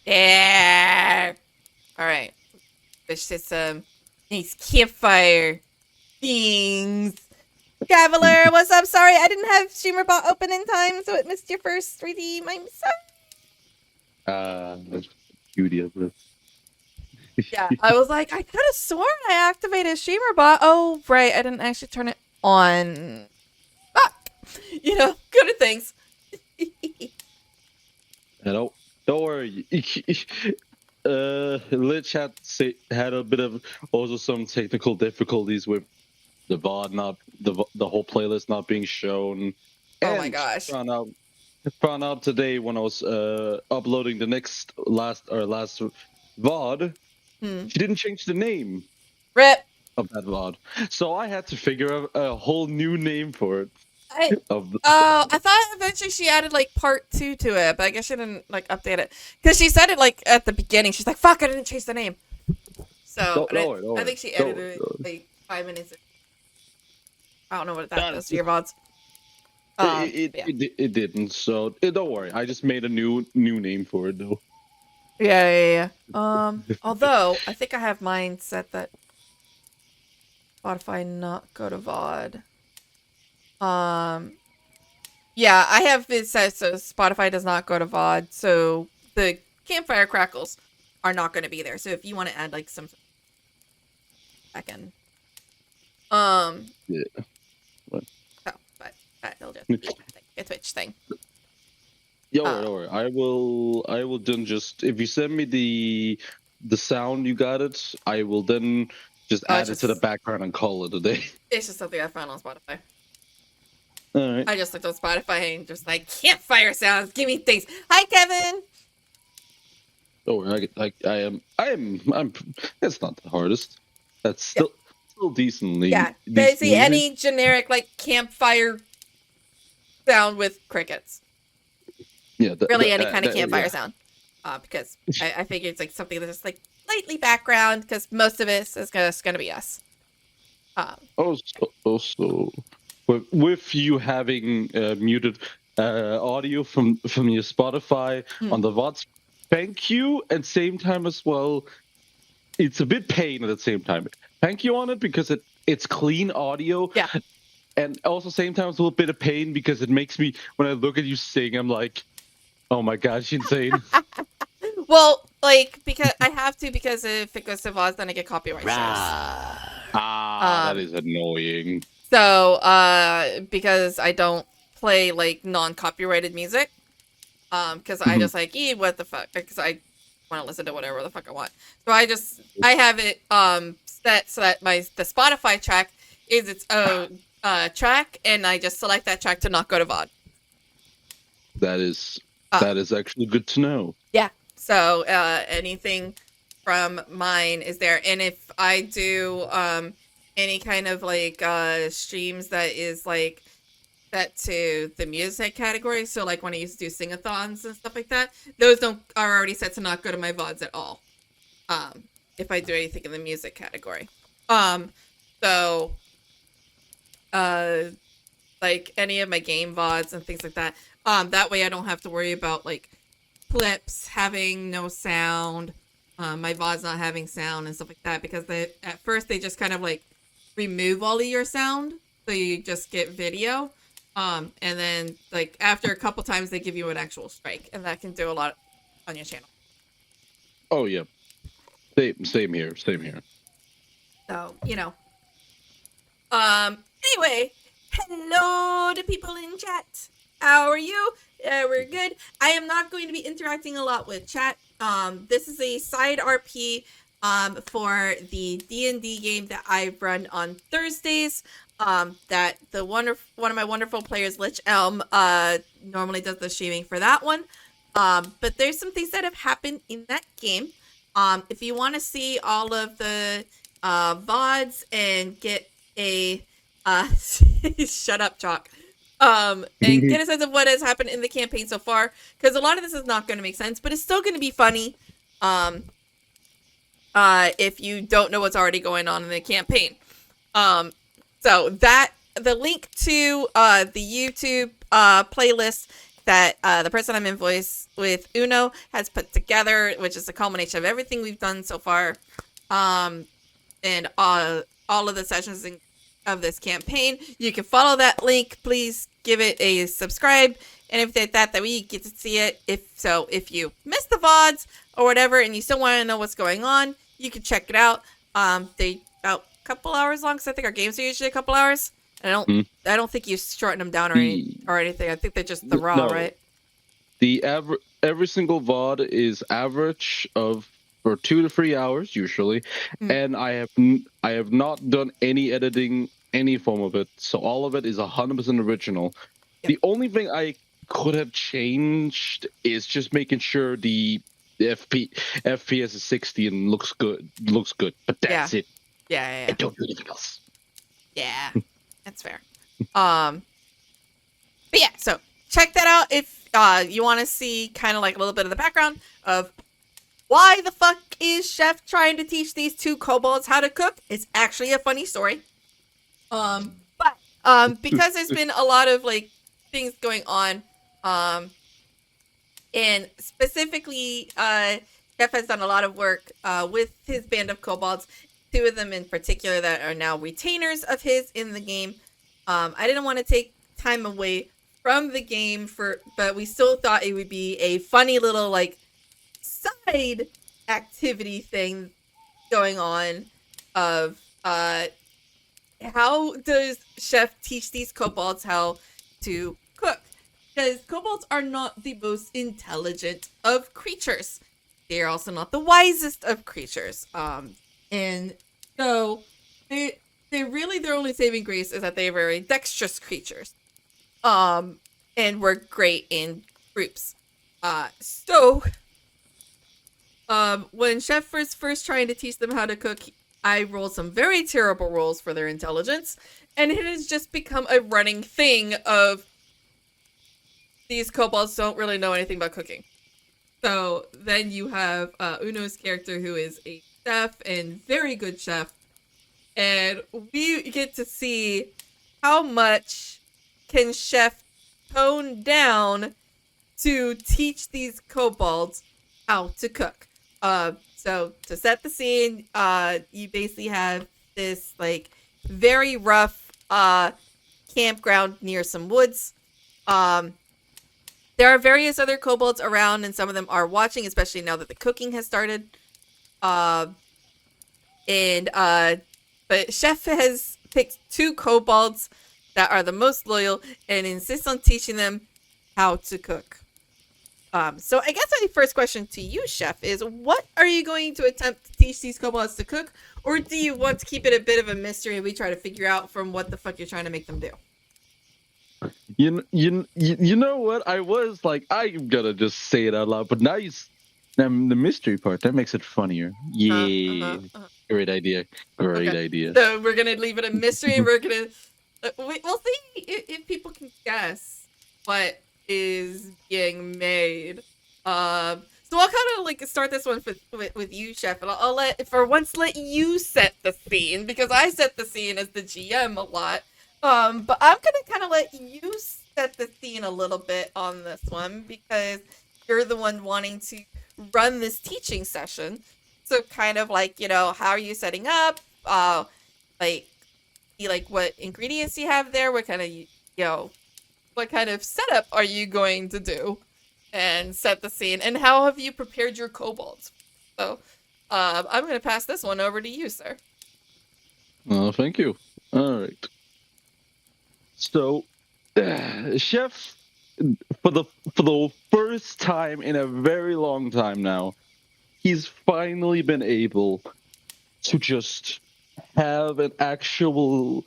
Yeah. All right. Let's just some nice campfire things. Traveler, what's up? Sorry, I didn't have StreamerBot open in time, so it missed your first redeem. I'm sorry. That's the beauty of this. Yeah, I was like, I could have sworn I activated StreamerBot. Oh, right, I didn't actually turn it on. Fuck. You know, good at things. Don't worry. Lich had a bit of also some technical difficulties with the VOD not the whole playlist not being shown. Oh my gosh. Found out today when I was uploading the last VOD, she didn't change the name. Rip. Of that VOD. So I had to figure out a whole new name for it. I thought eventually she added like part 2 to it, but I guess she didn't like update it because she said it like at the beginning. She's like, "Fuck, I didn't change the name." So I think she edited it like 5 minutes. I don't know what that does to your VODs. It didn't. So don't worry. I just made a new name for it though. Yeah. Although I think I have mine set that Spotify not go to VOD. Yeah, I have it set so Spotify does not go to VOD, so the campfire crackles are not going to be there. So if you want to add like some second, yeah. What? Oh, but it'll just be a Twitch thing. Yeah, don't worry. I will then just if you send me the sound you got it, I will then just add it to the background and call it a day. It's just something I found on Spotify. All right. I just looked on Spotify and just like campfire sounds. Give me things. Hi, Kevin. Don't worry. I am. That's not the hardest. That's still decently. Yeah. Basically, any generic like campfire sound with crickets. Yeah. Really, any kind of campfire sound. Because I figure it's like something that's just like slightly background because most of it is just gonna be us. Also, with you having muted audio from your Spotify on the VODs, thank you. At the same time as well, it's a bit pain at the same time. Thank you on it because it's clean audio. Yeah. And also same time it's a little bit of pain because it makes me when I look at you sing, I'm like, oh my god, she's insane. Well, like because I have to because if it goes to VODs, then I get copyright strikes. That is annoying. So, because I don't play like non-copyrighted music, because I just like, what the fuck? Because I want to listen to whatever the fuck I want. So I have it set so that the Spotify track is its own track, and I just select that track to not go to VOD. That is actually good to know. Yeah. So anything from mine is there, and if I do any kind of like streams that is like set to the music category, so like when I used to do sing-a-thons and stuff like that, those are already set to not go to my VODs at all. If I do anything in the music category. So like any of my game VODs and things like that. That way I don't have to worry about like clips having no sound, my VODs not having sound and stuff like that, because at first they just kind of like remove all of your sound, so you just get video, and then like after a couple times they give you an actual strike, and that can do a lot on your channel. Oh yeah, same here. So anyway, hello to people in chat. How are you? We're good. I am not going to be interacting a lot with chat. This is a side RP for the D&D game that I run on Thursdays. That one of my wonderful players, Lich Elm, normally does the streaming for that one. But there's some things that have happened in that game. If you want to see all of the VODs and get a shut up, Chalk. And get a sense of what has happened in the campaign so far, because a lot of this is not going to make sense, but it's still going to be funny if you don't know what's already going on in the campaign. So the link to the YouTube playlist that the person I'm in voice with, Uno, has put together, which is a culmination of everything we've done so far, and all of the sessions of this campaign. You can follow that link. Please give it a subscribe and everything like that. That way you get to see it. If you missed the VODs or whatever, and you still want to know what's going on, you can check it out. They about a couple hours long, because I think our games are usually a couple hours. And I don't think you shorten them down or anything. I think they're just the raw, right? The every single VOD is average of for 2 to 3 hours usually, and I have not done any editing, any form of it. So all of it is 100% original. Yep. The only thing I could have changed is just making sure the FPS is 60 and looks good. But that's it. Yeah. I don't do anything else. Yeah, that's fair. But yeah, so check that out if you want to see kind of like a little bit of the background of why the fuck is Chef trying to teach these 2 kobolds how to cook. It's actually a funny story. But because there's been a lot of like things going on, and specifically, Chef has done a lot of work with his band of kobolds. 2 of them in particular that are now retainers of his in the game. I didn't want to take time away from the game but we still thought it would be a funny little like side activity thing going on of how does Chef teach these kobolds how to cook? Because kobolds are not the most intelligent of creatures. They are also not the wisest of creatures. And so they really, their only saving grace is that they are very dexterous creatures. And we're great in groups. When Chef was first trying to teach them how to cook, I rolled some very terrible rolls for their intelligence, and it has just become a running thing of these kobolds don't really know anything about cooking. So then you have Uno's character, who is a chef and very good chef, and we get to see how much can Chef tone down to teach these kobolds how to cook. So to set the scene, you basically have this like very rough campground near some woods. There are various other kobolds around, and some of them are watching, especially now that the cooking has started. But Chef has picked 2 kobolds that are the most loyal and insists on teaching them how to cook. So I guess my first question to you, Chef, is what are you going to attempt to teach these kobolds to cook? Or do you want to keep it a bit of a mystery and we try to figure out from what the fuck you're trying to make them do? You know what? I was like, I'm gonna just say it out loud, but now the mystery part, that makes it funnier. Yeah. Great idea. Great idea. So we're gonna leave it a mystery, and we're gonna we'll see if people can guess what is being made. So I'll kind of like start this one with you, Chef, and I'll let you set the scene, because I set the scene as the GM a lot. But I'm gonna kind of let you set the scene a little bit on this one, because you're the one wanting to run this teaching session. So kind of like, how are you setting up? Like what ingredients you have there? What kind of, what kind of setup are you going to do? And set the scene. And how have you prepared your kobolds? So, I'm going to pass this one over to you, sir. Oh, thank you. All right. So, Chef, for the first time in a very long time now, he's finally been able to just have an actual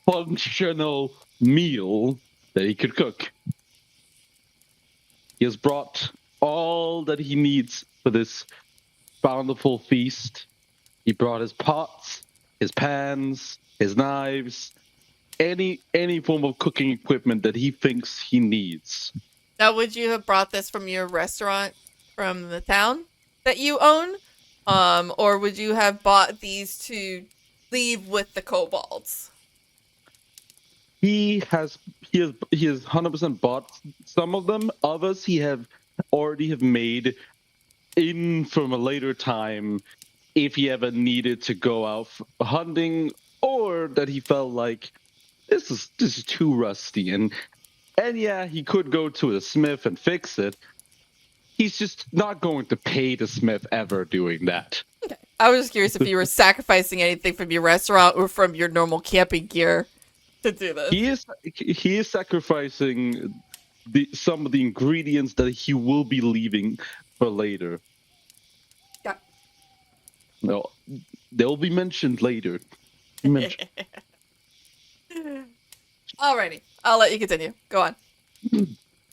functional meal that he could cook. He has brought all that he needs for this bountiful feast. He brought his pots, his pans, his knives, any form of cooking equipment that he thinks he needs. Now, would you have brought this from your restaurant from the town that you own? Or would you have bought these to leave with the kobolds? he has 100% bought some of them. Others he already have made in from a later time if he ever needed to go out hunting, or that he felt like this is too rusty, and yeah, he could go to a smith and fix it. He's just not going to pay the smith ever doing that. Okay. I was just curious if you were sacrificing anything from your restaurant or from your normal camping gear to do this. He is sacrificing some of the ingredients that he will be leaving for later. Yeah. No, they'll be mentioned later. Mentioned. Alrighty, I'll let you continue. Go on.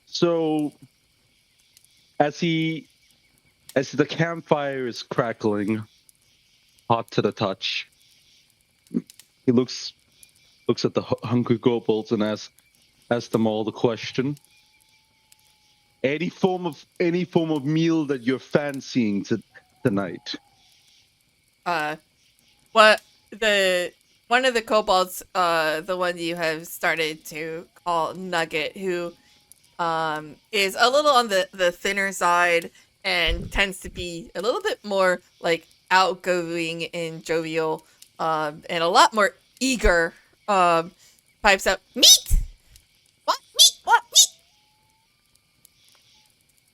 So as the campfire is crackling, hot to the touch, he looks at the hungry kobolds and asks them all the question. Any form of meal that you're fancying tonight? What the one of the kobolds, the one you have started to call Nugget, who is a little on the thinner side and tends to be a little bit more like outgoing and jovial, and a lot more eager, pipes up, meat. What meat? What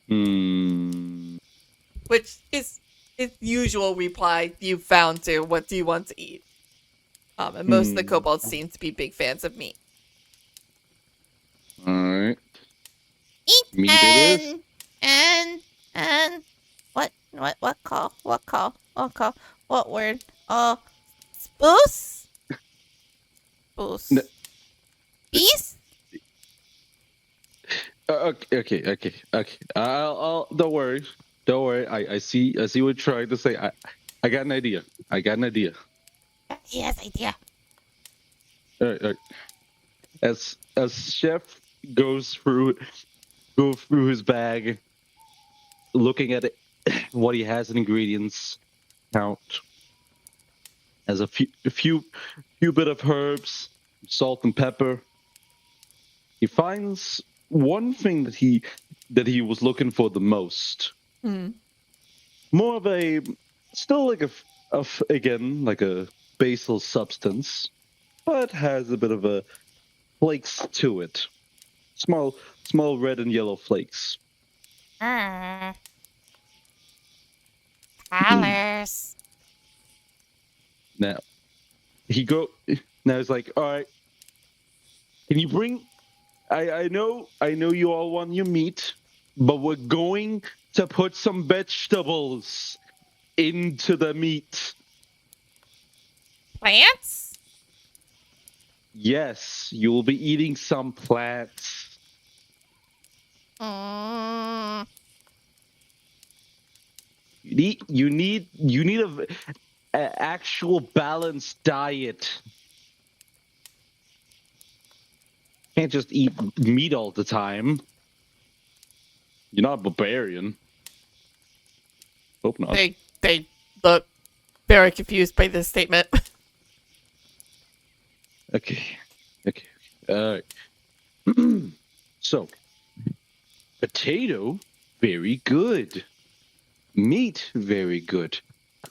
meat? Which is his usual reply you found to what do you want to eat. And most of the kobolds seem to be big fans of meat. All right. Eat Meat it is. and what word? Spoos? Spoos. No. Beast? Okay. I'll don't worry. I see what you're trying to say. I got an idea. He has idea. All right. As chef goes through his bag, looking at it, what he has in ingredients, count as a few bit of herbs, salt and pepper. He finds one thing that he was looking for the most. More of a still like a basal substance, but has a bit of a flakes to it. Small red and yellow flakes. Colors. Now he's like, all right, can you bring? I know you all want your meat, but we're going to put some vegetables into the meat. Plants? Yes, you will be eating some plants. You need a actual balanced diet. Can't just eat meat all the time. You're not a barbarian. Hope not. They look very confused by this statement. Okay. All right. So, potato, very good. Meat, very good.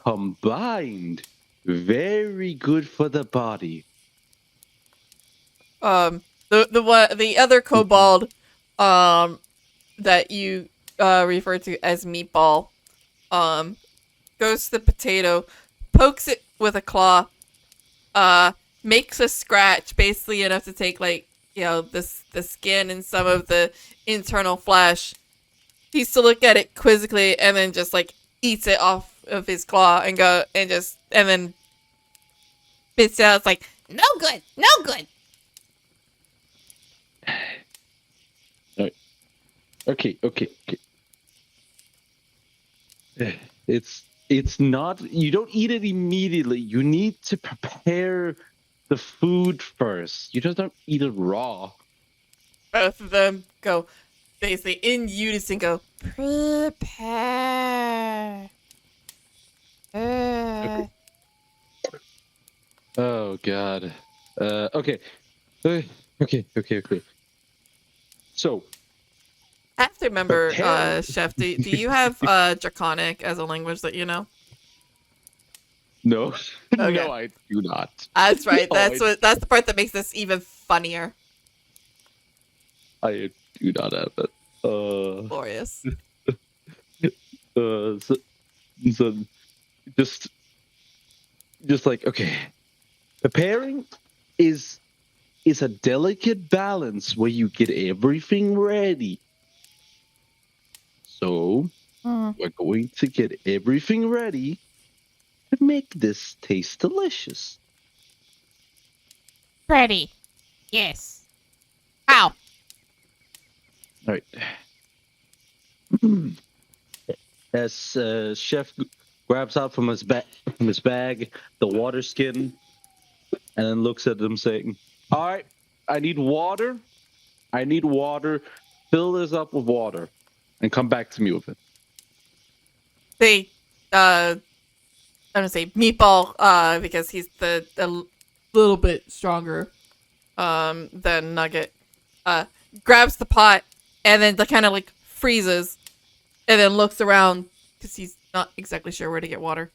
Combined, very good for the body. The other kobold, that you refer to as Meatball, goes to the potato, pokes it with a claw, makes a scratch basically enough to take the skin and some of the internal flesh. He used to look at it quizzically and then just eats it off of his claw and then spits it out. It's like, No good. Okay. It's not. You don't eat it immediately. You need to prepare the food first. You just don't eat it raw. both of them go basically in unison go, prepare. Oh God. Okay. Okay. So, I have to remember, apparently, Chef, do you have Draconic as a language that you know? no, Okay. no, I do not. That's right. No, That's the part that makes this even funnier. I do not have it. Glorious. So, so just, like, okay, preparing is a delicate balance where you get everything ready. So we're going to get everything ready to make this taste delicious. Ready. Yes. How? All right. As chef grabs out from his bag the water skin, and then looks at them saying, "All right, I need water. I need water. Fill this up with water, and come back to me with it." They, I'm gonna say Meatball, because he's the little bit stronger, than Nugget, uh, grabs the pot and then kind of like freezes and then looks around because he's not exactly sure where to get water.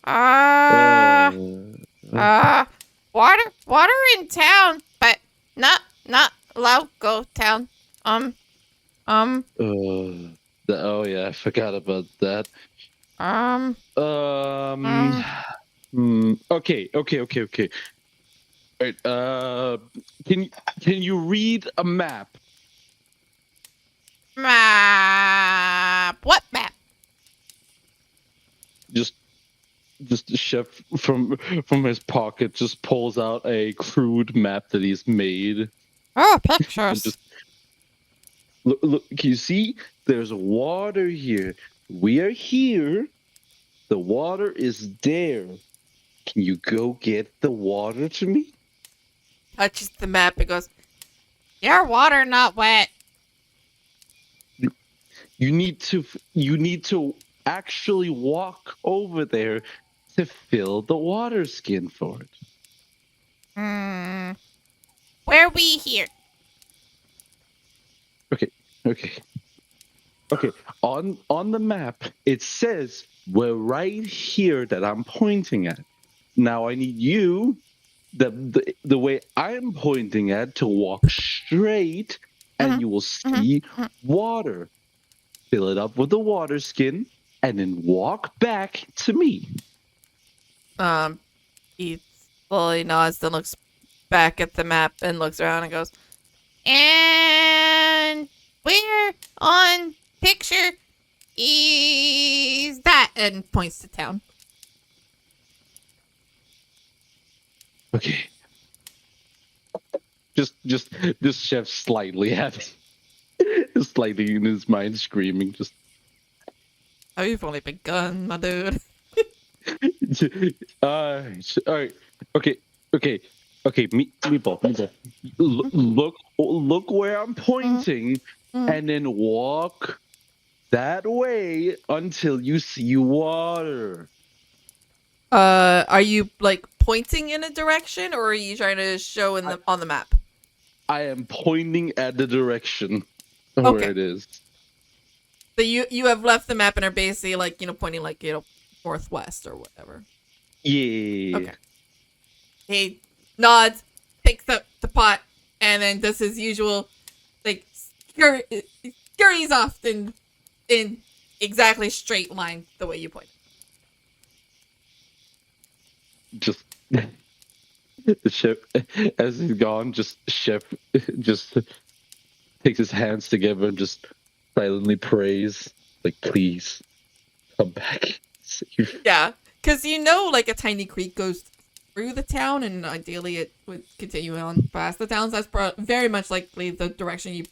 Uh, Uh, water in town, but not allowed go town. Um, um, oh yeah, I forgot about that. um, Um, um, okay. Right. Can you read a map? map. What map? Just the chef from his pocket just pulls out a crude map that he's made Oh, and pictures. just look. Can you see? There's water here. We are here. The water is there. Can you go get the water to me? Touches the map and goes, Your water not wet. You need to actually walk over there to fill the water skin for it. Hmm. Where we here? Okay. On the map, it says we're right here that I'm pointing at. Now I need you, the way I'm pointing at, to walk straight, and you will see water. Fill it up with the water skin, and then walk back to me. he slowly nods, then looks back at the map and looks around and goes, And where on picture is that? and points to town. Okay. Just this chef slightly having slightly in his mind screaming, just Oh, you've only begun, my dude. all right. Okay. Meatball. Look where I'm pointing, and then walk that way until you see water. Are you like pointing in a direction, or are you trying to show on the map? I am pointing at the direction Okay. where it is. So you have left the map and are basically like, pointing like, northwest or whatever. Yeah. Okay. He nods, picks up the pot, and then does his usual, like, scurries off in exactly straight line the way you pointed. Just the chef, as he's gone, chef just takes his hands together and just silently prays, like, please come back safe. Yeah, because like a tiny creek goes through the town, and ideally it would continue on past the town. So that's very much likely the direction you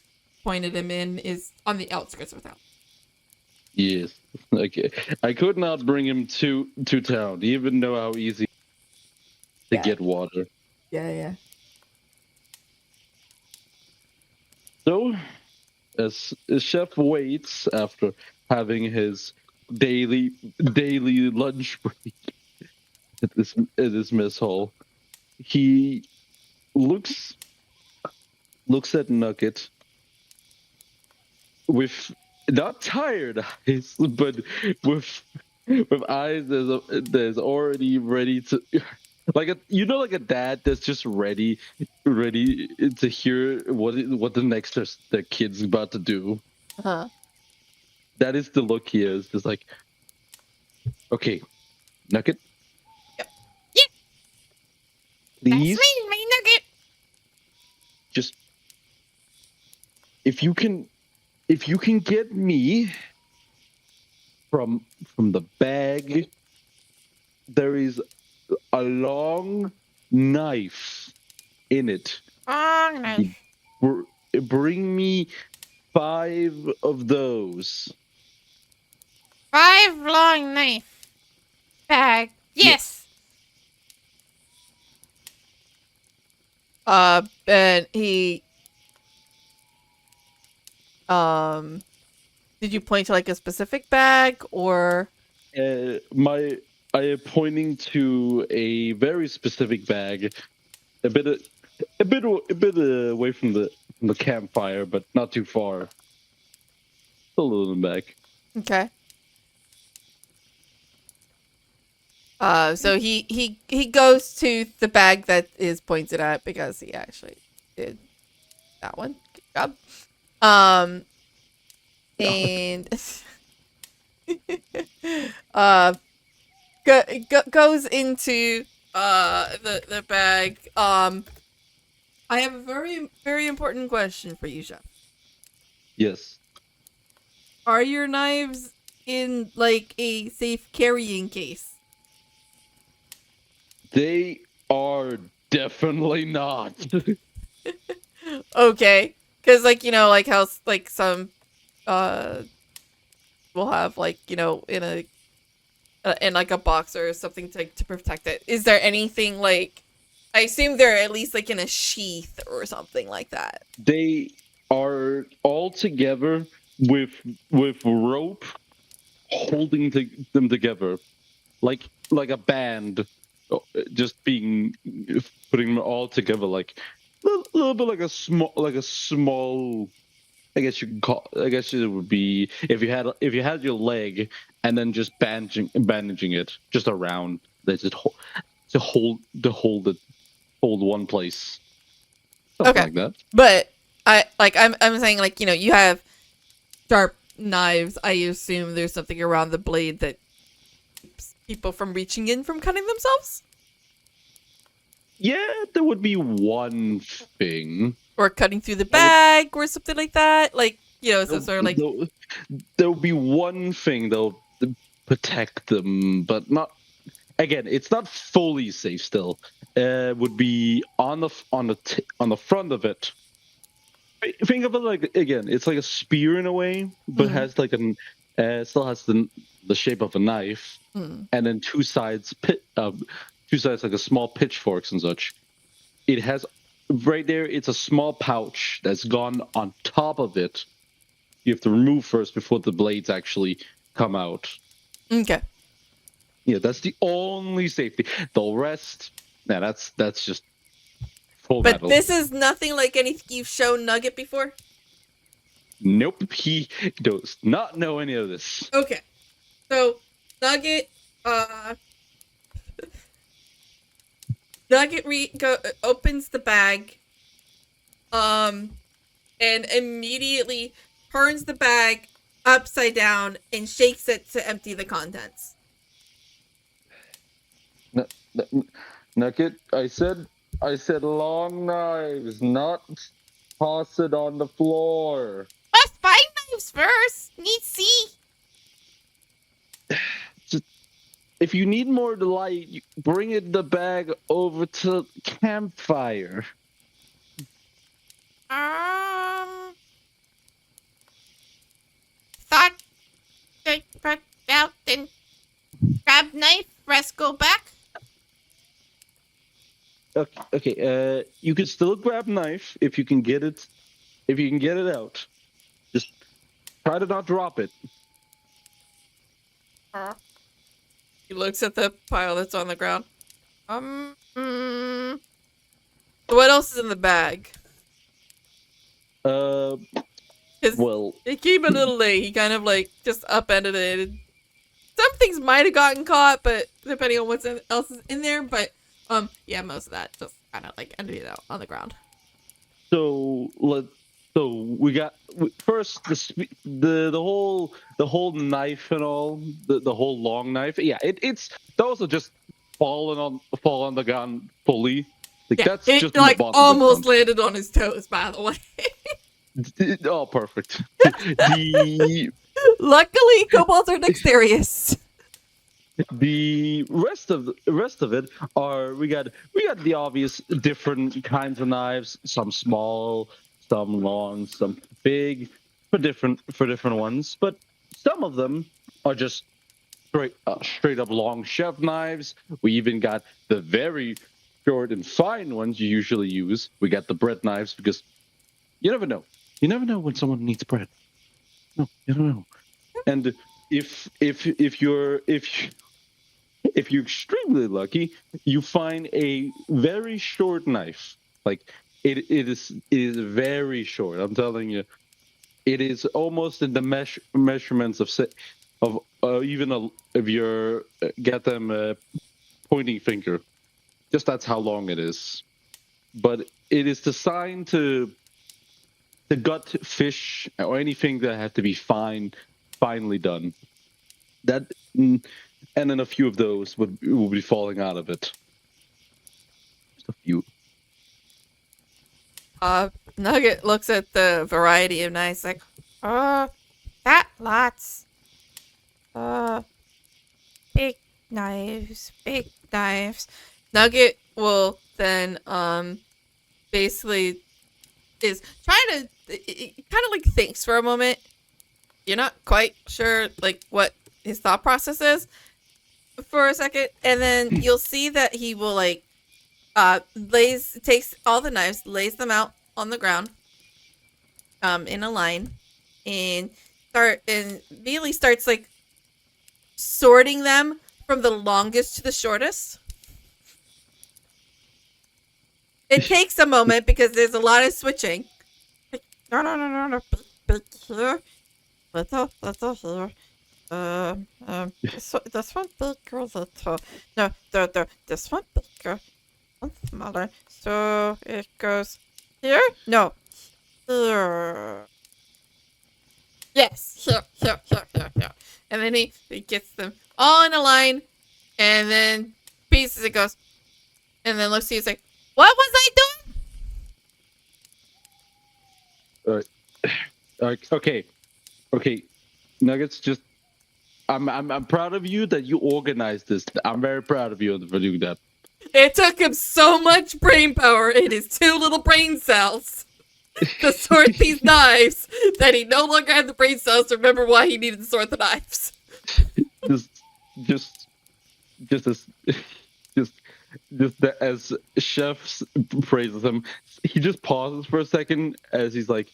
pointed him in is on the outskirts of town. Yes, okay. I could not bring him to town, even know how easy to get water. Yeah. So, as chef waits after having his daily lunch break at this mess hall, he looks at Nugget with not tired eyes, but with eyes there's already ready to like like a dad that's just ready to hear what the next the kid's about to do. Huh. That is the look he is. Just like, okay, Nugget, Yep. Yeah, please, that's me, my nugget. just if you can get me from the bag, there is a long knife in it. Long knife. Bring me 5 of those. 5 long knife. Bag. Yes. And he did you point to like a specific bag or I am pointing to a very specific bag, a bit away from the campfire, but not too far. A little back. okay. So he goes to the bag that is pointed at because he actually did that one. Good job. And uh goes into the bag. I have a very very important question for you, Chef. Yes, Are your knives in like a safe carrying case? they are definitely not. Okay, because like like how like some uh will have like in a in like a box or something to protect it. Is there anything like? I assume they're at least like in a sheath or something like that. They are all together with rope holding them together, like a band, just being putting them all together, like a little bit like a small. I guess you can call. I guess it would be if you had your leg and then just bandaging it just around. That's it to hold one place. Something Okay, like that. but I'm saying like you have sharp knives. I assume there's something around the blade that keeps people from reaching in from cutting themselves Yeah, there would be one thing. or cutting through the bag or something like that. Like some sort of like There would be one thing that'll protect them, but not. Again, it's not fully safe. Still, would be on the front of it. Think of it like, again, it's like a spear in a way, but Mhm. has like still has the shape of a knife, and then two sides like a small pitchforks and such. It has right there. It's a small pouch that's gone on top of it. You have to remove first before the blades actually come out. Okay. Yeah, that's the only safety. The rest, nah, that's just full But metal. this is nothing like anything you've shown Nugget before? Nope, he does not know any of this. Okay. So Nugget opens the bag and immediately turns the bag upside down and shakes it to empty the contents. Nugget, I said long knives, not toss it on the floor. Let's find knives first. Need see. If you need more light, bring it the bag over to campfire. Thought I put out and grab knife. Rest go back. Okay. You can still grab knife if you can get it. If you can get it out, just try to not drop it. He looks at the pile that's on the ground. What else is in the bag? Uh, 'Cause well, it came a little late. He kind of like just upended it. Some things might have gotten caught, but depending on what else is in there. But yeah, most of that just kind of like ended out on the ground. so we got first the whole knife and all the whole long knife. Yeah, it's those are just fall on the ground fully. Like Yeah, that's it just in the like bottom of the almost ground. landed on his toes. By the way, Oh, perfect. the luckily, kobolds are dexterous. the rest of it are we got the obvious different kinds of knives, some small, some long, some big, for different ones, but some of them are just straight up long chef knives. We even got the very short and fine ones you usually use. We got the bread knives because you never know when someone needs bread. No, you don't know. And if you're extremely lucky, you find a very short knife. Like it is very short. I'm telling you, it is almost in the measurements of even if you're get them pointing finger. Just that's how long it is. But it is designed to gut fish or anything that has to be finely done. That and then a few of those will be falling out of it. Just a few. Nugget looks at the variety of knives like, That lots. big knives, big knives. Nugget will then basically is trying to kind of like thinks for a moment. You're not quite sure like what his thought process is for a second, and then you'll see that he will like takes all the knives, lays them out on the ground in a line, and immediately starts like sorting them from the longest to the shortest. It takes a moment because there's a lot of switching. No. Big here. Little here. This one bigger, little. No, this one bigger, one smaller. So it goes here? No. Here. Yes, here. And then he gets them all in a line, and then pieces it goes, and then looks at you, he's like, what was I doing? Okay. Nuggets, just I'm proud of you that you organized this. I'm very proud of you for doing that. It took him so much brain power in his 2 little brain cells to sort these knives that he no longer had the brain cells to remember why he needed to sort the knives. just as Chef praises him, he just pauses for a second as he's like,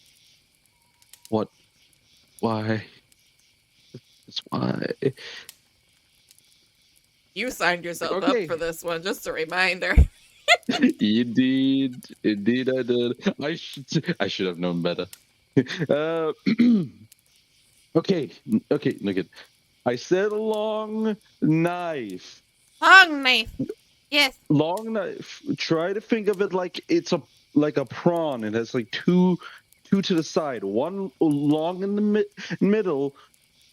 "What? Why? Just why?" You signed yourself Okay. up for this one, just a reminder. Indeed, I did. I should have known better. Okay, look. I said long knife. Long knife. Yes. Long knife. Try to think of it like it's like a prawn. It has like two to the side, one long in the middle,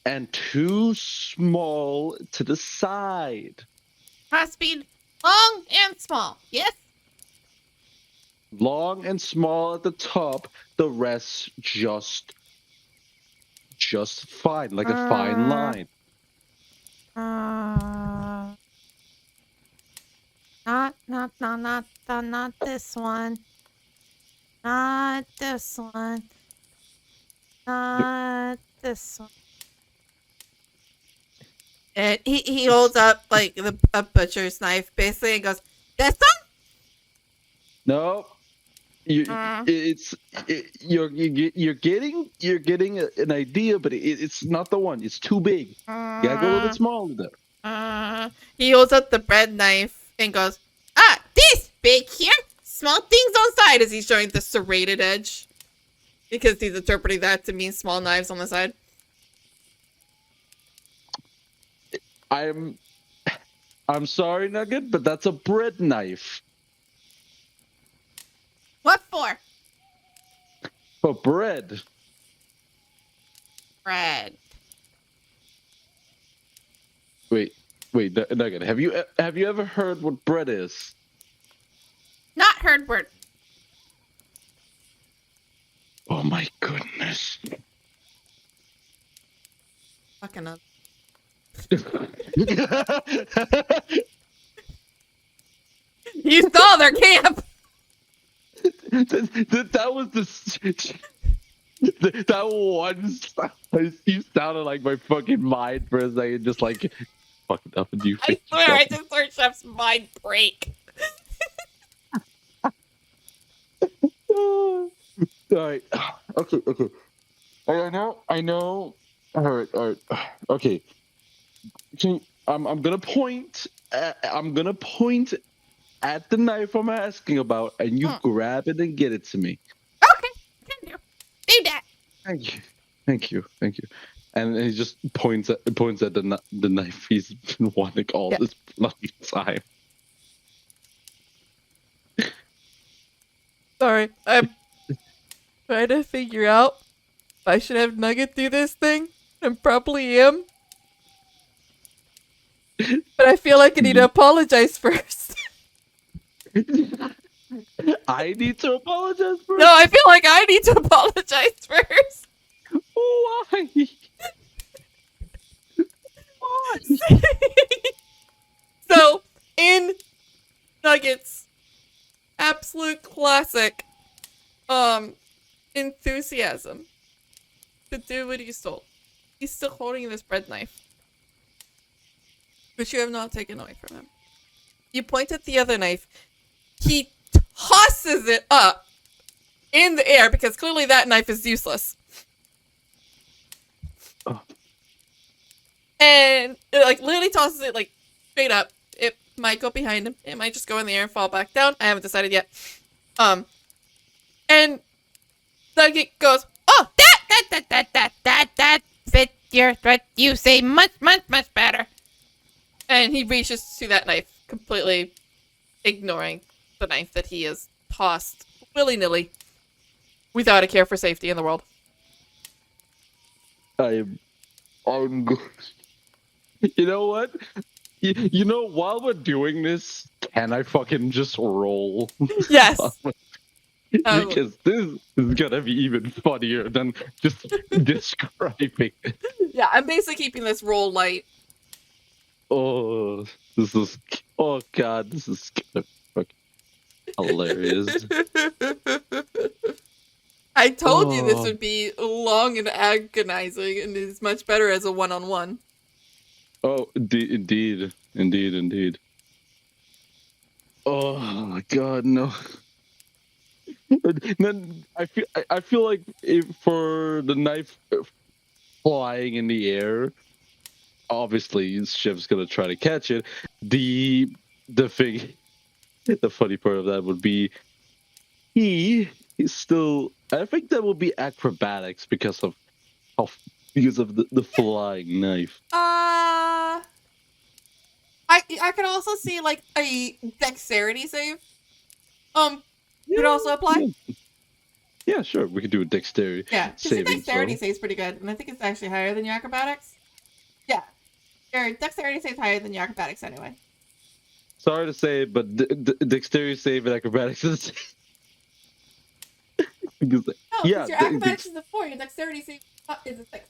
and 2 small to the side. Must be long and small. Yes. Long and small at the top, the rest just fine, like a fine line. Not this one. Not this one. Not this one. And he holds up like a butcher's knife basically and goes, this one? No, you're getting an idea, but it's not the one. It's too big. You gotta go a little bit smaller there. He holds up the bread knife and goes, This big here. small things on side as he's showing the serrated edge. Because he's interpreting that to mean small knives on the side. I'm sorry, Nugget, but that's a bread knife. What for? For bread. Bread. Wait, Nugget. Have you ever heard what bread is? Not heard word. Oh my goodness. Fucking up. You saw their camp! that was that one. You sounded like my fucking mind for a second, just like fucking up and you. I swear I just heard Chef's mind break. All right. Okay. I know. All right. Okay. I'm gonna point. I'm gonna point at the knife I'm asking about, and you grab it and get it to me. Okay, can do. Do that. Thank you. And he just points at the knife he's been wanting all this bloody time. Sorry, I'm trying to figure out if I should have Nugget do this thing. I probably am. But I feel like I need to apologize first. I need to apologize first? No, I feel like I need to apologize first. Why? Why? So, in Nugget's absolute classic enthusiasm to do what he stole, he's still holding this bread knife, which you have not taken away from him. You point at the other knife, he tosses it up in the air because clearly that knife is useless. Oh. And it, like, literally tosses it like straight up. It might go behind him. It might just go in the air and fall back down. I haven't decided yet. And Nugget goes, Oh, that fit your threat. You say much better. and he reaches to that knife, completely ignoring the knife that he has tossed willy-nilly without a care for safety in the world. I'm good. You know what? You know, while we're doing this, can I fucking just roll? Yes. Because this is gonna be even funnier than just describing it. Yeah, I'm basically keeping this roll light. Oh, oh god, this is gonna be fucking hilarious. I told you this would be long and agonizing, and it's much better as a one-on-one. Oh, indeed. Oh my god, no. Then I feel like for the knife flying in the air, obviously Shiv's gonna try to catch it. The funny part of that would be he's still. I think that would be acrobatics because of the flying knife. I could also see like a dexterity save. Would also apply. Yeah, sure. We could do a dexterity. Yeah, because your saving dexterity throw. saves pretty good, and I think it's actually higher than your acrobatics. Yeah, your dexterity saves higher than your acrobatics anyway. Sorry to say, but dexterity save and acrobatics is. Because, No, yeah, because your acrobatics is a 4, your dexterity save is a 6.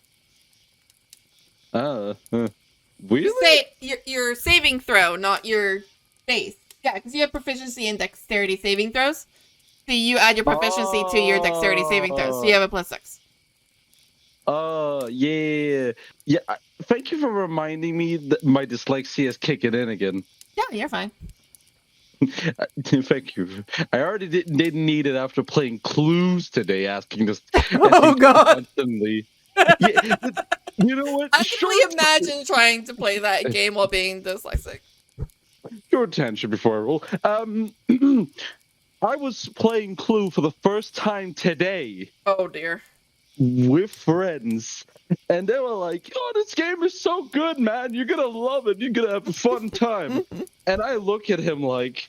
Really? Say your saving throw, not your base. Yeah, because you have proficiency in dexterity saving throws. So you add your proficiency to your dexterity saving throws. So you have a +6. Oh, yeah. Thank you for reminding me that my dyslexia is kicking in again. Yeah, you're fine. Thank you. I already didn't need it after playing Clues today, asking this. Oh, God. Constantly. Yeah, you know what? I can only imagine trying to play that game while being dyslexic. Short tangent before I roll. I was playing Clue for the first time today Oh dear. with friends, and they were like, "Oh, this game is so good, man! You're gonna love it. You're gonna have a fun time." And I look at him like,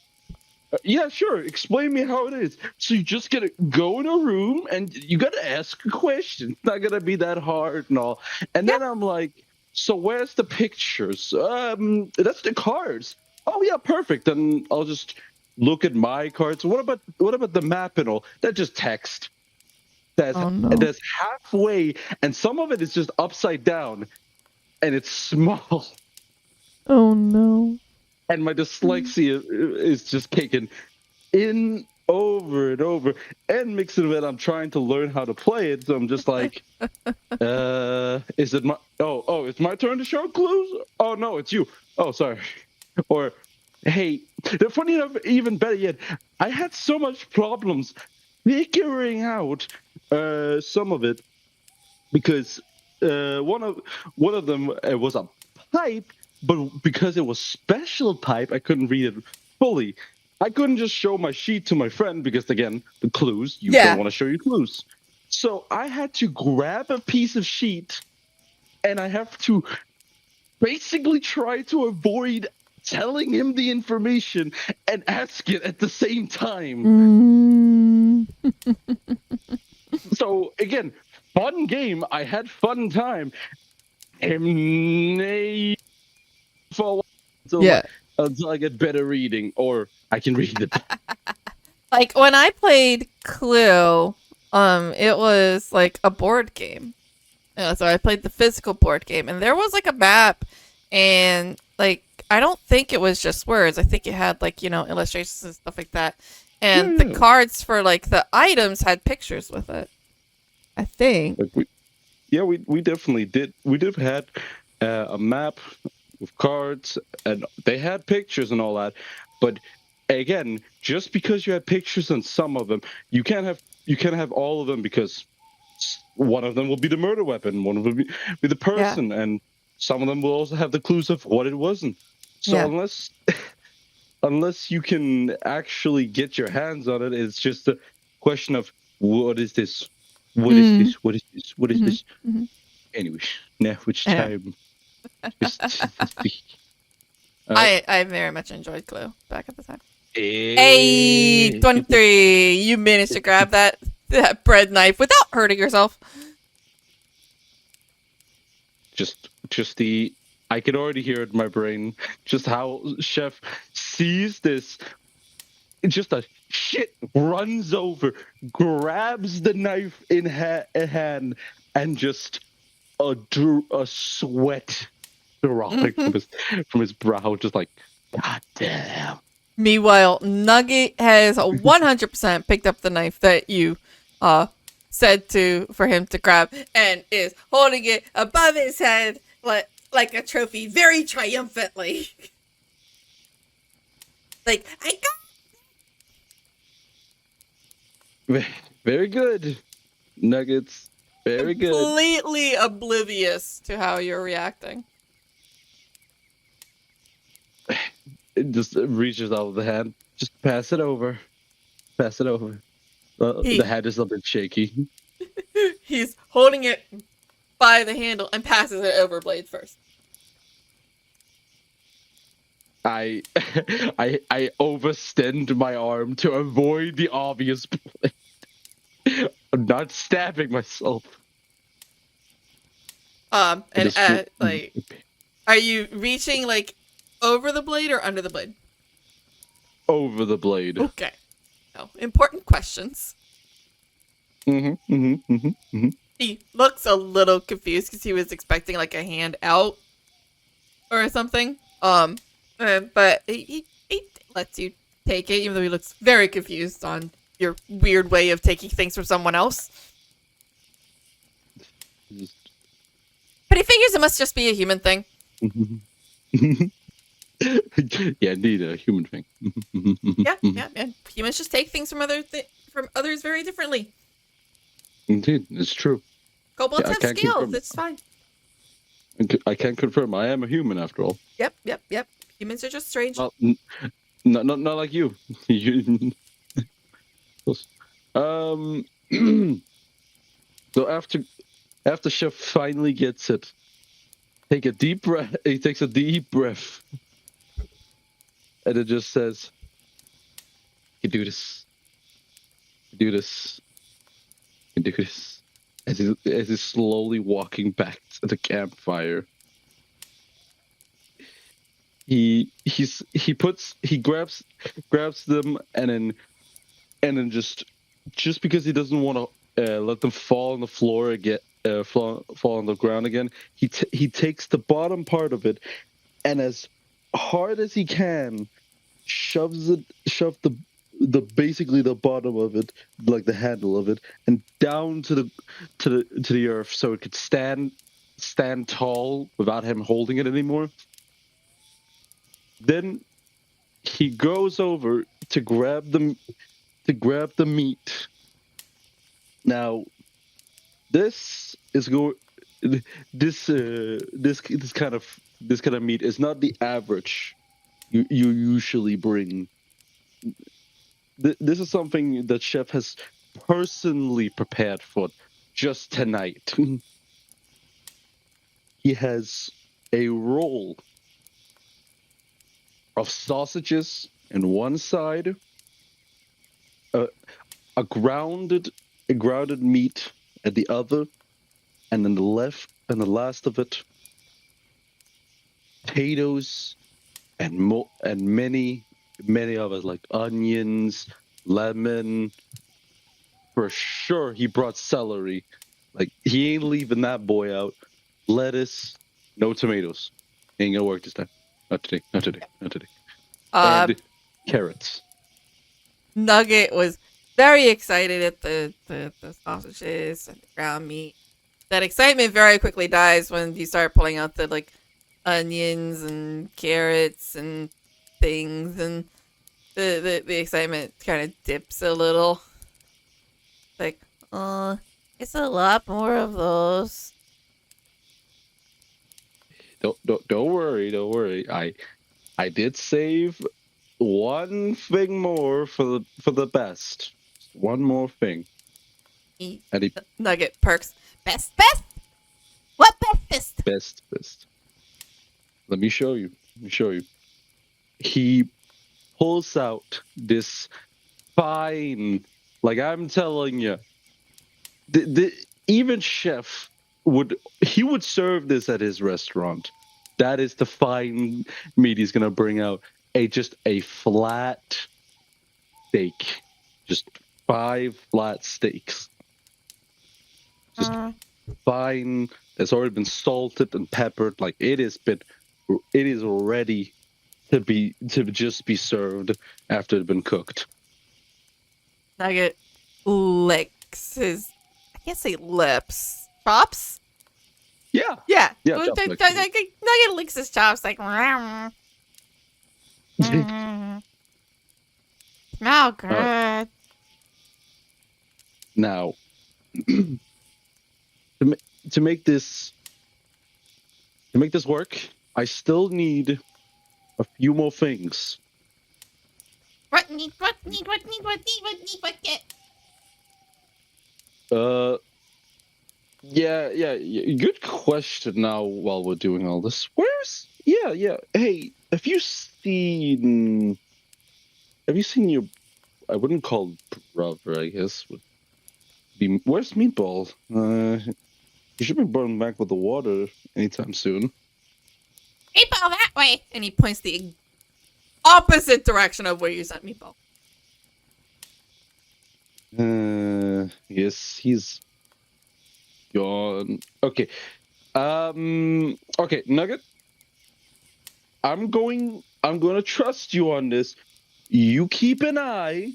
"Yeah, sure. Explain me how it is." So you just gotta go in a room and you gotta ask a question. It's not gonna be that hard and all. And Yeah. then I'm like, "So where's the pictures?" That's the cards. Oh yeah, perfect. Then I'll just look at my cards. What about the map and all? That's just text. Oh no. That's halfway, and some of it is just upside down, and it's small. Oh no. And my dyslexia is just kicking in over and over, and mixing with I'm trying to learn how to play it. So I'm just like, is it my it's my turn to show clues? Oh no, it's you. Oh, sorry. Or hey, the funny enough, even better yet, I had so much problems figuring out some of it because one of them was a pipe, but because it was special pipe, I couldn't read it fully. I couldn't just show my sheet to my friend because, again, the clues, you Yeah. don't want to show your clues. So I had to grab a piece of sheet and I have to basically try to avoid telling him the information and ask it at the same time. So, again, fun game. I had fun time. For Yeah. until I get better reading, or I can read it. Like when I played Clue, it was like a board game. So I played the physical board game, and there was like a map, and like I don't think it was just words. I think it had like illustrations and stuff like that, and the Yeah. cards for like the items had pictures with it. I think. Like we definitely did. We did had a map with cards, and they had pictures and all that. But again, just because you had pictures on some of them, you can't have all of them because one of them will be the murder weapon, one of them will be the person, and some of them will also have the clues of what it wasn't. So Yeah. unless you can actually get your hands on it, it's just a question of what is this? What is this? What is this? What is this? Anyway, now which time? I very much enjoyed Clue back at the time. Hey, 23. You managed to grab that bread knife without hurting yourself. just the I can already hear it in my brain. Just how Chef sees this, just a shit runs over, grabs the knife in hand, and just a sweat dropping from his brow, just like, God damn. Meanwhile, Nugget has 100% picked up the knife that you said for him to grab and is holding it above his head like a trophy very triumphantly. Like, I got Very good, Nuggets. Very good. Completely oblivious to how you're reacting. It just reaches out of the hand. Just pass it over. Pass it over. The hand is a bit shaky. He's holding it by the handle and passes it over Blade first. I overextend my arm to avoid the obvious blade. I'm not stabbing myself. Are you reaching like over the blade or under the blade? Over the blade. Okay. No, important questions. He looks a little confused because he was expecting like a hand out or something. But he lets you take it, even though he looks very confused on your weird way of taking things from someone else. But he figures it must just be a human thing. Yeah, indeed, a human thing. Yeah. Humans just take things from others very differently. Indeed, it's true. Kobolds have skills. It's fine. I can confirm. I am a human after all. Yep. Humans are just strange. Well, not like you. close. So after Chef finally gets it, take a deep breath. He takes a deep breath, and it just says, "You can do this. You can do this. You can do this." As he's slowly walking back to the campfire, he grabs them and then just because he doesn't want to let them fall on the floor again, fall on the ground again, he takes the bottom part of it and as hard as he can shove the basically the bottom of it, like the handle of it, and down to the earth so it could stand tall without him holding it anymore. Then he goes over to grab the meat. Now, this is this kind of meat is not the average you usually bring. This is something that Chef has personally prepared for just tonight. He has a roll of sausages in one side, a grounded meat at the other, and then the last of it, potatoes and many others like onions, lemon. For sure, he brought celery. Like he ain't leaving that boy out. Lettuce, no tomatoes. Ain't gonna work this time. Not today. Not today. Not today. And carrots. Nugget was very excited at the sausages and the ground meat. That excitement very quickly dies when you start pulling out the like onions and carrots and things, and the excitement kind of dips a little. Like, it's a lot more of those. Don't worry. I did save one thing more for the best. One more thing. And he Nugget perks. Best? What bestest? best. Let me show you. He pulls out this fine, like I'm telling you, even Chef would serve this at his restaurant. That is the fine meat he's gonna bring out. Just a flat steak, just 5 flat steaks, just fine. It's already been salted and peppered. Like it is ready to just be served after it's been cooked. Nugget licks his, I can't say lips, chops. Yeah. Nugget licks his chops like. Smell good. Now, to make this work, I still need a few more things. What get? Yeah. Good question. Now, while we're doing all this, yeah. Hey, have you seen your? I wouldn't call brother, I guess. Where's Meatball? He should be brought back with the water anytime soon. Meatball that way. And he points the opposite direction of where you sent Meatball. Yes, he's gone. Okay. Okay, Nugget. I'm gonna trust you on this. You keep an eye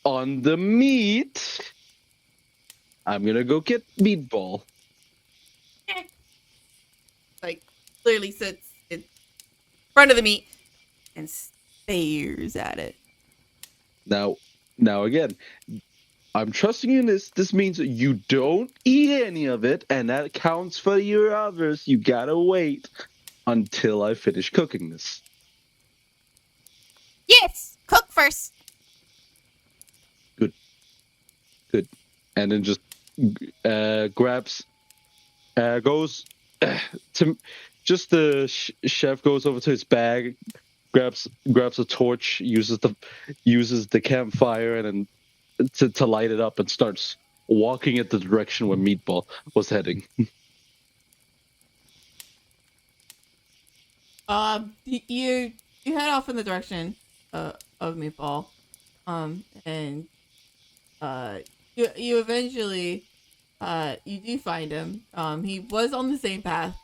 on the meat. I'm gonna go get Meatball. Like, clearly sits in front of the meat and stares at it. Now again, I'm trusting you in this. This means you don't eat any of it, and that counts for your others. You gotta wait until I finish cooking this. Yes, cook first. Good. good. And then just grabs, goes to just the chef goes over to his bag, grabs a torch, uses the campfire, and then to light it up, and starts walking at the direction where Meatball was heading. You head off in the direction of Meatball, and you eventually you do find him. He was on the same path,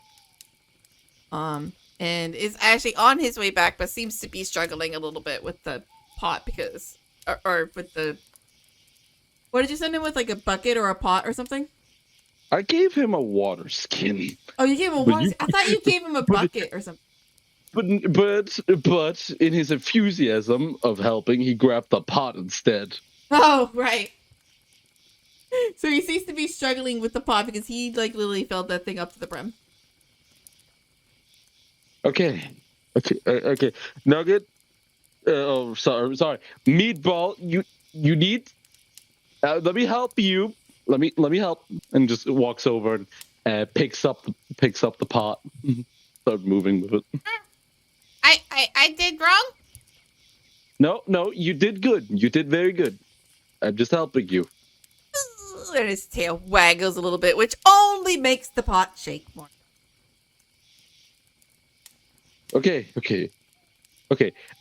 and is actually on his way back, but seems to be struggling a little bit with the pot because, or with the. What did you send him with, like a bucket or a pot or something? I gave him a water skin. Oh, you gave him a But water. you- I thought you gave him a bucket or something. But in his enthusiasm of helping, he grabbed the pot instead. Oh, right. So he seems to be struggling with the pot because he like literally filled that thing up to the brim. Okay. Nugget. Sorry. Meatball. You need. Let me help you. Let me help. And just walks over and picks up the pot. Start moving with it. I did wrong? No, you did good. You did very good. I'm just helping you. And his tail waggles a little bit, which only makes the pot shake more. Okay.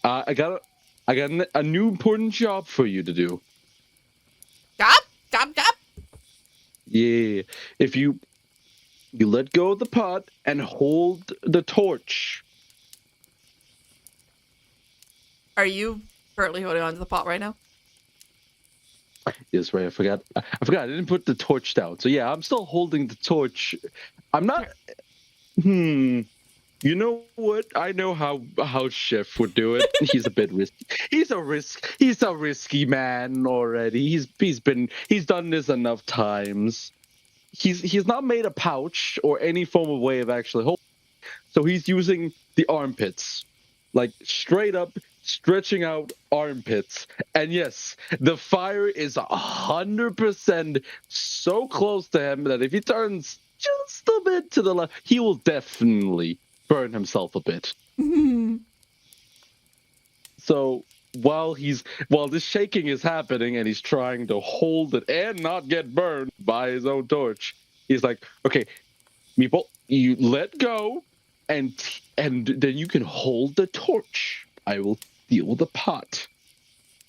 I got a new important job for you to do. Job. Yeah. If you let go of the pot and hold the torch. Are you currently holding on to the pot right now? Yes, right. I forgot. I didn't put the torch down. So yeah, I'm still holding the torch. I'm not. You know what? I know how Chef would do it. He's a bit risky. He's a risky man already. He's done this enough times. He's not made a pouch or any form of way of actually holding. So he's using the armpits, like straight up stretching out armpits. And yes, the fire is 100% so close to him that if he turns just a bit to the left, he will definitely burn himself a bit. So while this shaking is happening and he's trying to hold it and not get burned by his own torch, he's like, okay, Meeple, you let go, and then you can hold the torch. I will steal the pot.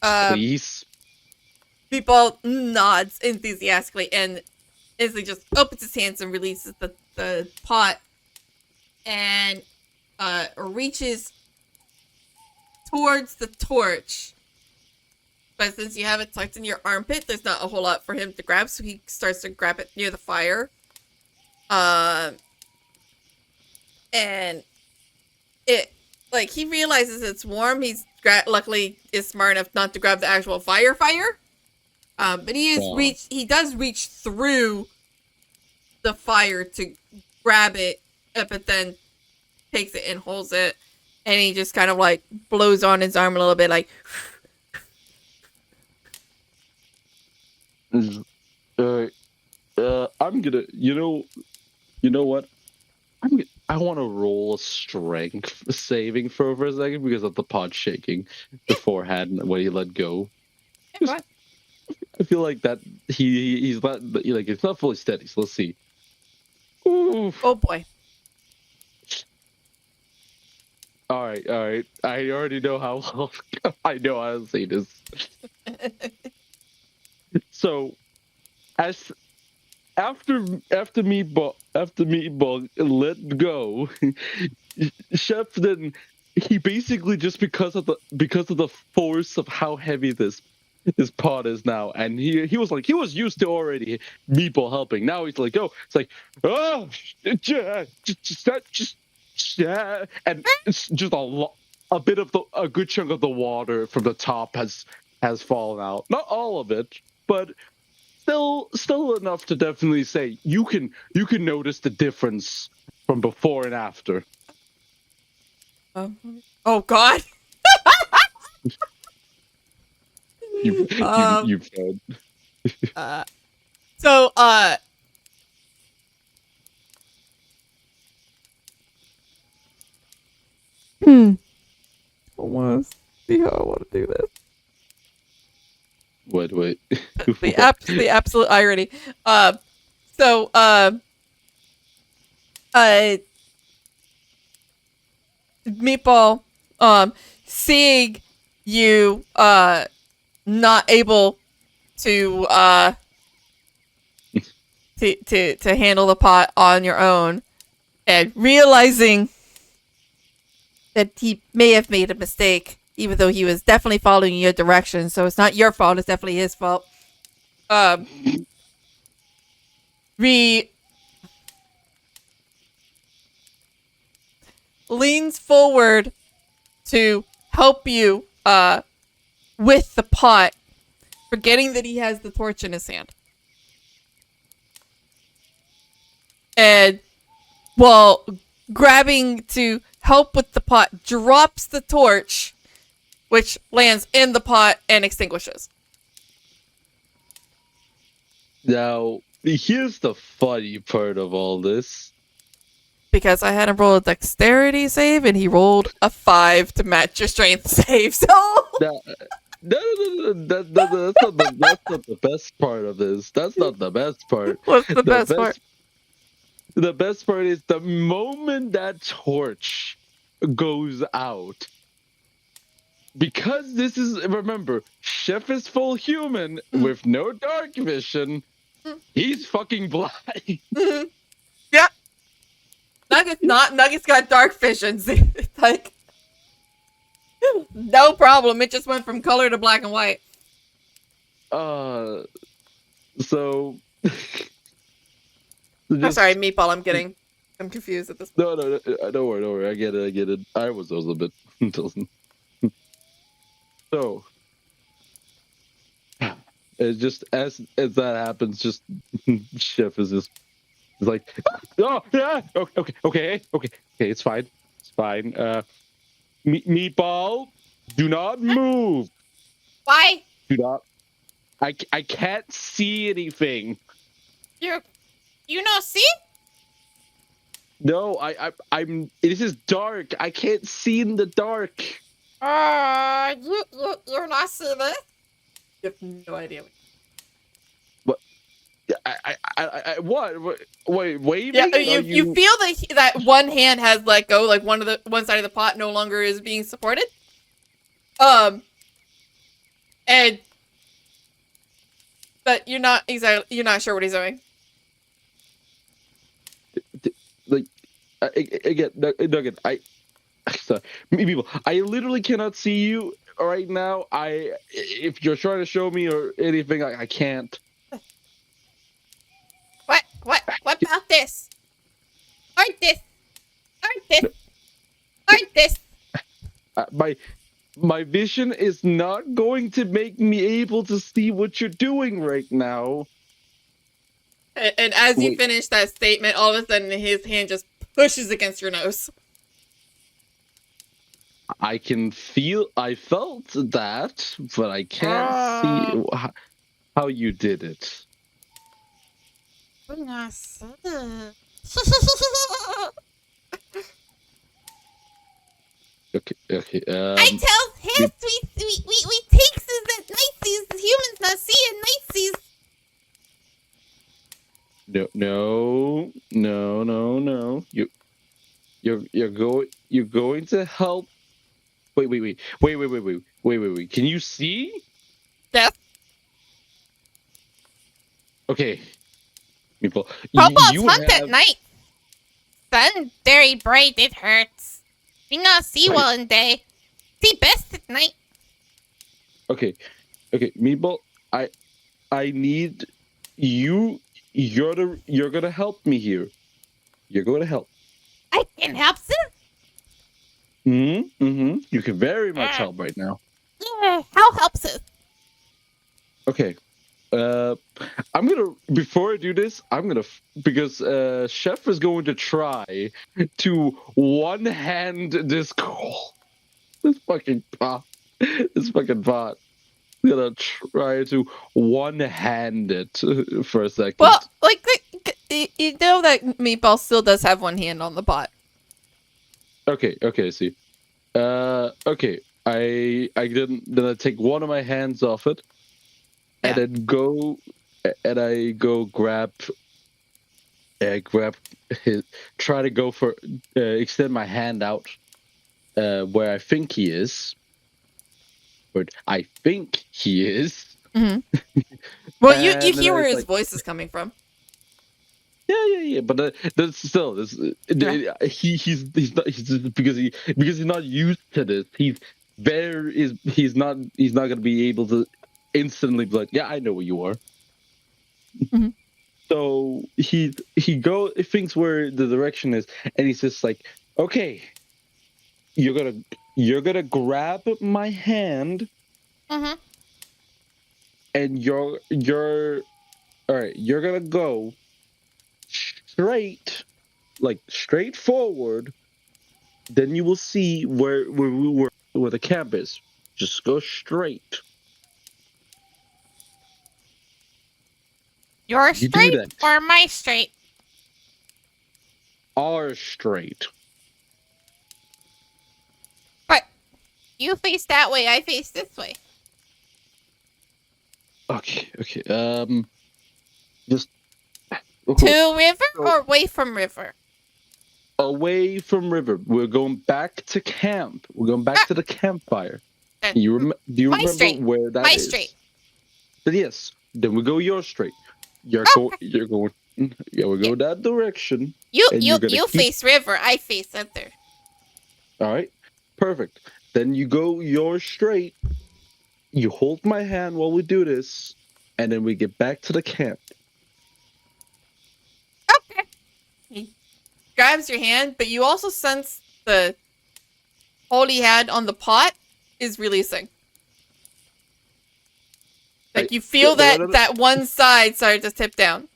Please. People nods enthusiastically and instantly just opens his hands and releases the pot and reaches towards the torch. But since you have it tucked in your armpit, there's not a whole lot for him to grab, so he starts to grab it near the fire. And it, like, he realizes it's warm. He's luckily is smart enough not to grab the actual fire. But he does reach through the fire to grab it, but then takes it and holds it, and he just kind of like blows on his arm a little bit, like. I'm gonna, you know what? I want to roll a strength saving throw for a second because of the pot shaking beforehand when he let go. I feel like that he's not like it's not fully steady. So let's see. Oof. Oh boy. All right. I already know how. I know how to say this. So, after Meatball let go, Chef then he basically just because of the force of how heavy this pot is now, and he was used to already Meatball helping. Now he's like, it's like, oh, and it's just a good chunk of the water from the top has fallen out. Not all of it, but still enough to definitely say you can notice the difference from before and after. Oh God. You've said. So I want to see how I want to do this. Wait. The What? the absolute irony. So uh Meatball, seeing you not able to to handle the pot on your own, and realizing that he may have made a mistake, even though he was definitely following your direction. So it's not your fault; it's definitely his fault. Um, Re leans forward to help you with the pot, forgetting that he has the torch in his hand. And while grabbing to help with the pot, drops the torch, which lands in the pot and extinguishes. Now, here's the funny part of all this. Because I had him roll a dexterity save, and he rolled a 5 to match your strength save. So No, that's not the best part of this. That's not the best part. what's the best part? The best part is the moment that torch goes out. Because this is, remember, Chef is full human with no dark vision. He's fucking blind. Yeah. Nuggets got dark visions. It's like no problem. It just went from color to black and white. So I'm sorry, Meatball. I'm confused at this point. No, don't worry. I get it. I was a bit. So, it's just as that happens, just Chef is just like, oh yeah, okay, it's fine. Meatball, do not move. Why? Do not. I can't see anything. You know, see? No, I'm. This is dark. I can't see in the dark. You're not seeing it? You have no idea. What? Wait, waving? Yeah, you feel that one hand has let go, like one side of the pot no longer is being supported. And but you're not sure what he's doing. Like again, Nugget. Sorry, people. I literally cannot see you right now. If you're trying to show me or anything, I can't. What about this? Or this? Or this? Or this? My vision is not going to make me able to see what you're doing right now. And as you finish that statement, all of a sudden his hand just pushes against your nose. I felt that, but I can't see how you did it. Okay. I tell him we takes is that niceties humans not seeing niceties. No. You're going to help. Wait. Can you see? Yes. Okay. People, Kobolds hunt at night. Sun very bright, it hurts. We not see well in day. See best at night. Okay, Meatball, I need you. You're gonna help me here. You're going to help. I can help, sir. You can very much help right now. Yeah, how helps it? Okay. I'm gonna, before I do this, because Chef is going to try to one-hand this fucking pot. gonna try to one-hand it for a second. Well, like you know that Meatball still does have one hand on the pot. Okay, I see. Okay. Then I take one of my hands off it, and Yeah. then I go grab try to go for extend my hand out where I think he is. But I think he is. Well, you And then hear where it's his like, voice is coming from. yeah. But that's still this. He's because he's not used to this. He's not gonna be able to instantly be like, yeah, I know where you are. Mhm. So he thinks where the direction is, and he's just like, okay, you're gonna grab my hand, Mm-hmm. and you're all right. You're gonna go straight, like straight forward. Then you will see where the camp is. Just go straight. Your You do straight that. or my straight? Are straight. But you face that way, I face this way. Okay. Just To river So- or away from river? away from river. We're going back to camp. We're going back to the campfire. Then Do you my remember straight. where that My is? straight. Then yes. Then we go your straight. You're going. Yeah, we go that direction. You And you're gonna keep- face river, I face other. All right. Perfect. Then you go your straight. You hold my hand while we do this, and then we get back to the camp. Okay. He grabs your hand, but you also sense the hold he had on the pot is releasing. Like you feel that one side started to tip down.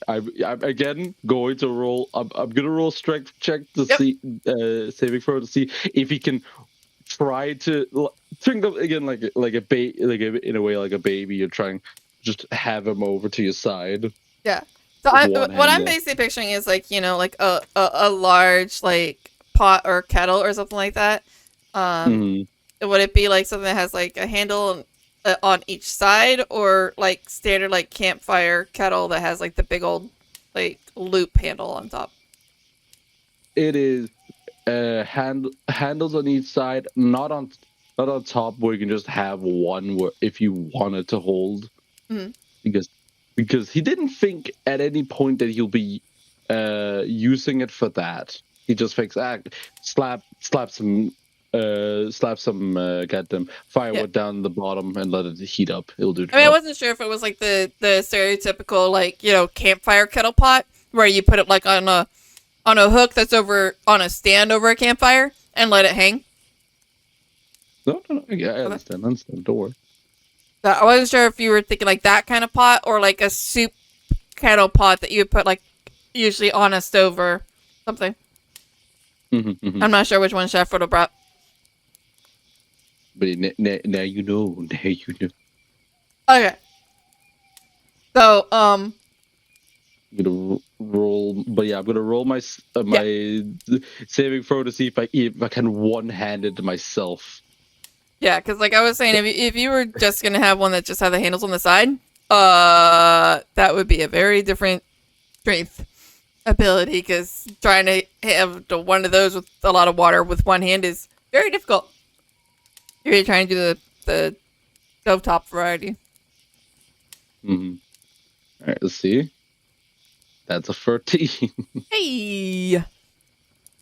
I'm again going to roll. I'm gonna roll strength check to Yep. see saving throw to see if he can try to think of again like a baby, in a way like a baby. You're trying just have him over to your side. Yeah. So what I'm basically picturing is like like a large like pot or kettle or something like that. Would it be like something that has like a handle on each side, or like standard like campfire kettle that has like the big old like loop handle on top? It is handles on each side, not on top where you can just have one where if you wanted to hold. Because he didn't think at any point that he'll be using it for that. He just thinks, slap some goddamn firewood down the bottom and let it heat up. It'll do. I mean, I wasn't sure if it was like the stereotypical like campfire kettle pot where you put it like on a hook that's over on a stand over a campfire and let it hang. No. Yeah, I understand. Don't worry. I wasn't sure if you were thinking like that kind of pot or like a soup kettle pot that you would put like usually on a stove or something. I'm not sure which one Chef would have brought. But now you know. Now you know. Okay. So I'm gonna roll, but yeah, I'm gonna roll my saving throw to see if I can one-hand it myself. yeah, because like I was saying, if you were just gonna have one that just had the handles on the side, that would be a very different strength ability. Because trying to have one of those with a lot of water with one hand is very difficult. You're trying to do the stovetop variety. All right, let's see. That's a 13. Hey.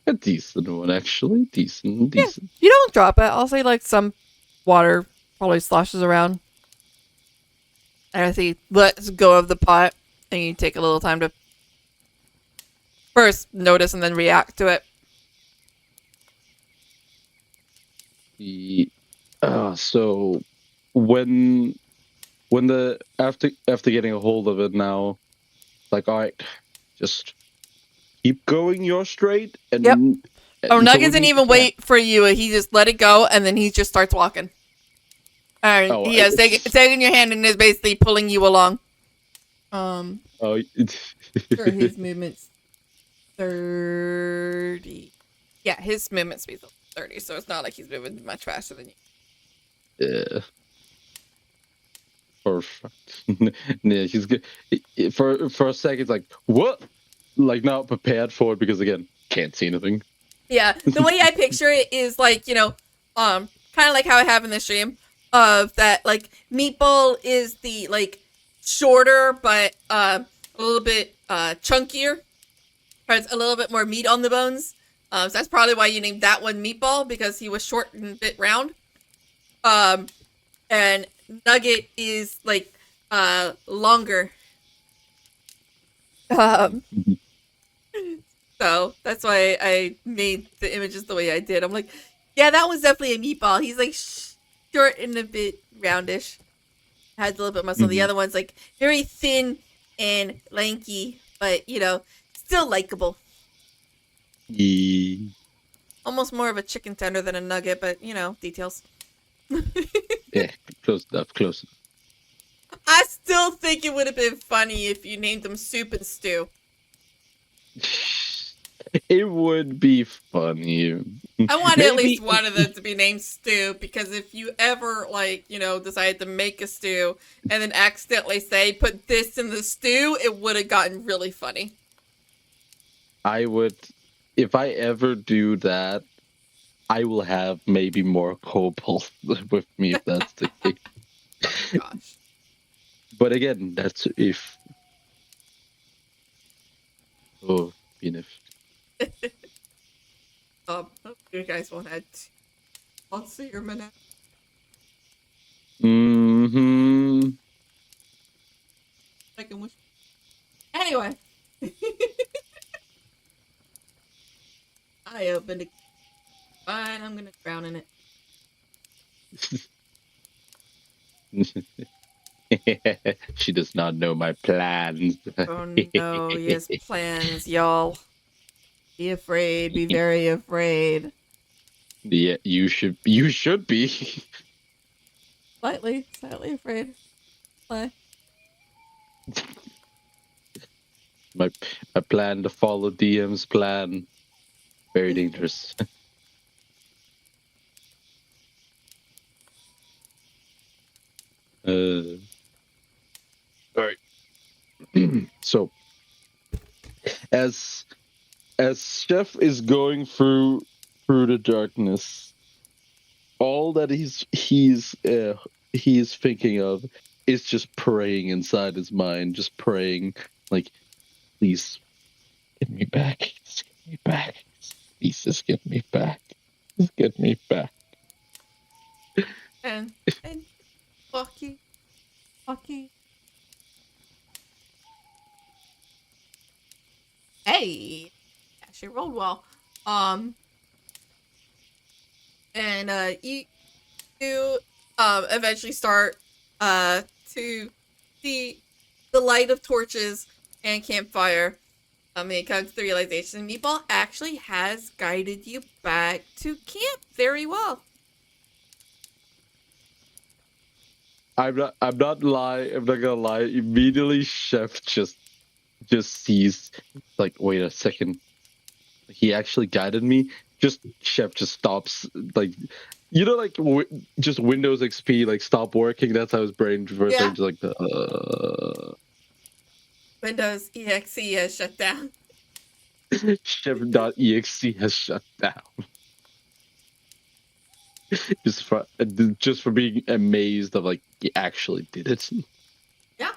A decent one, actually. Decent. Yeah, you don't drop it. I'll say like some water probably sloshes around. And I think let's go of the pot, and you take a little time to first notice and then react to it. So when after getting a hold of it now, like, all right, just keep going your straight, and Oh, So Nugget we didn't need even to- wait for you. He just let it go, and then he just starts walking. Oh, He has taking your hand and is basically pulling you along. Oh, Sure, his movement's 30. Yeah, his movement speed's 30, so it's not like he's moving much faster than you. yeah. Perfect. Yeah, he's good. For a second, it's like, what? Like, not prepared for it because, again, can't see anything. Yeah, the way I picture it is like, kind of like how I have in the stream of that, like, Meatball is the, like, shorter but a little bit chunkier, has a little bit more meat on the bones. So that's probably why you named that one Meatball, because he was short and a bit round. And Nugget is like longer. Um, so that's why I made the images the way I did. I'm like, yeah, that was definitely a meatball. He's like short and a bit roundish. Has a little bit of muscle. The other one's like very thin and lanky, but still likable. Yeah. Almost more of a chicken tender than a nugget, but details. Yeah, close enough, close enough. I still think it would have been funny if you named them Soup and Stew. It would be funny. I want Maybe, at least one of them to be named Stew, because if you ever, decide to make a stew and then accidentally say, put this in the stew, it would have gotten really funny. I would, if I ever do that, I will have maybe more Kobold with me if that's the case. Gosh. But again, that's if. Oh, even if. You guys won't have to. I'll see your minute. Mm-hmm. I can wish. Anyway. I opened it. Fine, I'm gonna drown in Mm-hmm. She does not know my plans. Oh no, he has plans, y'all. Be afraid, be very afraid. Yeah, you should be. Slightly afraid. Why? My plan to follow DM's plan. Very dangerous. All right. So as Chef is going through the darkness, all that he's thinking of is just praying inside his mind, just praying like, please get me back, just get me back, please just get me back, just get me back. And Bucky. Hey, she rolled well. And you eventually start to see the light of torches and campfire. It comes to the realization Meatball actually has guided you back to camp very well. I'm not gonna lie. Immediately, Chef just sees, like, wait a second, he actually guided me. Chef just stops, like, like just Windows XP like stop working. That's how his brain first Yeah. just like Windows EXE has shut down. Chef.exe has shut down. just for being amazed of like he actually did it. Yeah.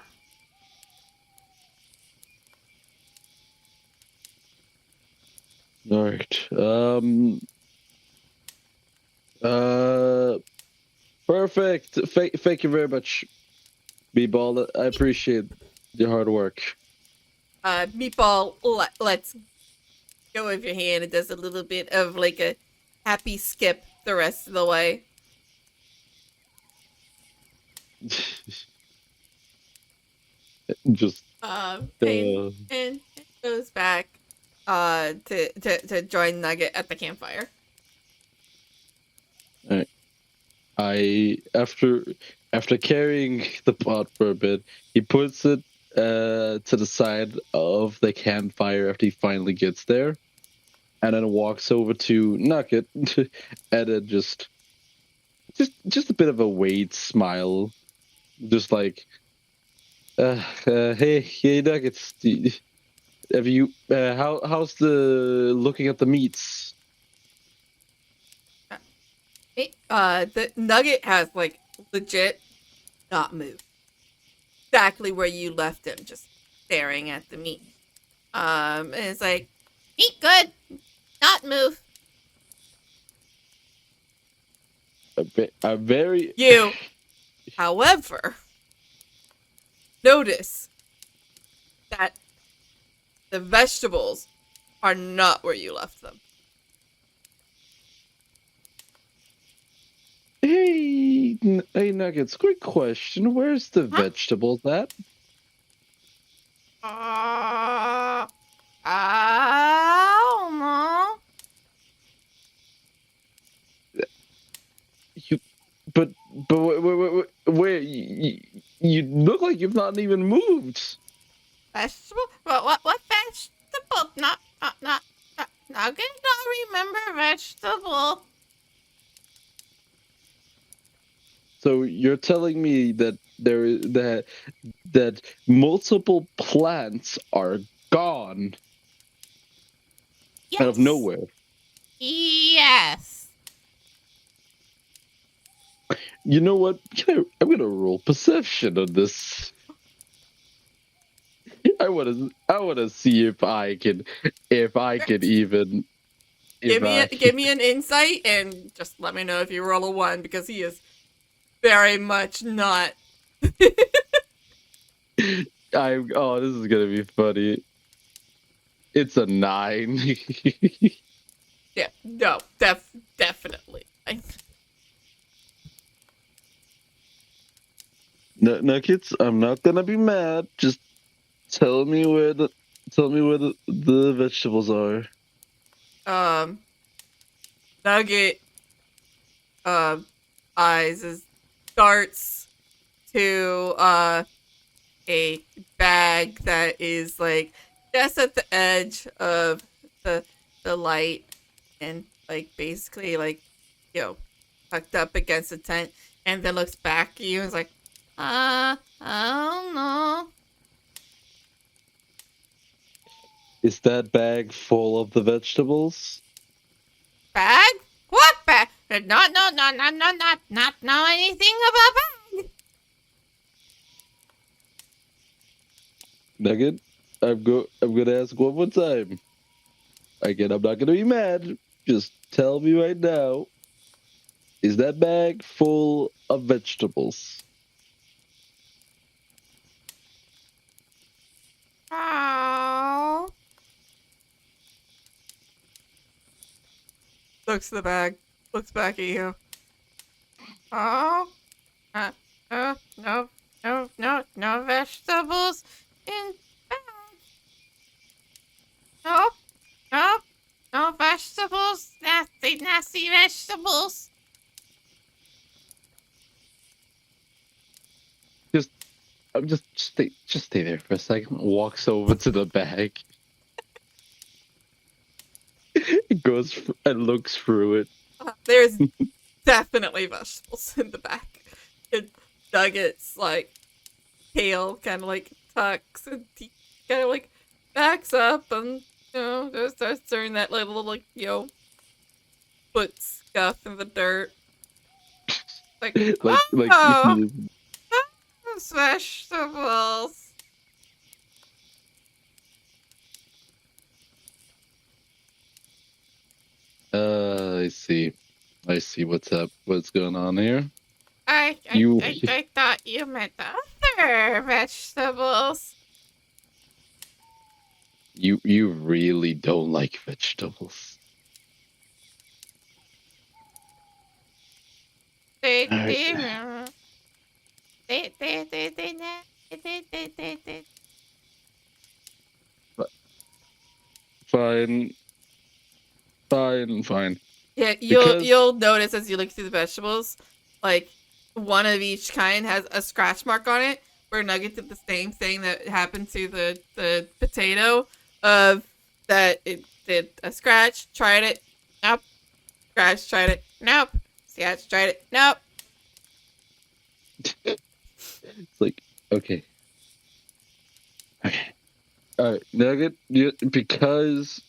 All right. Perfect. Thank you very much, B-Ball. I appreciate your hard work. Meatball let's go with your hand. It does a little bit of like a happy skip the rest of the way. Just And it goes back to join Nugget at the campfire. After carrying the pot for a bit, he puts it to the side of the campfire after he finally gets there, and then walks over to Nugget, and then just a bit of a Wade smile, just like, hey Nuggets, have you how's the looking at the meats? The Nugget has like legit not moved. Exactly where you left him, just staring at the meat. And it's like, Eat good. Not move. A very you. However, notice that the vegetables are not where you left them. Hey Nuggets, quick question. Where's the vegetables at? I don't know. You, but where you look like you've not even moved. Vegetable? What vegetable? Not. Nugget? Don't remember vegetable. So you're telling me that that multiple plants are gone Yes. out of nowhere. Yes. You know what? I'm gonna roll perception on this. I wanna see if I can even Give me an insight and just let me know if you roll a 1 because he is very much not. Oh, this is gonna be funny. It's a 9. Yeah, no, definitely. No, kids, I'm not gonna be mad. Just tell me where the vegetables are. Nugget, eyes is starts to a bag that is like just at the edge of the light and like basically like tucked up against the tent, and then looks back at you and is like, I don't know. Is that bag full of the vegetables? Bag? What bag? Not know anything about bag. Nugget, I'm gonna ask one more time. Again, I'm not gonna be mad. Just tell me right now. Is that bag full of vegetables? Oh. looks at the bag, looks back at you. Oh. No vegetables in bag. Nope. No vegetables. Nasty vegetables. Just stay there for a second. Walks over to the bag. Goes and looks through it. There's definitely vegetables in the back. And Nugget's like tail kind of like tucks and he kind of like backs up and just starts doing that little like foot scuff in the dirt. Like, Oh. you Those vegetables. I see. I see what's up. What's going on here? I thought you meant the other vegetables. You really don't like vegetables. They Fine. Fine. Yeah, Because you'll notice as you look through the vegetables, like one of each kind has a scratch mark on it. Where Nugget did the same thing that happened to the potato, of that it did a scratch, tried it, nope. Scratch, tried it, nope. Scratch, tried it, nope. it's like, okay. Nugget, because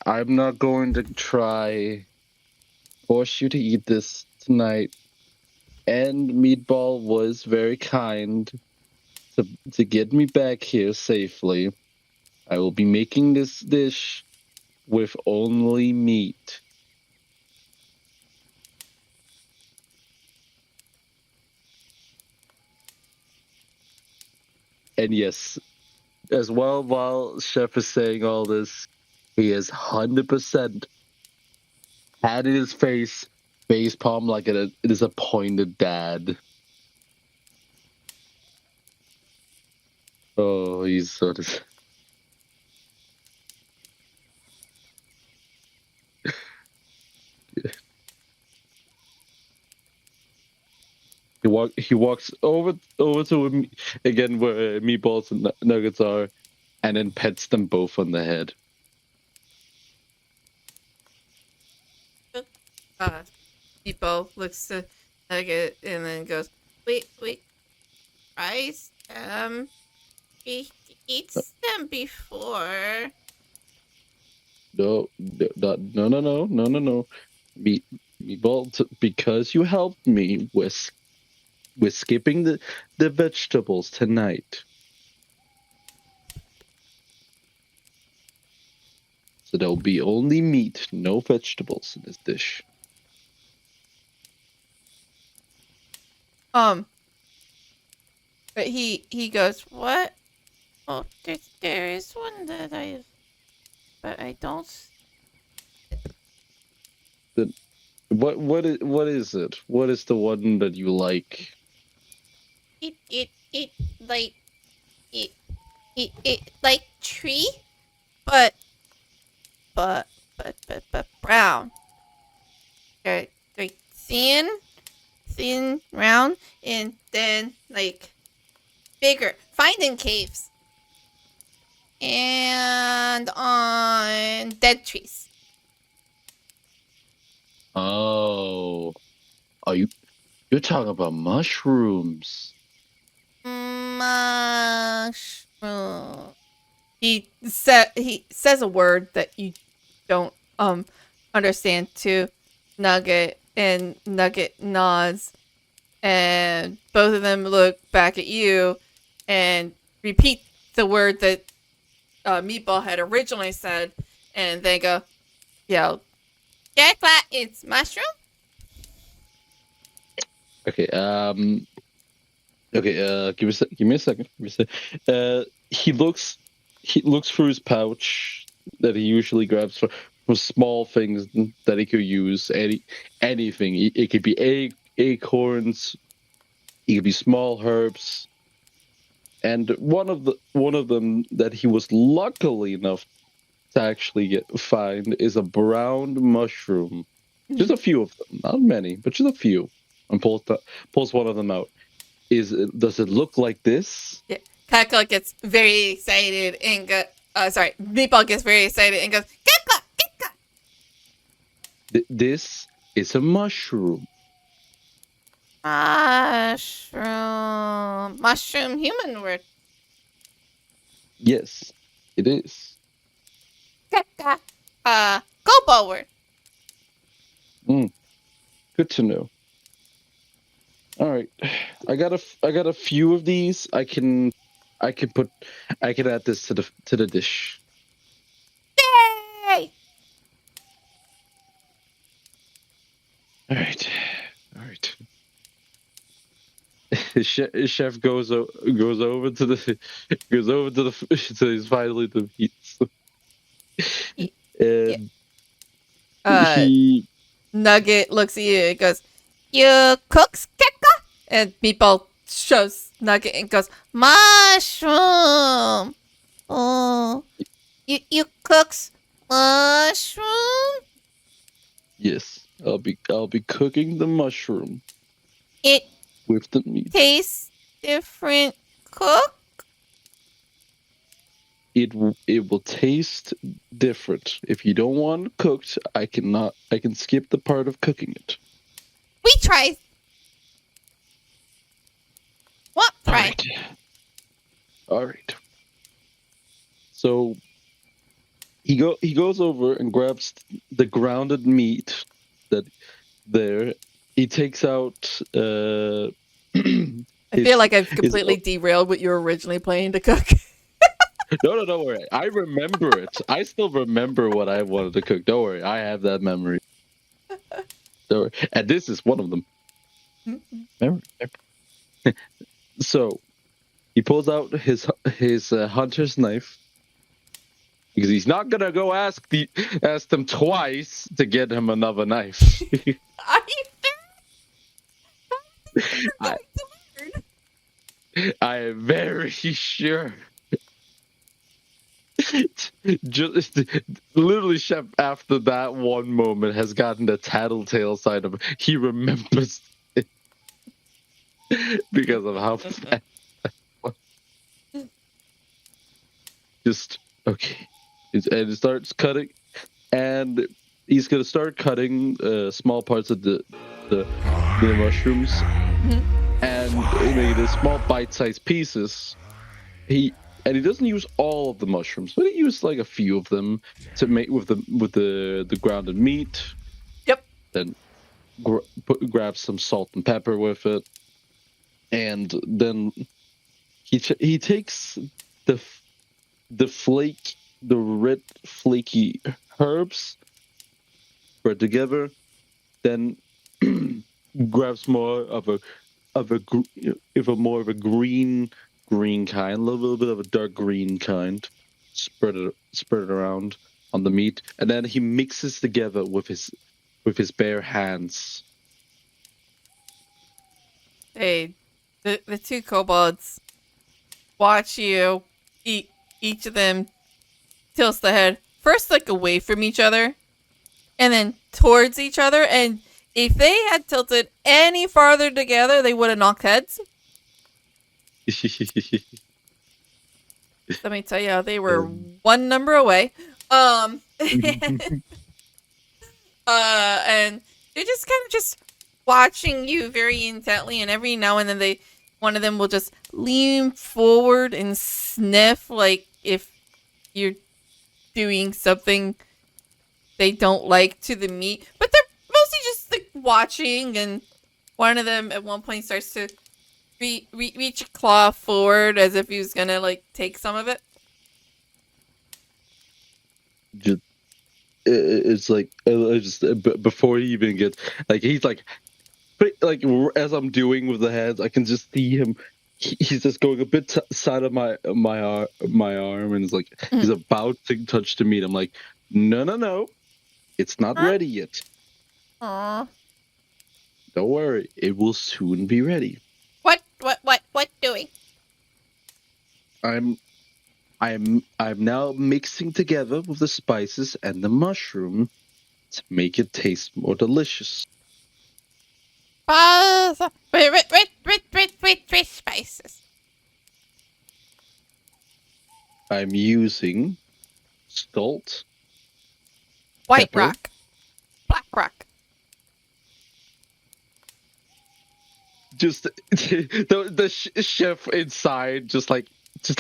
I'm not going to try force you to eat this tonight. And Meatball was very kind to get me back here safely. I will be making this dish with only meat. And yes, as well, while Chef is saying all this, he is 100% had in his face palm like a disappointed dad. Oh, he's so he walks over to him again where Meatballs and Nuggets are, and then pets them both on the head. Meatball looks to Nugget and then goes, wait, rice? We eat them before. No. Meatball, because you helped me with skipping the vegetables tonight. So there'll be only meat, no vegetables in this dish. But he goes, what? Oh, there is one that but I don't. What is it? What is the one that you like? It like it like tree, but brown. They're thin, round, and then like bigger. Find in caves and on dead trees. Oh, you're talking about mushrooms? Mushroom. He says a word that you don't understand to Nugget, and Nugget nods, and both of them look back at you and repeat the word that Meatball had originally said, and they go, yeah, Jackpot, it's mushroom. Okay. Okay. Give me a second. He looks through his pouch that he usually grabs for small things that he could use. Anything. It could be acorns. It could be small herbs. And one of them that he was luckily enough to actually find is a brown mushroom. Just a few of them, not many, but just a few. And pulls one of them out. Does it look like this? yeah. Kakla gets very excited and Meatball gets very excited and goes, Kakla. This is a mushroom. Mushroom human word. Yes, it is. Kobold word. Good to know. All right, I got a few of these. I can add this to the dish. Yay! All right. Chef goes over to the so he's finally the meats. And he Nugget looks at you and goes, you cooks, Kakla? And Meatball shows Nugget and goes, Mushroom. Oh. You cooks mushroom? Yes, I'll be cooking the mushroom It with the meat. tastes different cook? It will taste different. If you don't want it cooked, I can skip the part of cooking it. We try. What All try? right. All right. So he goes over and grabs the grounded meat that there. He takes out I feel like I've completely derailed what you were originally planning to cook. No, don't worry. I remember it. I still remember what I wanted to cook. Don't worry. I have that memory. Don't worry. And this is one of them. Remember? So he pulls out his hunter's knife because he's not gonna go ask them twice to get him another knife. Are you I, I am very sure. Just literally, Chef after that one moment has gotten the tattletale side of it. He remembers it because of how fast. Just okay, and it starts cutting, and he's gonna start cutting small parts of the mushrooms and make it in small bite-sized pieces. He doesn't use all of the mushrooms, but he used like a few of them to make with the grounded meat. Yep. Then grab some salt and pepper with it, and then he takes the red flaky herbs, spread together, then grabs more of a more of a green kind, a little bit of a dark green kind, spread it around on the meat, and then he mixes together with his bare hands. Hey, the two kobolds watch you eat. Each of them tilts the head first like away from each other, and then towards each other. And if they had tilted any farther together, they would have knocked heads. Let me tell you, they were one number away. And they're just kind of just watching you very intently, and every now and then one of them will just lean forward and sniff, like if you're doing something they don't like to the meat. But they're mostly just like watching, and one of them at one point starts to reach a claw forward as if he was gonna like take some of it. It's like just before he even gets like he's like as I'm doing with the heads, I can just see him. He's just going a bit side of my arm, and it's like he's about to touch the meat. I'm like, no, it's not ready yet. Aww. Don't worry, it will soon be ready. What doing? I'm now mixing together with the spices and the mushroom to make it taste more delicious. With spices. I'm using salt, White pepper, rock, black rock. Just the chef inside, just like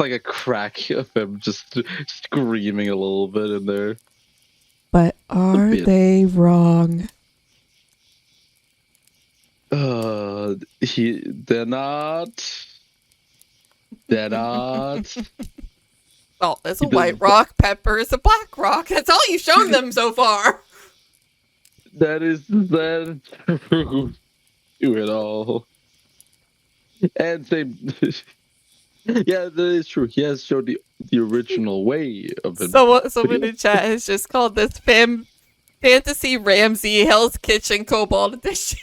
a crack of him, just screaming a little bit in there. But are they wrong? They're not. They're not. Salt is a white rock, pepper is a black rock. That's all you've shown them so far. That true. Do it all. And same. Yeah, that is true. He has showed the original way of it. Someone in chat has just called this Fantasy Ramsey Hell's Kitchen Kobold Edition.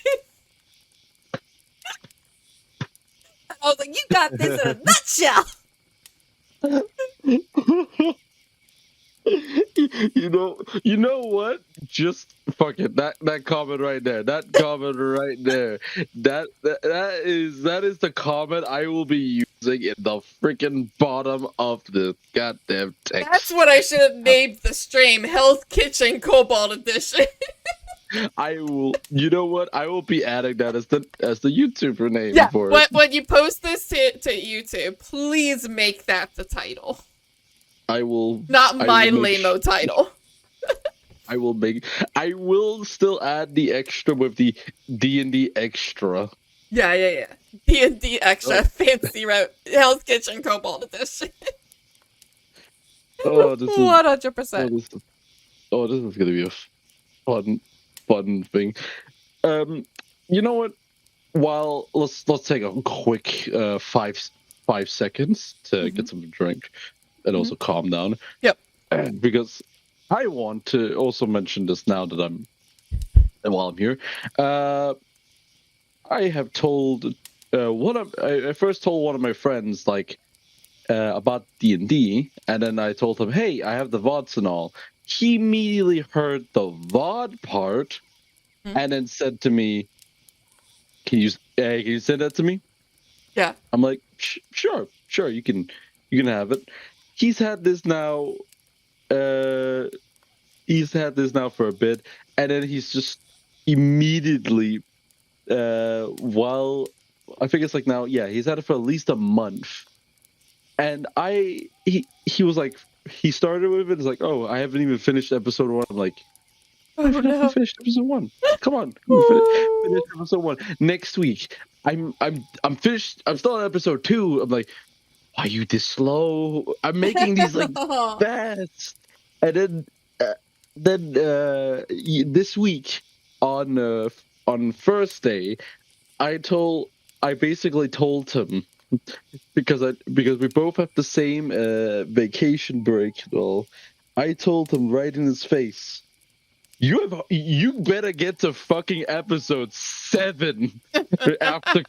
I was like, you got this in a nutshell. You know what? Just fuck it. That comment right there. That comment right there. That is the comment I will be using in the freaking bottom of the goddamn That's text. what I should have named the stream, Health Kitchen Kobold Edition. I will. You know what? I will be adding that as the YouTuber name Yeah, for it. when you post this to YouTube, please make that the title. I will. Not I my will make lame-o title. I will make. I will still add the extra with the D&D extra. Yeah. D&D extra Oh. fancy route Hell's Kitchen Kobold Edition. Oh, this is 100%. this is gonna be a fun thing. You know what? While let's take a quick 5 seconds to get some drink and also calm down. Yep. Because I want to also mention this now that while I'm here. I have told I first told one of my friends like about D&D, and then I told him, "Hey, I have the VODs and all." He immediately heard the VOD part, and then said to me, can you send that to me?" Yeah. I'm like, sure, you can have it." He's had this now. He's had this now for a bit, and then he's just immediately, while I think it's like now, yeah, he's had it for at least a month, and he was like, he started with it. It's like, "Oh, I haven't even finished episode 1." I'm like, Oh, "I forgot no. you finished episode 1. Come on, finish episode 1 next week." I'm finished. I'm still on episode 2. I'm like, "Why are you this slow? I'm making these like fast." And then this week on Thursday, I basically told him, because we both have the same vacation break. Well, I told him right in his face, you better get to fucking episode 7 after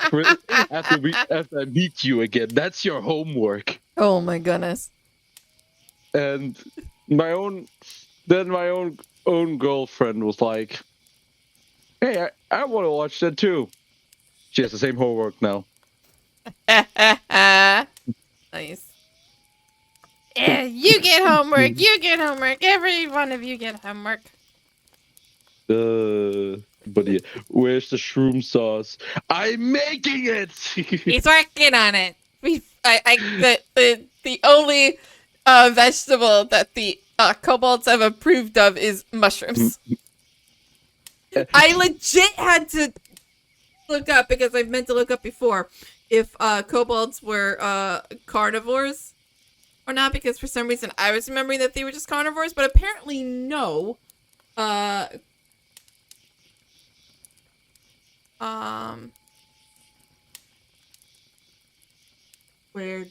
I meet you again. That's your homework. Oh my goodness. And my own girlfriend was like, "Hey, I want to watch that too." She has the same homework now. Nice. Yeah, you get homework. You get homework. Every one of you get homework. But yeah, where's the shroom sauce? I'm making it. He's working on it. The only vegetable that the kobolds have approved of is mushrooms. I legit had to look up, because I've meant to look up before, if kobolds were carnivores or not, because for some reason I was remembering that they were just carnivores, but apparently no. Where?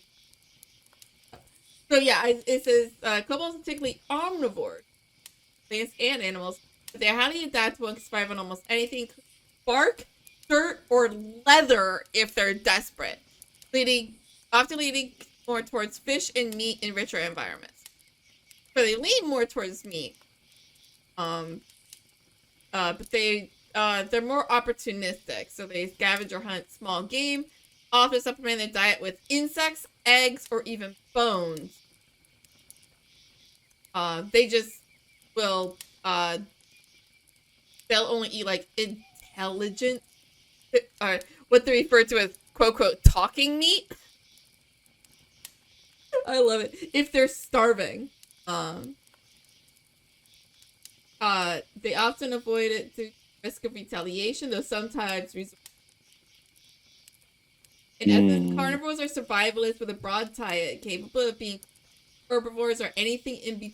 So yeah, it says kobolds are typically omnivores, plants and animals, but they're highly adaptable and can survive on almost anything: bark, dirt, or leather if they're desperate, often leading more towards fish and meat in richer environments. So they lean more towards meat. But they're more opportunistic, so they scavenge or hunt small game, often supplement their diet with insects, eggs, or even bones. They just will they'll only eat like intelligent, what they refer to as quote quote talking meat. I love it. If they're starving. They often avoid it due to risk of retaliation, though sometimes in essence, carnivores are survivalists with a broad diet, capable of being herbivores or anything in between.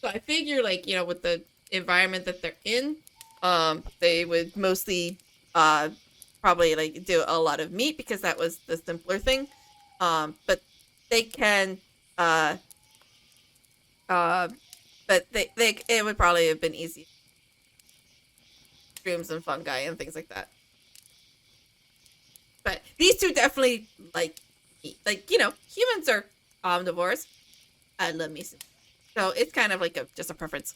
So I figure, like, you know, with the environment that they're in, they would mostly probably like do a lot of meat, because that was the simpler thing. But they can but it would probably have been easy. Mushrooms and fungi and things like that. But these two definitely like meat. Like, you know, humans are omnivores. I love me some. So it's kind of like just a preference.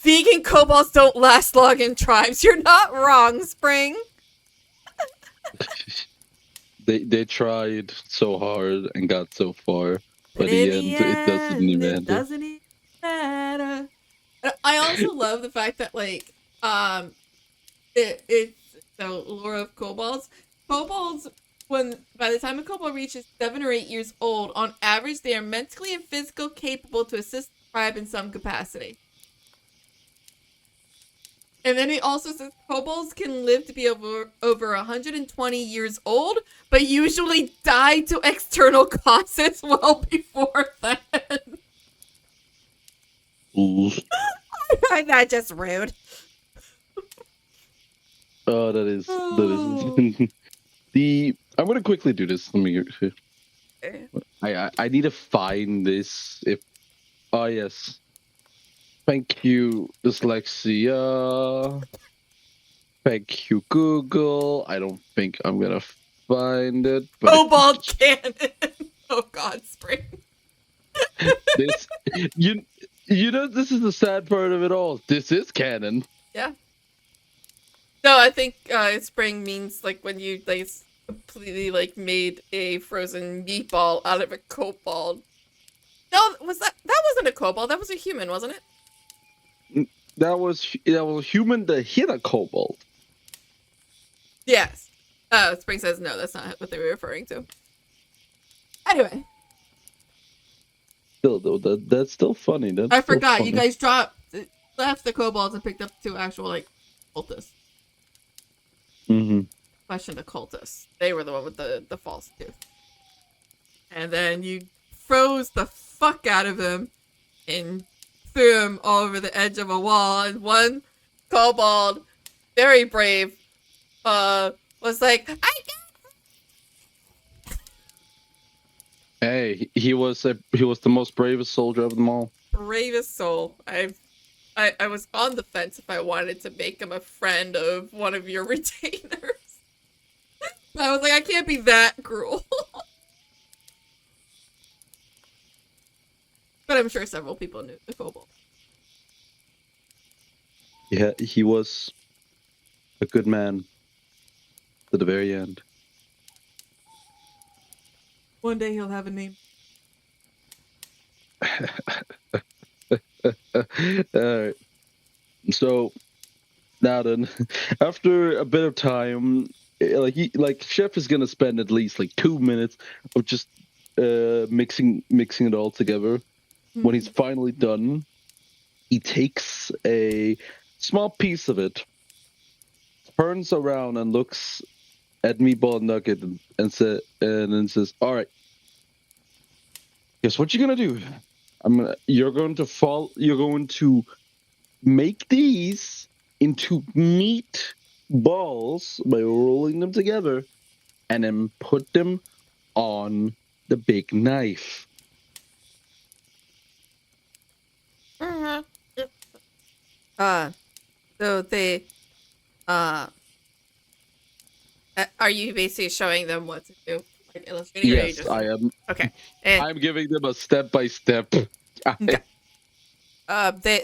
Vegan kobolds don't last long in tribes. You're not wrong, Spring. They tried so hard and got so far, but in in the end, it doesn't even it matter. doesn't even matter. I also love the fact that like it's so lore of kobolds. Kobolds, when by the time a kobold reaches 7 or 8 years old, on average they are mentally and physically capable to assist the tribe in some capacity. And then he also says kobolds can live to be over 120 years old, but usually die to external causes well before then. Ooh. I find that just rude. Oh, that is the. I'm gonna quickly do this. Let me. I need to find this. If yes. Thank you, dyslexia. Thank you, Google. I don't think I'm gonna find it. But Kobold cannon. Oh God, Spring. this, you know, this is the sad part of it all. This is canon. Yeah. No, I think Spring means like when you like completely like made a frozen meatball out of a kobold. No, that wasn't a kobold. That was a human, wasn't it? That was a human that hit a kobold. Yes. Spring says no. That's not what they were referring to. Anyway. Still though, that's still funny. I forgot. Funny. You guys left the kobolds and picked up 2 actual like cultists. Mm-hmm. Question the cultists. They were the one with the false tooth. And then you froze the fuck out of them and threw him over the edge of a wall. And one kobold, very brave, was like, I got. Hey, he was the most bravest soldier of them all. Bravest soul. I was on the fence if I wanted to make him a friend of one of your retainers. I was like, I can't be that cruel. But I'm sure several people knew the kobold. Yeah, he was a good man to the very end. One day he'll have a name. Alright. So now then, after a bit of time, like Chef is gonna spend at least like 2 minutes of just mixing it all together. Mm-hmm. When he's finally done, he takes a small piece of it, turns around and looks at Meatball Nugget and then says, "All right, guess what you're gonna do? You're going to make these into meat balls by rolling them together, and then put them on the big knife." So they, are you basically showing them what to do? Like illustrating? Yes, just... I am. Okay. I'm giving them a step-by-step. Okay.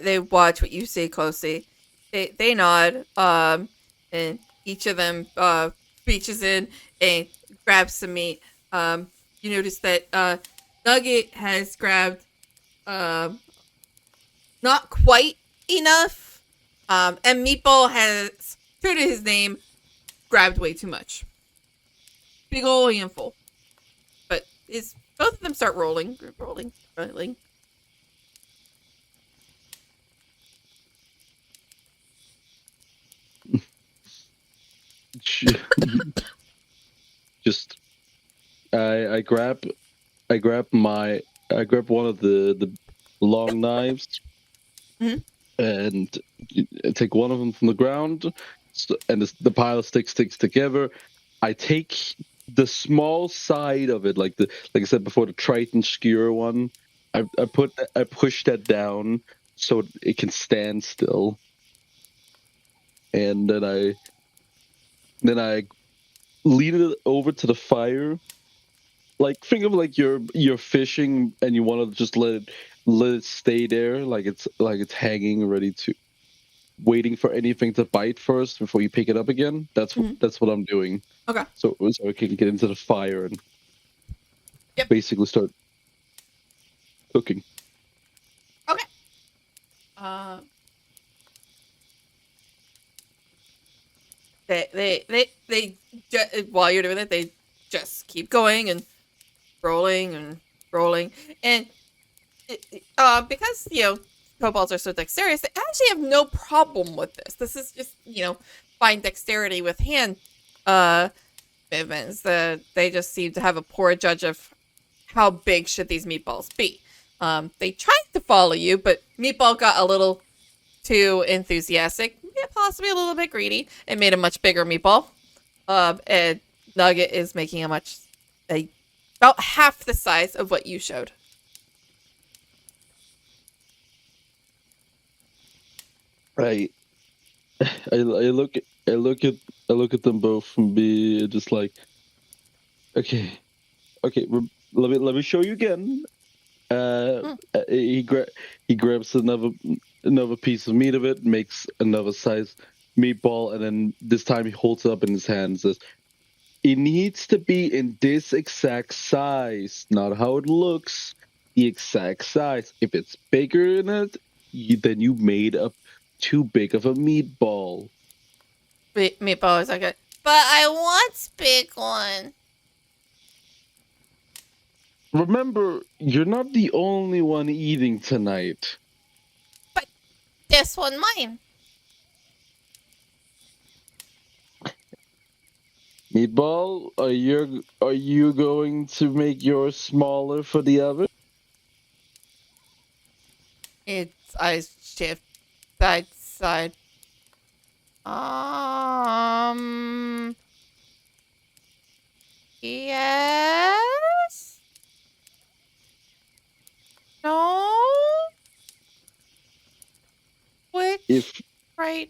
They watch what you say closely. They nod, and each of them, reaches in and grabs some meat. You notice that, Nugget has grabbed, not quite enough. And Meatball has, true to his name, grabbed way too much. Big ol' handful. But both of them start rolling. Just I grab one of the long knives. Mm-hmm. And take one of them from the ground, and the pile of sticks together. I take the small side of it, like I said before, the Triton skewer one. I push that down so it can stand still, and then I lean it over to the fire. Like, think of like you're fishing and you want to just let it let it stay there, like it's hanging, ready to waiting for anything to bite first before you pick it up again. That's what I'm doing. Okay. So I can get into the fire and Yep. basically start cooking. Okay. While you're doing it, they just keep going and rolling, and because kobolds are so dexterous, they actually have no problem with this. This is just fine dexterity with hand movements. They just seem to have a poor judge of how big should these meatballs be. They tried to follow you, but Meatball got a little too enthusiastic, possibly a little bit greedy, and made a much bigger meatball. And Nugget is making about half the size of what you showed. Right. I look at them both and be just like, okay, let me show you again. He grabs another piece of meat of it, makes another size meatball, and then this time he holds it up in his hand and says, "It needs to be in this exact size, not how it looks. The exact size. If it's bigger than it, then you made up too big of a meatball." Meatball is like, but I want big one. Remember, you're not the only one eating tonight. But this one mine. Meatball, are you going to make yours smaller for the other? Its eyes shift side to side. Yes. No. Which right?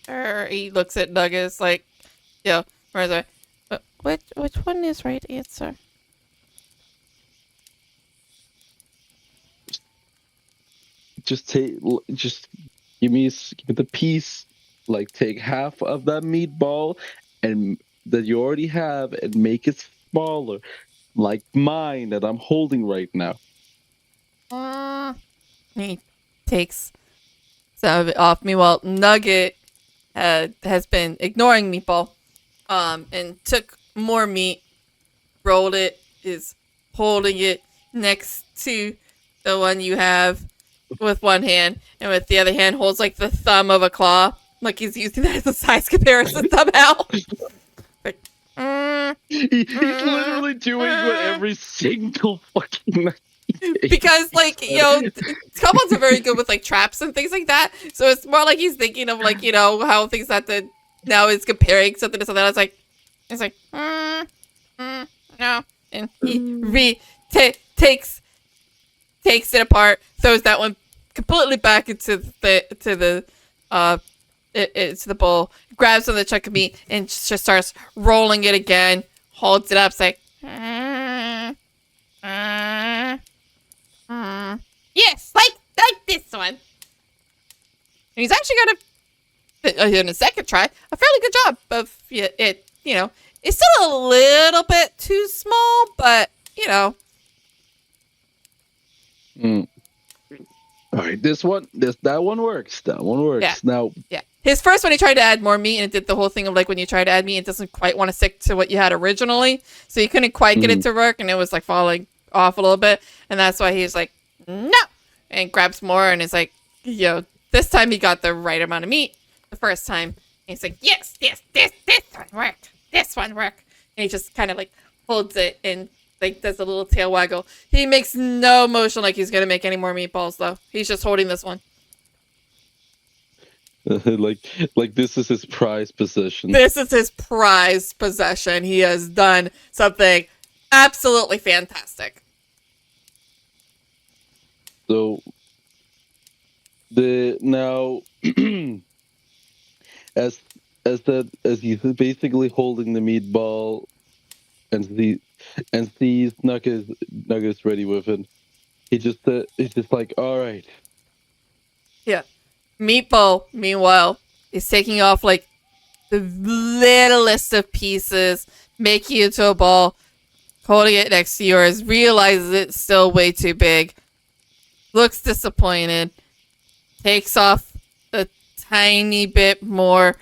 Or he looks at Nuggets like, where's which one is right answer? Just give me the piece. Like, take half of that meatball and that you already have and make it smaller, like mine that I'm holding right now. He takes some of it off. Meanwhile, Nugget has been ignoring Meatball, and took more meat, rolled it, is holding it next to the one you have with one hand, and with the other hand holds like the thumb of a claw, like he's using that as a size comparison somehow. Like, He's literally doing what every single fucking night. because kobolds are very good with like traps and things like that. So it's more like he's thinking of like how things that now is comparing something to something else. It's like no, and he takes it apart, throws that one completely back into the bowl, grabs another chunk of meat, and just starts rolling it again. Holds it up, say, Yes, like this one. And he's actually got in a second try a fairly good job of it. It's still a little bit too small, but All right, that one works. That one works. Yeah. Now, yeah. His first one, he tried to add more meat, and it did the whole thing of like when you try to add meat, it doesn't quite want to stick to what you had originally, so you couldn't quite get it to work, and it was like falling off a little bit, and that's why he's like, no, and grabs more, and it's like, this time he got the right amount of meat. The first time, he's like, yes, this one worked. This one worked, and he just kind of like holds it and like does a little tail waggle. He makes no motion like he's gonna make any more meatballs though. He's just holding this one. like this is his prized possession. This is his prized possession. He has done something absolutely fantastic. So now as he's basically holding the meatball and sees Nuggets ready with it, he's just like, all right. Yeah. Meatball, meanwhile, is taking off like the littlest of pieces, making it to a ball, holding it next to yours, realizes it's still way too big, looks disappointed, takes off a tiny bit more,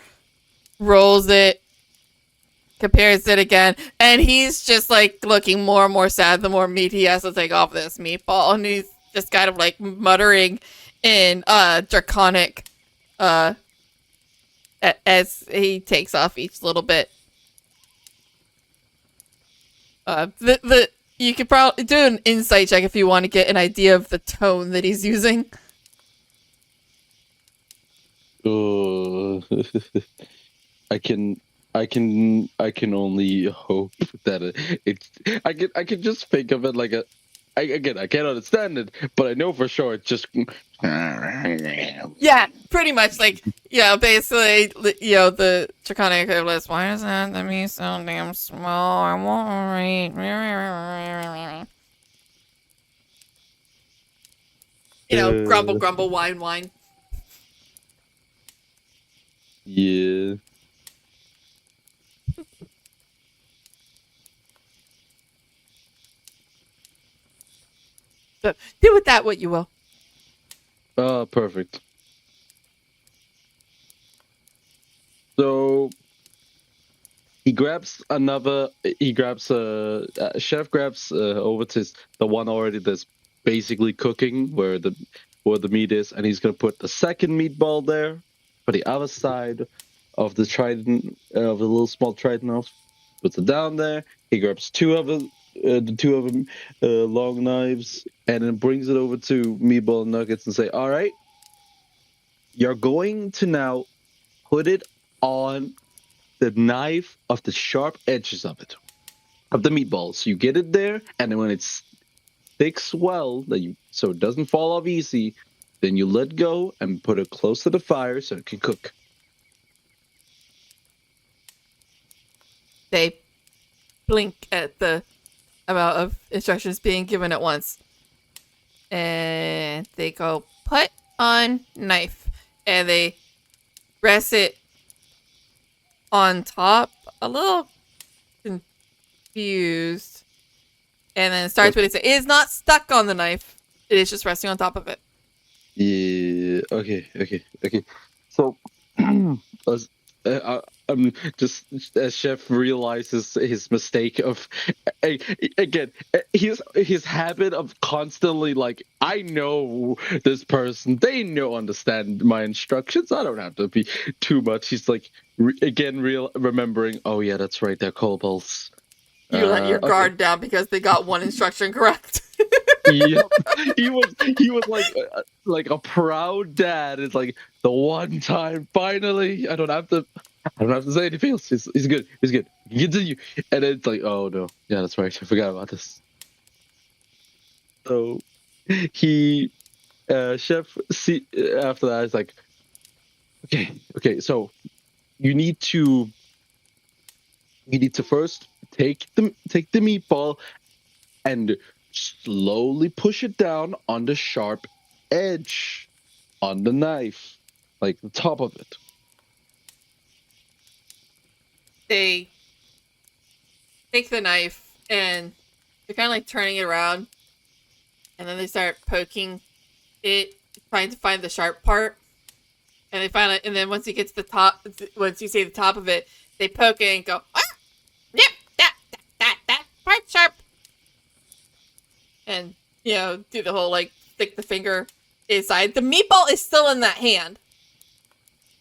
rolls it, compares it again, and he's just like looking more and more sad the more meat he has to take off this meatball, and he's just kind of like muttering in draconic as he takes off each little bit. The you could probably do an insight check if you want to get an idea of the tone that he's using. I can only hope that it's. I can just think of it like a. Again, I can't understand it, but I know for sure it's just. Yeah, pretty much like basically the draconic list. Why is that the me so damn small? I won't read. Grumble, grumble, whine, whine. Yeah. So, do with that what you will. Oh, perfect. So he grabs chef grabs over to the one already that's basically cooking where the meat is, and he's gonna put the second meatball there for the other side of the trident, of the little small trident. Puts it down there. He grabs the two of them long knives, and then brings it over to Meatball and Nuggets and say, all right, you're going to now put it on the knife of the sharp edges of it, of the meatballs. You get it there, and then when it sticks well, so it doesn't fall off easy, then you let go and put it close to the fire so it can cook. They blink at the amount of instructions being given at once. And they go, put on knife. And they rest it on top, a little confused. And then it starts with it is not stuck on the knife. It is just resting on top of it. Yeah, okay. So, just as Chef realizes his mistake of, again, his habit of constantly like, I know this person, they understand my instructions, I don't have to be too much. He's like, remembering, oh yeah, that's right, they're kobolds. You let your guard down because they got one instruction correct. Yep. He was like a proud dad. It's like the one time finally I don't have to say anything else. He's good. Continue. And then it's like, oh no, yeah, that's right. I forgot about this. So he Chef after that is like, okay. So you need to first take the meatball and slowly push it down on the sharp edge on the knife, like the top of it. They take the knife and they're kind of like turning it around, and then they start poking it, trying to find the sharp part. And they find it, and then once you get to the top, once you see the top of it, they poke it and go, ah! Yep, that part sharp. And, do the whole, like, stick the finger inside. The meatball is still in that hand.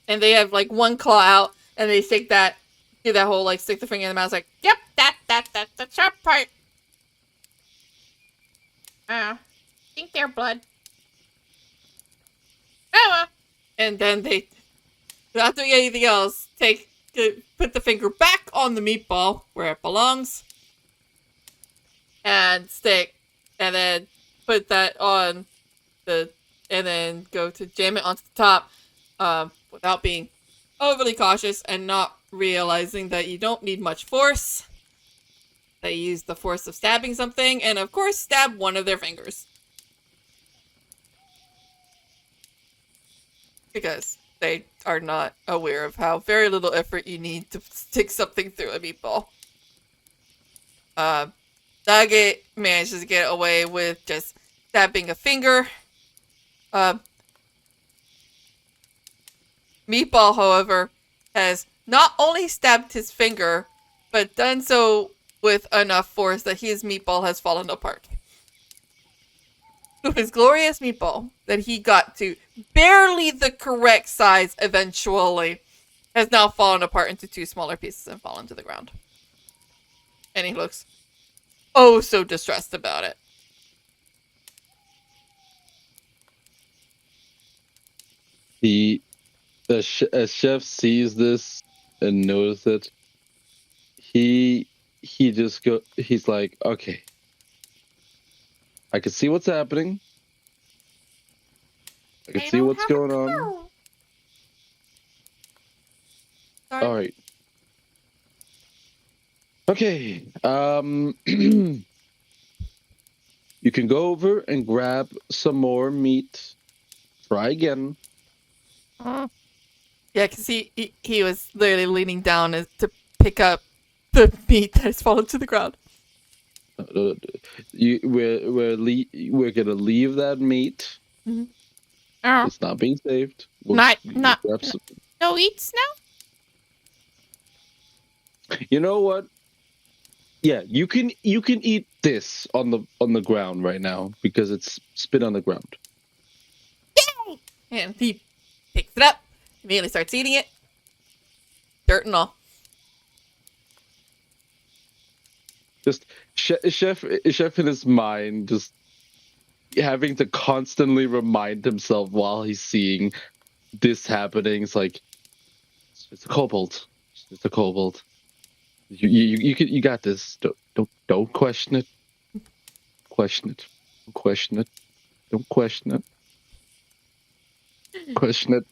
And they have, like, one claw out, and they do that whole, like, stick the finger in the mouth. It's like, yep, that's the sharp part. Think they're blood. Oh, and then they, without doing anything else, put the finger back on the meatball where it belongs. And stick. And then put that on and then go to jam it onto the top, without being overly cautious and not realizing that you don't need much force. They use the force of stabbing something, and of course, stab one of their fingers. because they are not aware of how very little effort you need to stick something through a meatball. Nugget manages to get away with just stabbing a finger. Meatball, however, has not only stabbed his finger, but done so with enough force that his meatball has fallen apart. So his glorious meatball that he got to barely the correct size eventually has now fallen apart into 2 smaller pieces and fallen to the ground. And he looks oh so distressed about it. The chef sees this and knows it. He's like, okay, I can see what's happening. I can see what's going on. Sorry. All right. Okay. You can go over and grab some more meat. Try again. Yeah, because he was literally leaning down to pick up the meat that has fallen to the ground. We're gonna leave that meat. Oh, It's not being saved. no eats now? You know what? Yeah, you can eat this on the ground right now because it's spit on the ground. And he picks it up, immediately starts eating it. Dirt and all. Just chef in his mind, just having to constantly remind himself while he's seeing this happening. It's like it's a kobold. It's a kobold. You got this. Don't question it. Question it. Don't question it. Don't question it. Question it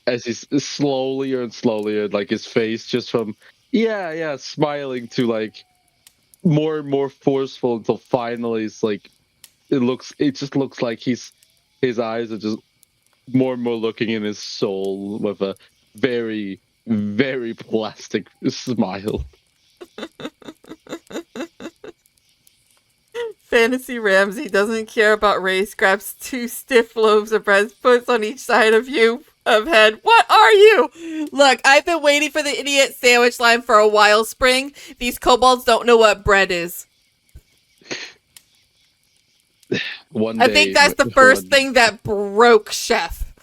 as he's slowly, like his face just from smiling to like more and more forceful until finally it's like it just looks like his eyes are just more and more looking in his soul with a very, very plastic smile. Fantasy Ramsey doesn't care about race, grabs 2 stiff loaves of bread, puts on each side of head. What are you? Look, I've been waiting for the idiot sandwich line for a while, Spring. These kobolds don't know what bread is. One I day, think that's the first thing that broke Chef.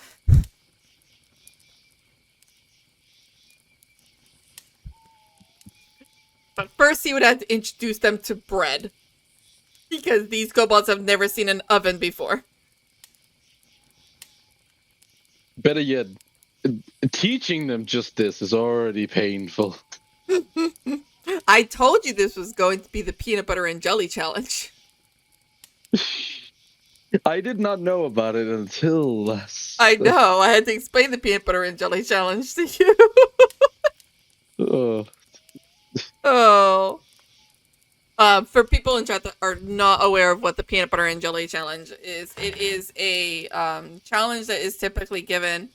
But first he would have to introduce them to bread. Because these kobolds have never seen an oven before. Better yet, teaching them just this is already painful. I told you this was going to be the peanut butter and jelly challenge. I did not know about it until last. I know. I had to explain the peanut butter and jelly challenge to you. Oh. For people in chat that are not aware of what the peanut butter and jelly challenge is, it is a challenge that is typically given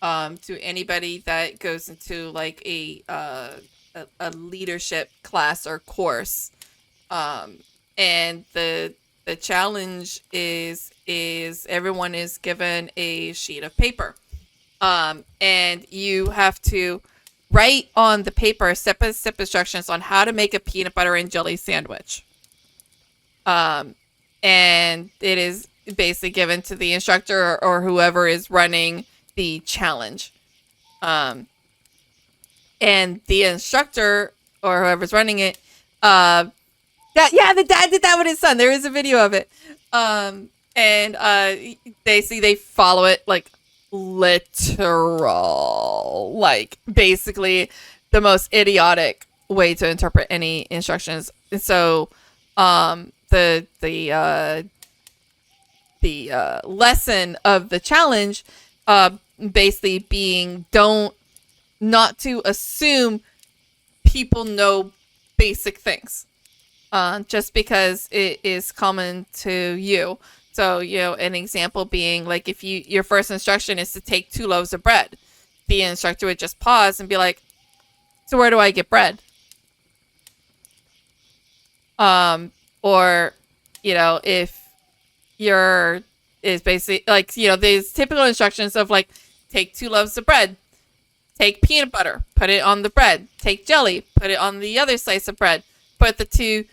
to anybody that goes into like a leadership class or course. And the challenge is everyone is given a sheet of paper. And you have to write on the paper step-by-step instructions on how to make a peanut butter and jelly sandwich. And it is basically given to the instructor or whoever is running the challenge. And the instructor or whoever's running it, the dad did that with his son. There is a video of it. And they follow it like literal, like basically the most idiotic way to interpret any instructions. And so the lesson of the challenge basically being not to assume people know basic things just because it is common to you. So, an example being like if your first instruction is to take 2 loaves of bread, the instructor would just pause and be like, "So where do I get bread?" Or, if you're is basically like, there's typical instructions of like take 2 loaves of bread, take peanut butter, put it on the bread, take jelly, put it on the other slice of bread, put the 2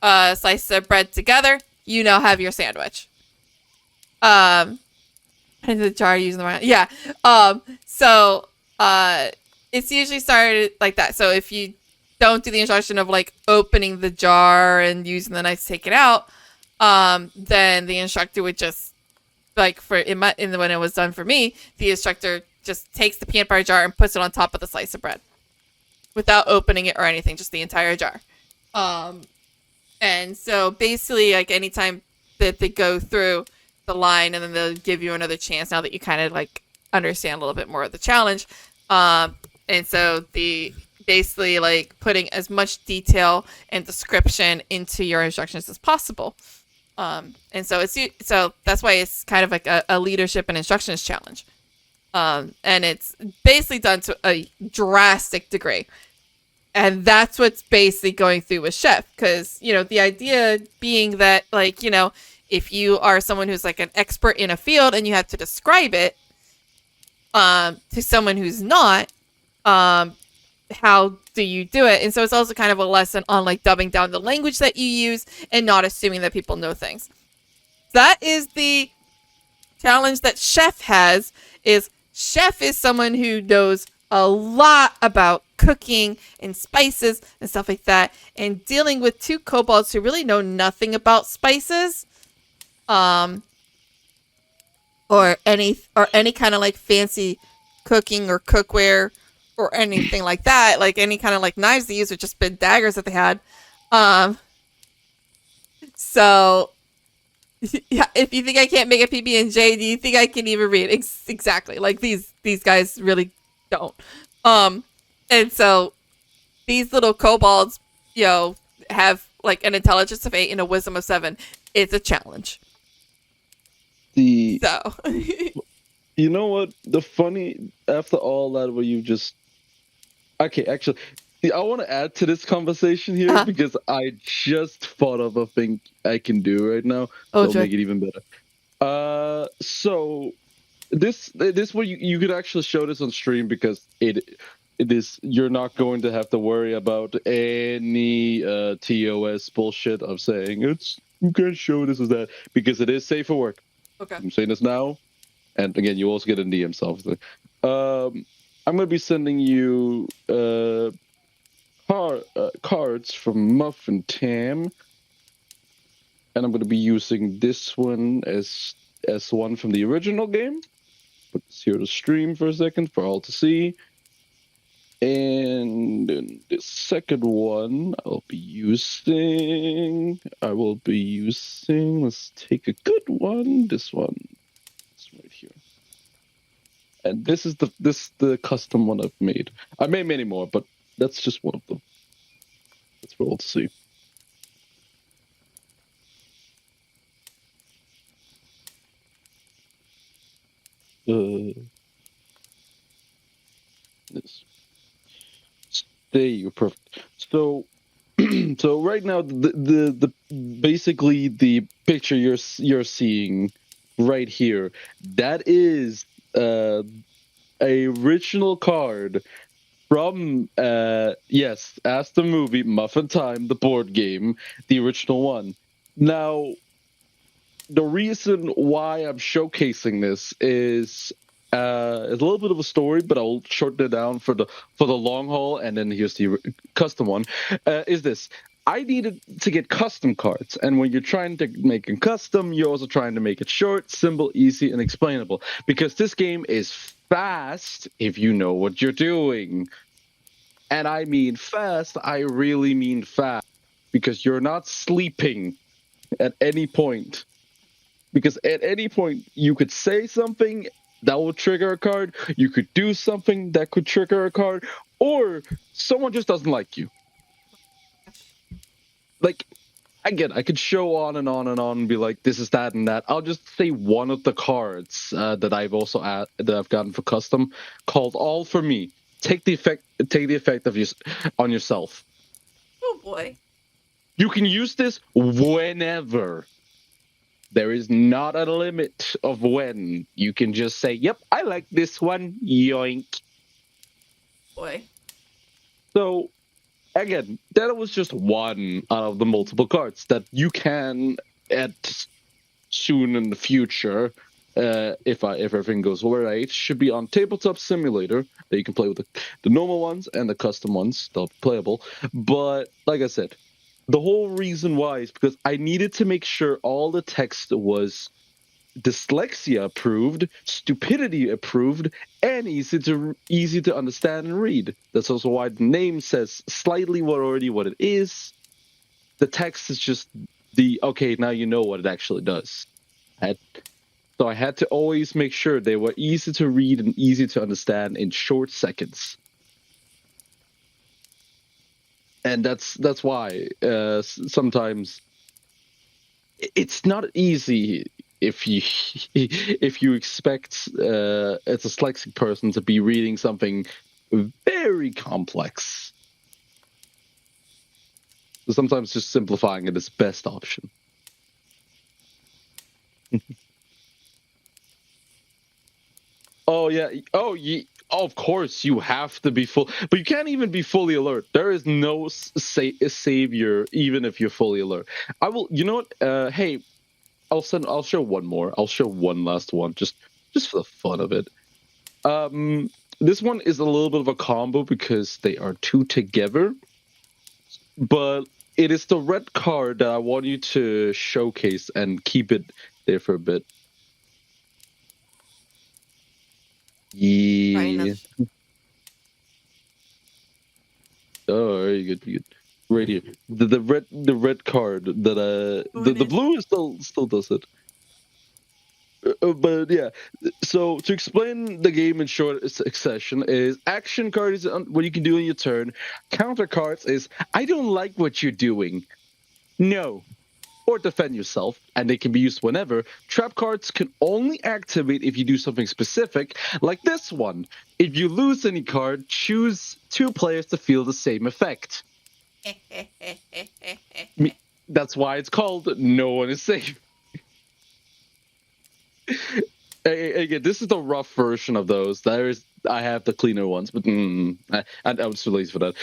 slices of bread together, you now have your sandwich. In the jar using the right, yeah. So it's usually started like that. So if you don't do the instruction of like opening the jar and using the knife to take it out, then the instructor would just like when it was done for me, the instructor just takes the peanut butter jar and puts it on top of the slice of bread without opening it or anything, just the entire jar. And so basically, like anytime that they go through the line, and then they'll give you another chance now that you kind of like understand a little bit more of the challenge. And so the basically like putting as much detail and description into your instructions as possible. And so that's why it's kind of like a leadership and instructions challenge. And it's basically done to a drastic degree. And that's what's basically going through with Chef. Because, the idea being that, like, if you are someone who's like an expert in a field and you have to describe it to someone who's not, how do you do it? And so it's also kind of a lesson on like dumbing down the language that you use and not assuming that people know things. That is the challenge that Chef has. Chef is someone who knows a lot about cooking and spices and stuff like that, and dealing with 2 kobolds who really know nothing about spices, or any kind of like fancy cooking or cookware or anything like that, like any kind of like knives they use, or just been daggers that they had. So yeah, if you think I can't make a PB&J, do you think I can even read? Exactly. Like these guys really don't. And so these little kobolds, have like an intelligence of 8 and a wisdom of 7. It's a challenge. So you know what? The funny after all that, where you just actually, I want to add to this conversation here because I just thought of a thing I can do right now. That'll make it even better. So this way you could actually show this on stream because it is, you're not going to have to worry about any TOS bullshit of saying you can't show this as that, because it is safe for work. Okay. I'm saying this now, and again, you also get in DMs obviously. I'm gonna be sending you cards from Muff and Tam, and I'm gonna be using this one as one from the original game. Put this here to stream for a second for all to see. And then the second one I will be using, let's take a good one, this one. It's right here. And this is the custom one I've made. I made many more, but that's just one of them. That's for all to see. This. There you go, perfect. So, so right now, the basically the picture you're seeing right here, that is a original card from yes, as the movie Muffin Time, the board game, the original one. Now, the reason why I'm showcasing this is it's a little bit of a story, but I'll shorten it down for the long haul, and then here's the custom one. Is this? I needed to get custom cards, and when you're trying to make a custom, you're also trying to make it short, simple, easy, and explainable. Because this game is fast if you know what you're doing. And I mean fast, I really mean fast. Because you're not sleeping at any point. Because at any point, you could say something that will trigger a card, you could do something that could trigger a card, or someone just doesn't like you. Like, again, I could show on and on and on and be like, this is that and that. I'll just say one of the cards that I've also that I've gotten for custom, called All for Me. Take the effect of on yourself. Oh boy. You can use this whenever. There is not a limit of when. You can just say, yep, I like this one. Yoink. Boy. So, again, that was just one out of the multiple cards that you can, at soon in the future, if everything goes right, should be on Tabletop Simulator, that you can play with the normal ones and the custom ones. They'll be playable. But, like I said, the whole reason why is because I needed to make sure all the text was dyslexia approved, stupidity approved, and easy to understand and read. That's also why the name says slightly what it is. The text is just okay, now you know what it actually does. So I had to always make sure they were easy to read and easy to understand in short seconds. And that's why sometimes it's not easy if you expect as a dyslexic person to be reading something very complex. So sometimes just simplifying it is the best option. Oh yeah. Of course, you have to be full, but you can't even be fully alert. There is no savior, even if you're fully alert. I will. You know what? Hey, I'll show one more. I'll show one last one, just for the fun of it. This one is a little bit of a combo because they are two together, but it is the red card that I want you to showcase and keep it there for a bit. Yeah. Oh, very good, good. Right here, the red card that the blue is still does it. But yeah, so to explain the game in short succession is action card is what you can do in your turn. Counter cards is I don't like what you're doing. No. Or defend yourself, and they can be used whenever. Trap cards can only activate if you do something specific, like this one. If you lose any card, choose 2 players to feel the same effect. That's why it's called No One Is Safe. Again, this is the rough version of those. I have the cleaner ones, but I was too lazy for that.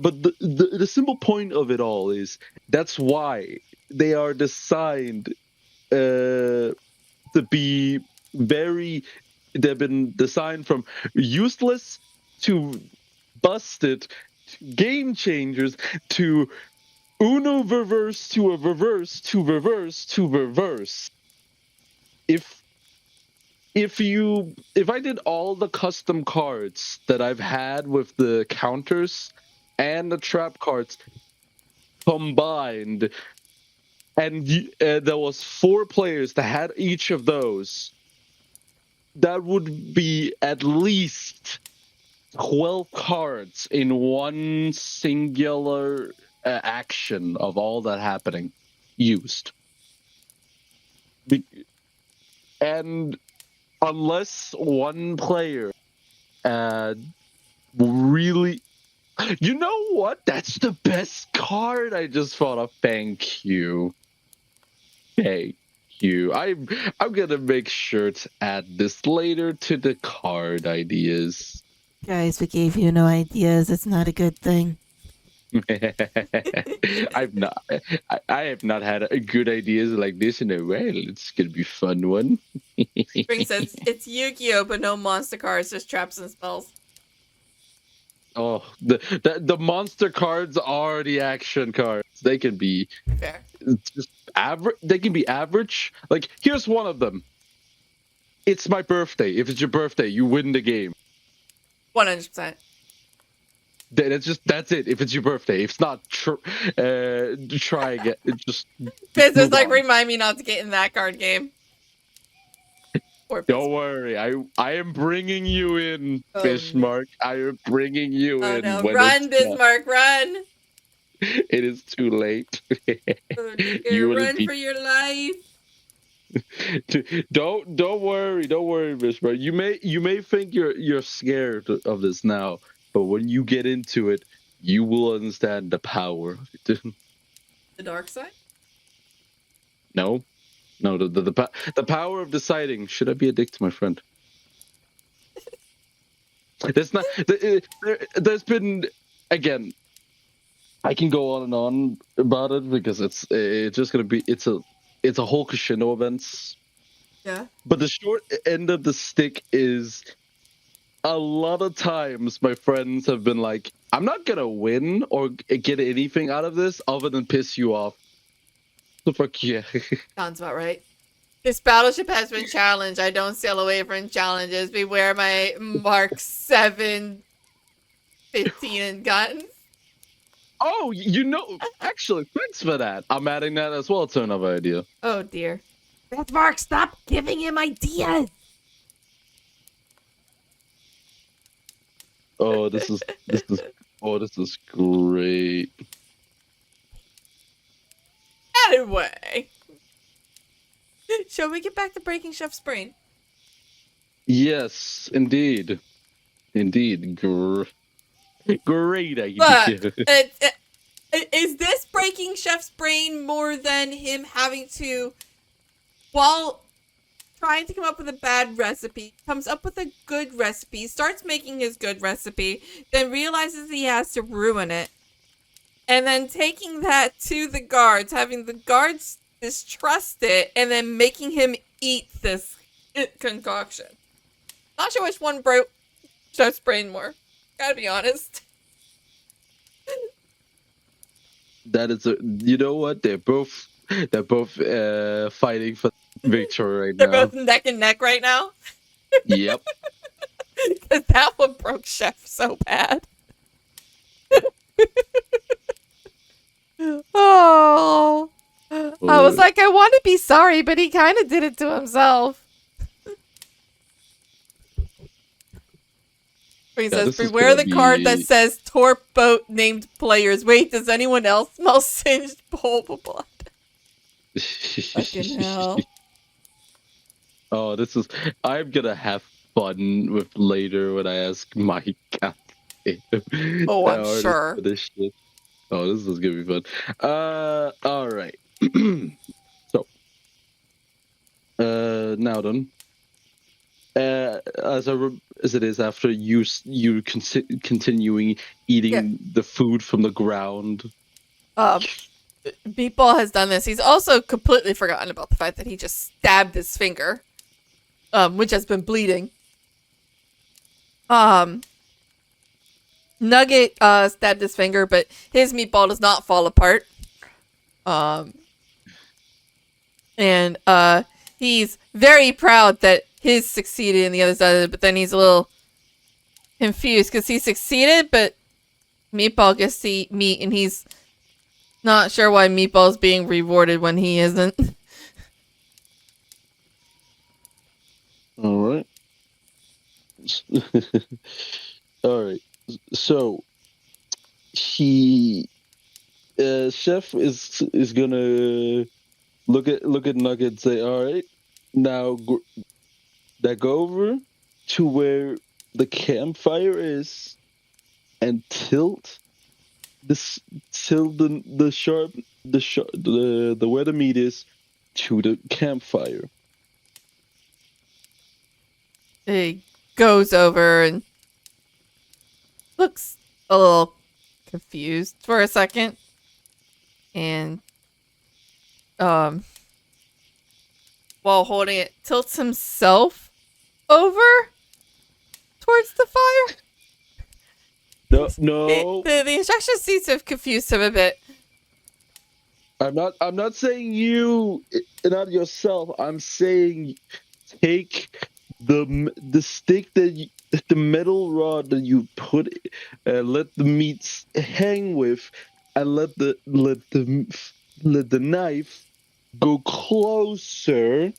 But the simple point of it all is that's why they are designed to be very. They've been designed from useless to busted, to game changers to Uno reverse to a reverse to reverse to reverse. If I did all the custom cards that I've had with the counters and the trap cards combined, and there was 4 players that had each of those, that would be at least 12 cards in one singular action of all that happening used. And unless one player really, you know what? That's the best card I just thought of. Thank you. Thank you. I'm gonna make sure to add this later to the card ideas. Guys, we gave you no ideas. It's not a good thing. I have not had good ideas like this in a while. It's gonna be a fun one. Spring says it's Yu-Gi-Oh, but no monster cards, just traps and spells. Oh, the monster cards are the action cards. They can be fair, just average. They can be average. Like here's one of them. It's my birthday. If it's your birthday, you win the game. 100%. That's it. If it's your birthday, if it's not, try again. Just Business like remind me not to get in that card game. Don't worry, I am bringing you in, Bismarck. I am bringing you in. No. Run, Bismarck, run! It is too late. Oh You dear, will run be. for your life. Don't worry, Miss Bird. You may think you're scared of this now, but when you get into it, you will understand the power of it. The dark side? No, no, the power of deciding, should I be a dick to my friend? There's not there's been, again, I can go on and on about it because it's just gonna be it's a whole crescendo events. Yeah. But the short end of the stick is, a lot of times my friends have been like, I'm not gonna win or get anything out of this other than piss you off. The fuck yeah. Sounds about right. This battleship has been challenged. I don't sail away from challenges. Beware my Mark 7, 15 and guns. Oh, actually, thanks for that. I'm adding that as well to another idea. Oh dear. Mark, stop giving him ideas. Oh, this is great. Anyway. Shall we get back to breaking Chef's brain? Yes, indeed. Indeed. Great idea. Look, is this breaking Chef's brain more than him having to, while trying to come up with a bad recipe, comes up with a good recipe, starts making his good recipe, then realizes he has to ruin it, and then taking that to the guards, having the guards distrust it, and then making him eat this concoction? Not sure which one broke Chef's brain more. Gotta be honest. That is you know what? They're both fighting for victory right They're now. both neck and neck right now. Yep. Because that one broke Chef so bad. Oh. I was like, I want to be sorry, but he kind of did it to himself. He says, this is beware gonna the card that be- says Torp boat named players. Wait, does anyone else smell singed bowl of blood? Fucking hell. Oh, I'm gonna have fun with later when I ask Mike. Oh, I'm artist sure. for this shit. Oh, this is gonna be fun. All right. So, now then, as it is after you continuing eating the food from the ground. Meatball has done this. He's also completely forgotten about the fact that he just stabbed his finger, which has been bleeding. Nugget stabbed his finger, but his meatball does not fall apart. And he's very proud that his succeeded and the others did, but then he's a little confused because he succeeded, but Meatball gets to eat meat, and he's not sure why Meatball's being rewarded when he isn't. All right. All right. So chef is gonna look at Nugget and say, all right, now go over to where the campfire is and tilt the where the meat is to the campfire. He goes over and looks a little confused for a second, and while holding it, tilts himself over towards the fire. No. The instructions seem to have confused him a bit. I'm not saying you, not yourself. I'm saying take the stick the metal rod that you put, let the meats hang with, and let the knife go closer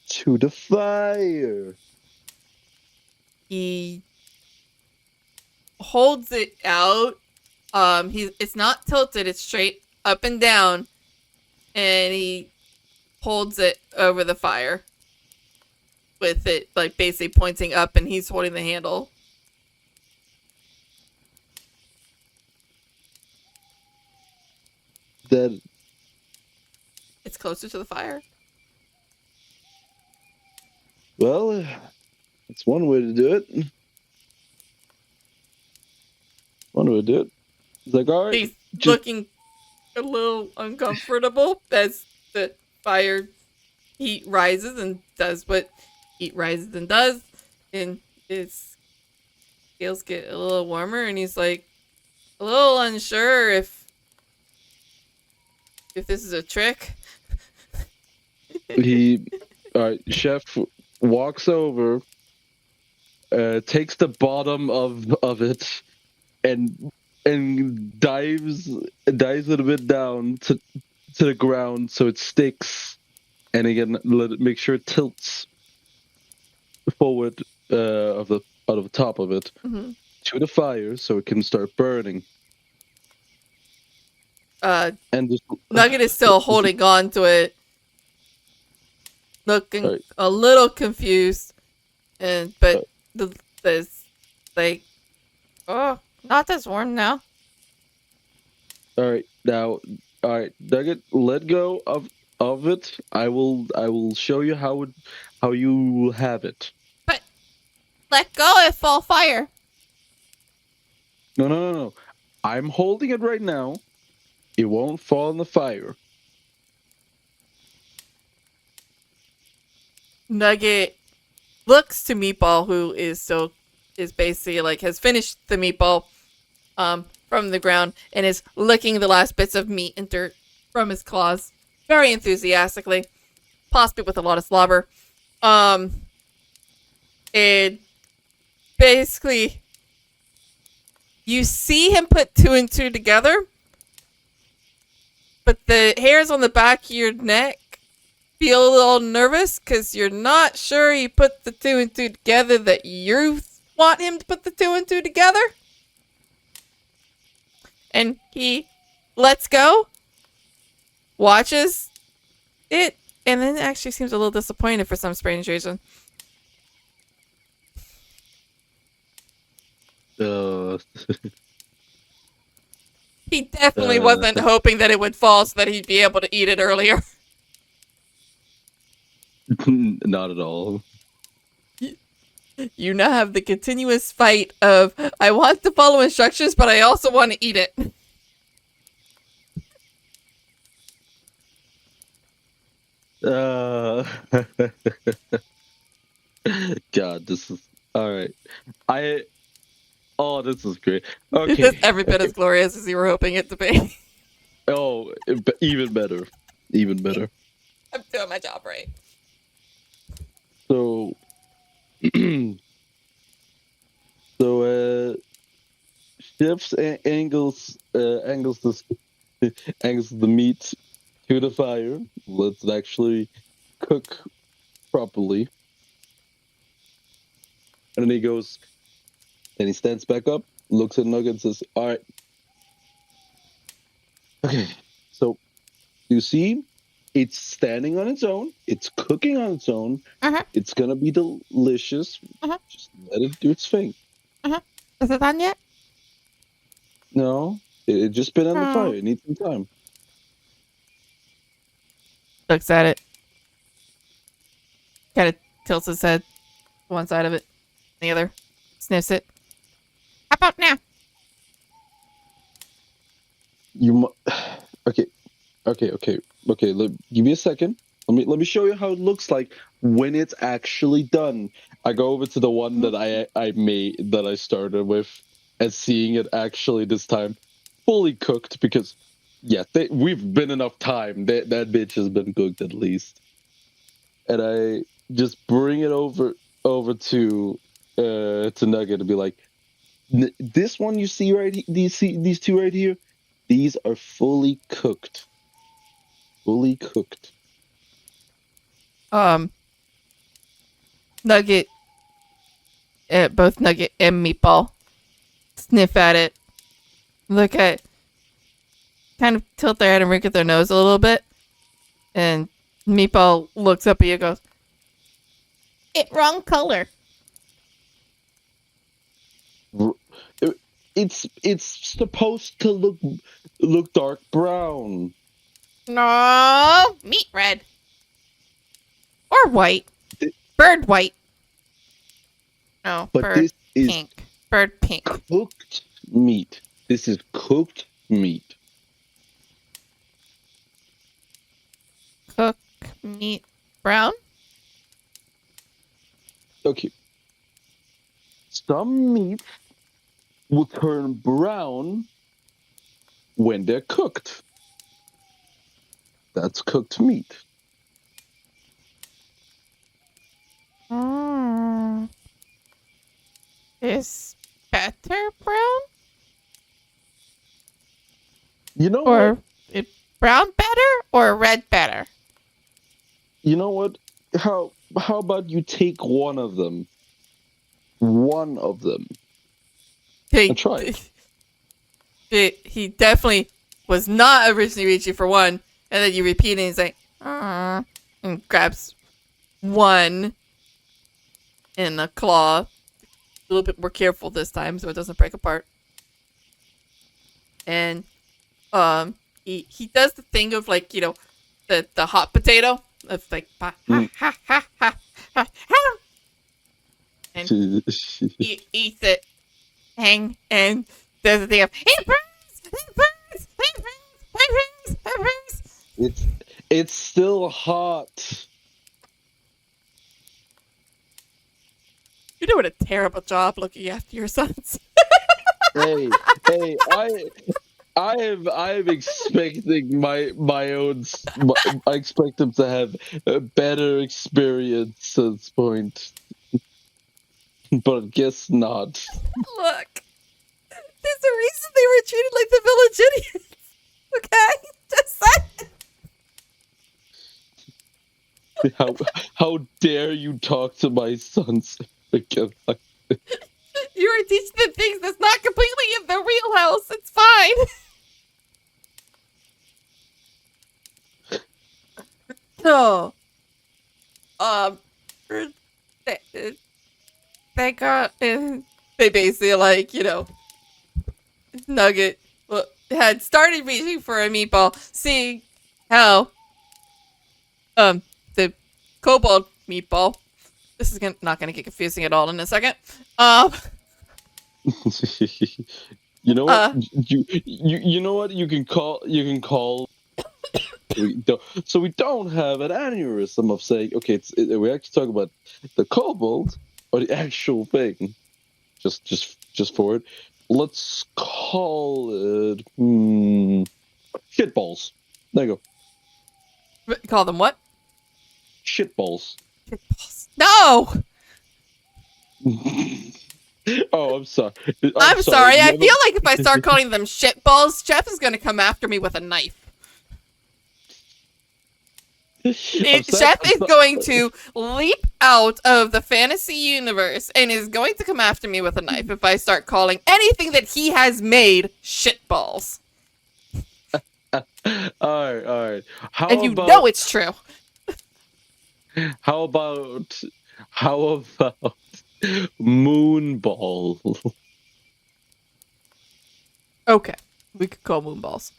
to the fire. He holds it out It's not tilted, it's straight up and down, and he holds it over the fire with it like basically pointing up, and he's holding the handle. That It's closer to the fire. well, it's one way to do it. One way to do it. He's like, all right, He's looking a little uncomfortable as the fire heat rises and does what heat rises and does, and his scales get a little warmer, and he's like a little unsure if this is a trick. he, all right, Chef walks over, takes the bottom of it, and dives it a bit down to the ground so it sticks, and again make sure it tilts forward out of the top of it to the fire so it can start burning. And just, Nugget is still holding on to it, looking right. a little confused, but the like, Oh, not as warm now. All right, now, all right, Nugget, let go of it. I will show you how you will have it. But let go if fall fire. No. I'm holding it right now. It won't fall in the fire. Nugget looks to Meatball, who is basically like has finished the meatball from the ground and is licking the last bits of meat and dirt from his claws very enthusiastically, possibly with a lot of slobber. And basically you see him put two and two together, but the hairs on the back of your neck feel a little nervous because you're not sure he put the two and two together that you want him to put the two and two together. And he lets go, watches it, and then actually seems a little disappointed for some strange reason. He definitely wasn't hoping that it would fall so that he'd be able to eat it earlier. Not at all. You now have the continuous fight of, I want to follow instructions, but I also want to eat it. God, this is all right. Oh, this is great. Okay. It's every bit as glorious as you were hoping it to be. Oh, even better. Even better. I'm doing my job right. So, Chef's angles angles the meat to the fire. Let's actually cook properly. And then he goes, then he stands back up, looks at Nugget and says, all right. Okay, so you see, it's standing on its own. It's cooking on its own. It's going to be delicious. Just let it do its thing. Is it done yet? No, it just been on the fire. It needs some time. Looks at it. Kind of tilts his head to one side of it, the other. Sniffs it. How about now? Okay. Give me a second. Let me show you how it looks like when it's actually done. I go over to the one that I started with, and seeing it actually this time fully cooked, because we've been enough time. That bitch has been cooked at least. And I just bring it over to Nugget and be like, this one you see right here, these two right here, these are fully cooked. Fully cooked. Nugget, both Nugget and Meatball sniff at it, look at, kind of tilt their head and wrinkle their nose a little bit. And Meatball looks up at you and goes, Wrong color. It's supposed to look dark brown. No, meat red. or white. Bird white. No, But bird this is pink. Bird pink. cooked meat. This is cooked meat. Cook meat brown. Okay. Some meats will turn brown when they're cooked. That's cooked meat. Is better brown? You know Or what? it brown better or red better? You know what? How about you take one of them? One of them. And try it. He definitely was not originally reaching for one, and then you repeat it and he's like, and grabs one in the claw. A little bit more careful this time so it doesn't break apart. And he does the thing of, like, you know, the hot potato of like ha ha ha ha ha, ha. And he eats it and does the thing of it burns, it burns, it burns, it burns, it burns. it's still hot. You're doing a terrible job looking after your sons. Hey, I'm expecting my own. I expect them to have a better experience at this point, but guess not. Look, there's a reason they were treated like the village idiots. Okay, just saying. How dare you talk to my sons again? You were teaching them things that's not completely in the real house. It's fine. No. They got. They basically, like, you know, Nugget had started reaching for a meatball, seeing how the Kobold meatball. This is not gonna get confusing at all in a second. You know what? You know what? You can call. So we don't have an aneurysm of saying, okay, we actually talk about the kobold or the actual thing. Just for it. Let's call it shitballs. There you go. Call them what? Shitballs. No. Oh, I'm sorry. I'm sorry. I feel like if I start calling them shitballs, Jeff is gonna come after me with a knife. Chef is going to leap out of the fantasy universe and is going to come after me with a knife if I start calling anything that he has made shitballs. All right. And you know it's true. How about moonball? Okay, we could call moonballs.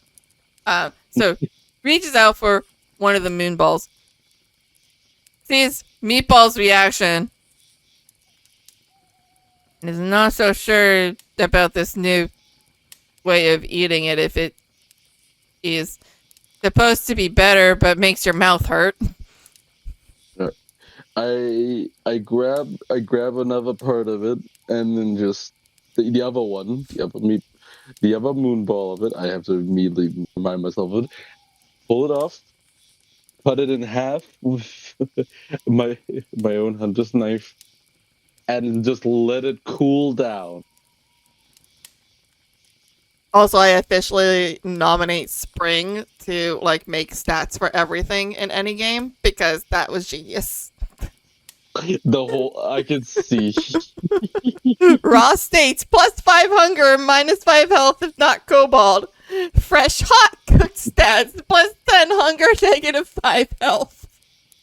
So reaches out for one of the moonballs. Sees Meatball's reaction. And is not so sure about this new way of eating it, if it is supposed to be better but makes your mouth hurt. I grab another part of it and then just the other one, the other moonball of it. I have to immediately remind myself of it. Pull it off, cut it in half with my own hunter's knife, and just let it cool down. Also, I officially nominate Spring to, like, make stats for everything in any game because that was genius. The whole I can see. Raw states +5 hunger, -5 health if not kobold. Fresh hot cooked stats +10 hunger, -5 health.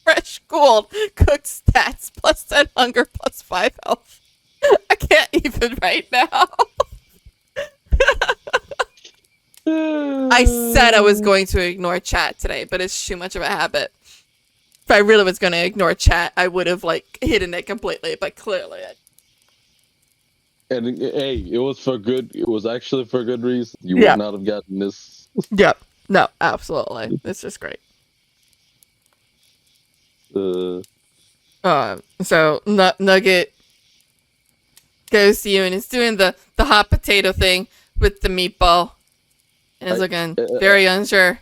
Fresh cooled cooked stats +10 hunger, +5 health. I can't even right now. I said I was going to ignore chat today, but it's too much of a habit. If I really was going to ignore chat, I would have like hidden it completely, but clearly And hey, it was for good. It was actually for good reason. You would not have gotten this. Yep. No, absolutely. It's just great. So Nugget goes to you and is doing the hot potato thing with the meatball. And is looking very unsure.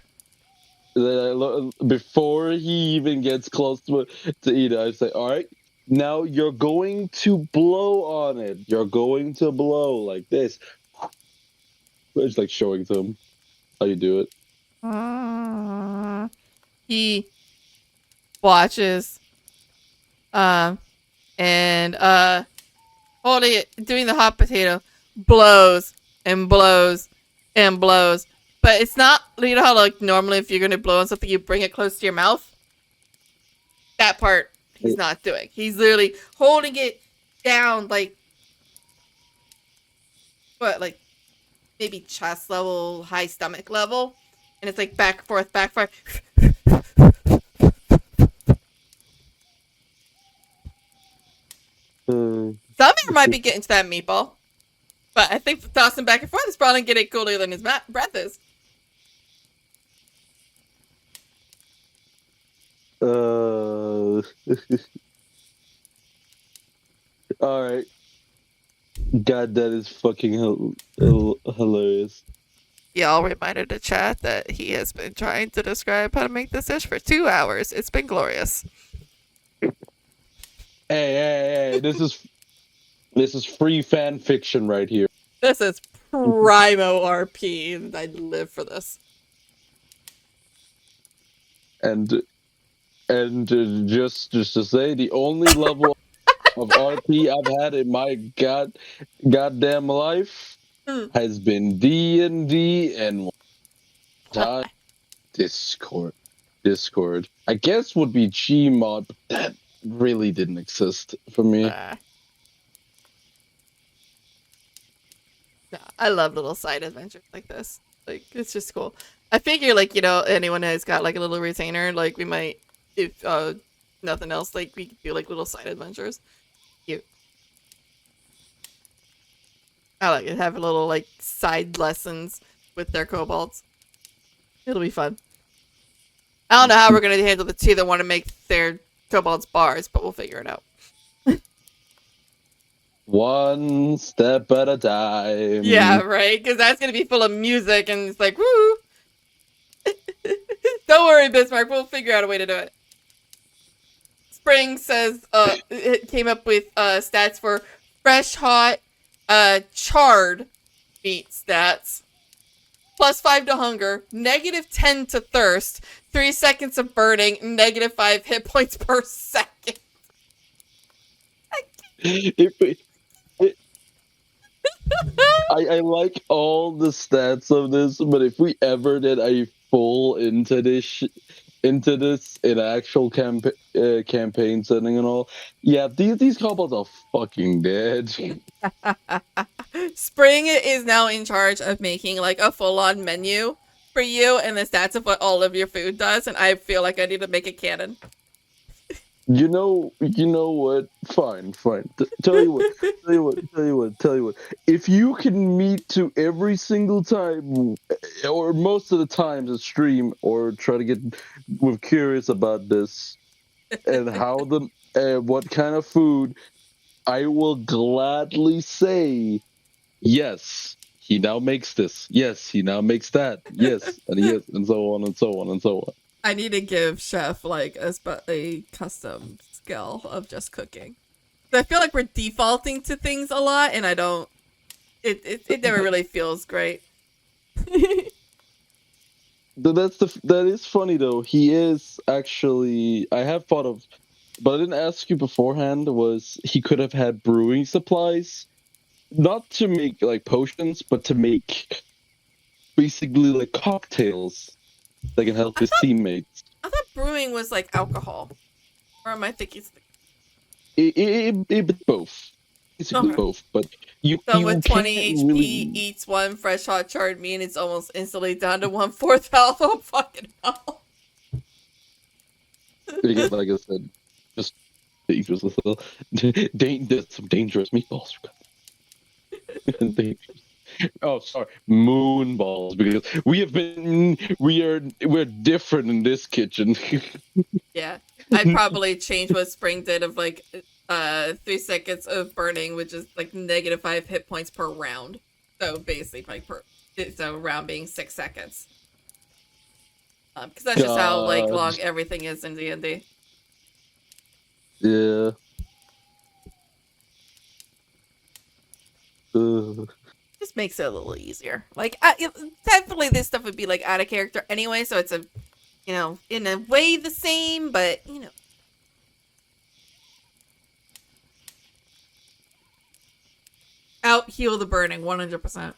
Before he even gets close to eat it, I say, all right, now you're going to blow on it. You're going to blow like this. It's like showing to him how you do it. He watches and holding it, doing the hot potato, blows and blows and blows. But it's not, you know how like normally if you're going to blow on something, you bring it close to your mouth? That part he's not doing. He's literally holding it down like, what, like maybe chest level, high stomach level. And it's like back and forth, back and forth. Some air might be getting to that meatball. But I think tossing back and forth is probably getting cooler than his breath is. Alright. God, that is fucking hilarious. Y'all reminded the chat that he has been trying to describe how to make this dish for 2 hours. It's been glorious. Hey, this is free fan fiction right here. This is primo RP, and I'd live for this. And just to say, the only level of RP I've had in my goddamn life has been D&D and Discord. I guess would be Gmod, but that really didn't exist for me. I love little side adventures like this. Like, it's just cool. I figure, like, you know, anyone has got, like, a little retainer, like, we might, if, nothing else, like, we could do, like, little side adventures. Cute. I like it. Have a little, like, side lessons with their kobolds. It'll be fun. I don't know how we're going to handle the two that want to make their kobolds bars, but we'll figure it out. One step at a time. Yeah, right? Because that's going to be full of music, and it's like, woo! Don't worry, Bismarck. We'll figure out a way to do it. Spring says it came up with stats for fresh, hot, charred meat stats. +5 to hunger, -10 to thirst, 3 seconds of burning, -5 hit points per second. I like all the stats of this, but if we ever did a full into this in actual campaign setting and all, yeah, these kobolds are fucking dead. Spring is now in charge of making like a full-on menu for you and the stats of what all of your food does, and I feel like I need to make a canon. You know what? Fine. Tell you what. If you can meet to every single time, or most of the times, a stream, or try to get curious about this, and how what kind of food, I will gladly say, yes, he now makes this. Yes, he now makes that. Yes, and so on and so on and so on. I need to give Chef like a custom skill of just cooking. I feel like we're defaulting to things a lot, and I don't. It never really feels great. That is funny though. He is actually. I have thought of but I didn't ask you beforehand. Was he could have had brewing supplies, not to make like potions, but to make basically like cocktails that can help his teammates. I thought brewing was like alcohol. Or am I thinking something? It both, basically Okay. both. But you So with 20 can't HP, really. eats one fresh hot charred meat, and it's almost instantly down to 1/4 health. Oh, fucking hell. Again, like I said, just dangerous little. There's some dangerous meatballs. Oh, sorry, moon balls, because we're different in this kitchen. Yeah. I'd probably change what Spring did of like 3 seconds of burning, which is like -5 hit points per round. So basically like so round being 6 seconds. Because that's just how like God. long everything is in D&D. Yeah. Just makes it a little easier. Like definitely this stuff would be like out of character anyway, so it's a in a way the same, but out heal the burning 100%.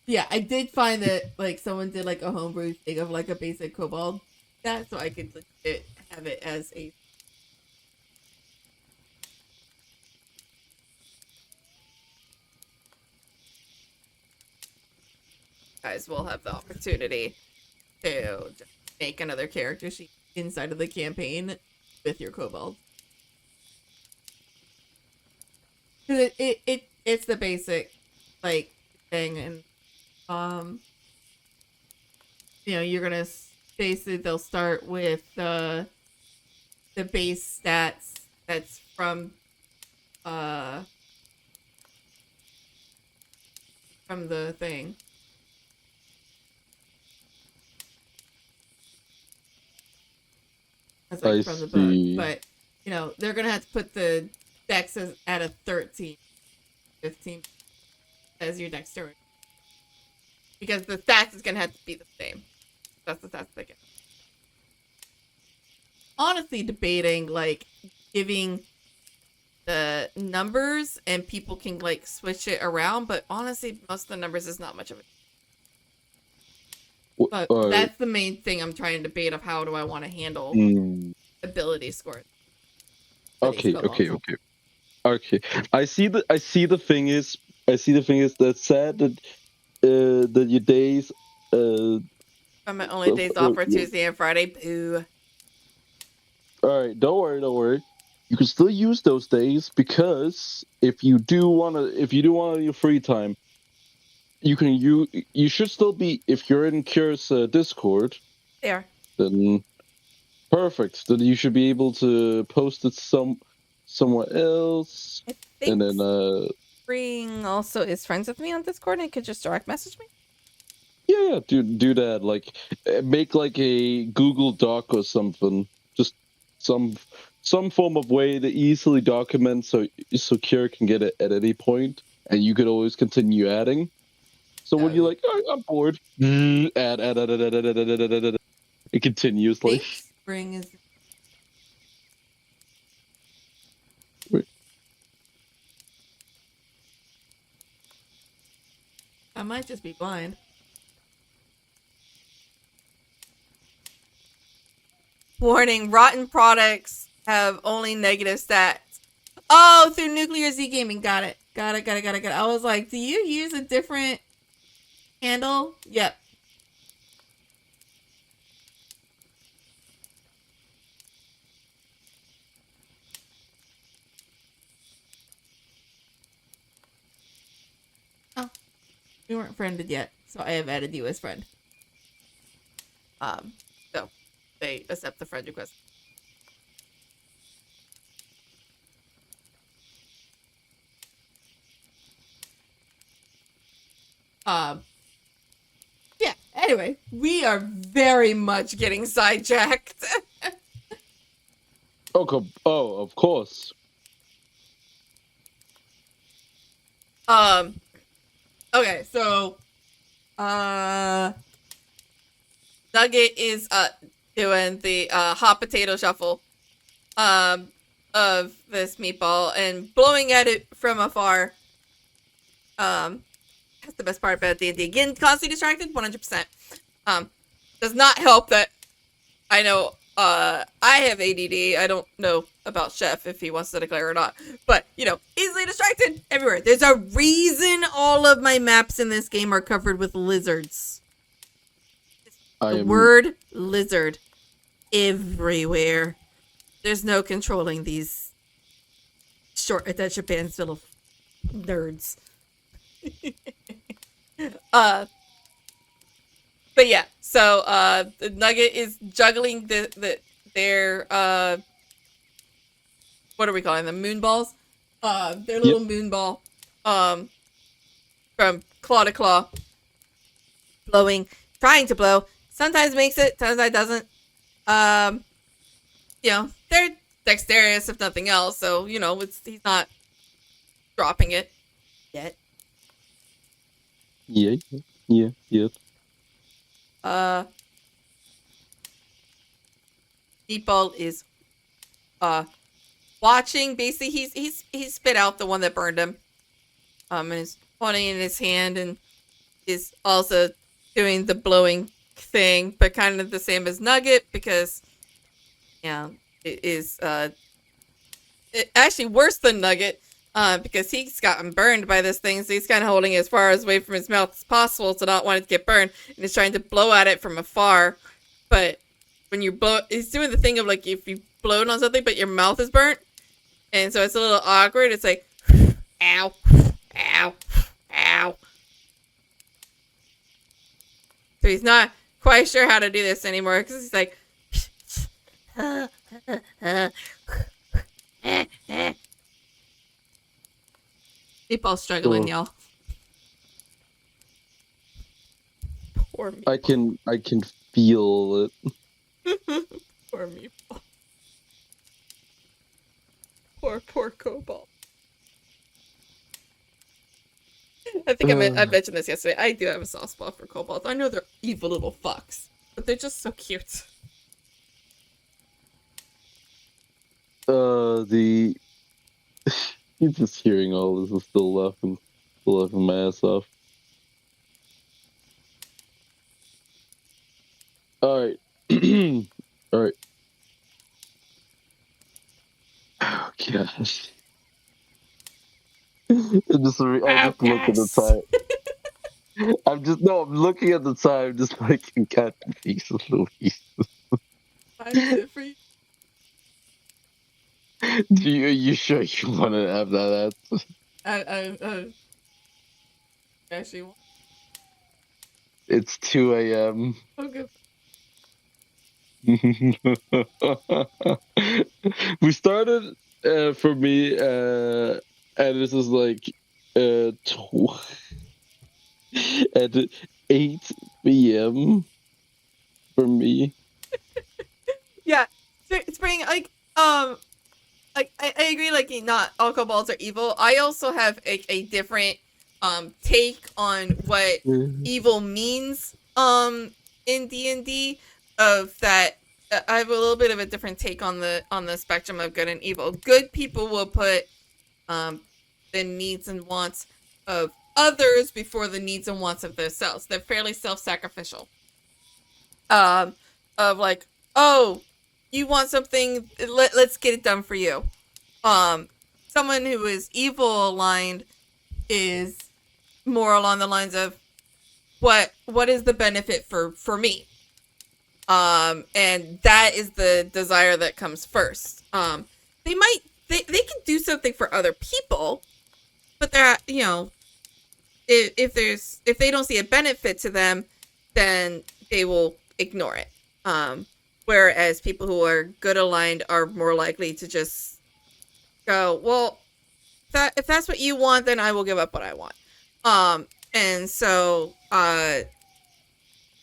Yeah, I did find that like someone did like a homebrew thing of like a basic kobold, so I could have it as a. Guys will have the opportunity to make another character sheet inside of the campaign with your kobold. It's the basic like thing, and you're gonna basically they'll start with the base stats that's from the thing. That's like from the book, but they're gonna have to put the dex at a 13, 15 as your dexterity, because the stats is gonna have to be the same. That's the stats they get. Honestly, debating like giving the numbers and people can like switch it around, but honestly, most of the numbers is not much of it. But that's the main thing I'm trying to debate of how do I want to handle ability scores. Okay. I see the thing is that's sad that that your days my only days off are Tuesday and Friday. Boo. All right, don't worry. You can still use those days, because if you do want your free time, you should still be, if you're in Cure's Discord. There. Then perfect. Then you should be able to post it somewhere else. I think and then Spring also is friends with me on Discord and could just direct message me. Yeah, do that. Like, make like a Google Doc or something. Just some form of way to easily document, so Kira can get it at any point, and you could always continue adding. So when you're like, oh, I'm bored, add. It continuously. Spring is. Wait. I might just be blind. Warning, rotten products have only negative stats. Oh, through Nuclear Z Gaming. Got it. I was like, do you use a different handle? Yep. Oh, we weren't friended yet, so I have added you as friend. So they accept the friend request. Yeah, anyway, we are very much getting sidetracked. Oh, of course. Okay, so Nugget is doing the hot potato shuffle of this meatball and blowing at it from afar. That's the best part about D&D. Again, constantly distracted, 100%. Does not help that I know I have ADD. I don't know about Chef if he wants to declare or not. But, easily distracted everywhere. There's a reason all of my maps in this game are covered with lizards. The word lizard everywhere. There's no controlling these short attention spans full of nerds. But yeah, so the Nugget is juggling their what are we calling them? Moon balls? Their little moon ball. From claw to claw. Blowing, trying to blow. Sometimes makes it, sometimes doesn't. They're dexterous if nothing else, so he's not dropping it yet. Yeah. Meatball is watching. Basically, he's spit out the one that burned him. And is holding it in his hand and is also doing the blowing thing, but kind of the same as Nugget because it is actually worse than Nugget. Because he's gotten burned by this thing, so he's kind of holding it as far away from his mouth as possible to not want it to get burned, and he's trying to blow at it from afar. But when you blow, he's doing the thing of like if you blow it on something, but your mouth is burnt, and so it's a little awkward. It's like, ow, ow, ow. So he's not quite sure how to do this anymore because he's like. Meatball's struggling, y'all. Poor Meatball. I can feel it. Poor Meatball. Poor Kobold. I think I mentioned this yesterday. I do have a soft spot for Kobolds. I know they're evil little fucks, but they're just so cute. He's just hearing all this and still laughing my ass off. All right. All right. Oh, gosh. I'm just looking at the time. I'm looking at the time, just like, God, Jesus Louise. I did it for you. Are you sure you want to have that answer? Actually, It's 2 a.m. okay. We started for me, and this is like at 8 p.m. for me. Yeah, Spring. I agree. Like, not all kobolds are evil. I also have a different take on what evil means in D&D. Of that, I have a little bit of a different take on the spectrum of good and evil. Good people will put the needs and wants of others before the needs and wants of themselves. They're fairly self-sacrificial. Of like, oh, you want something, let's get it done for you. Someone who is evil aligned is more along the lines of what is the benefit for me? And that is the desire that comes first. They can do something for other people, but they're, if they don't see a benefit to them, then they will ignore it. Whereas people who are good aligned are more likely to just go, well, if that's what you want, then I will give up what I want. And so,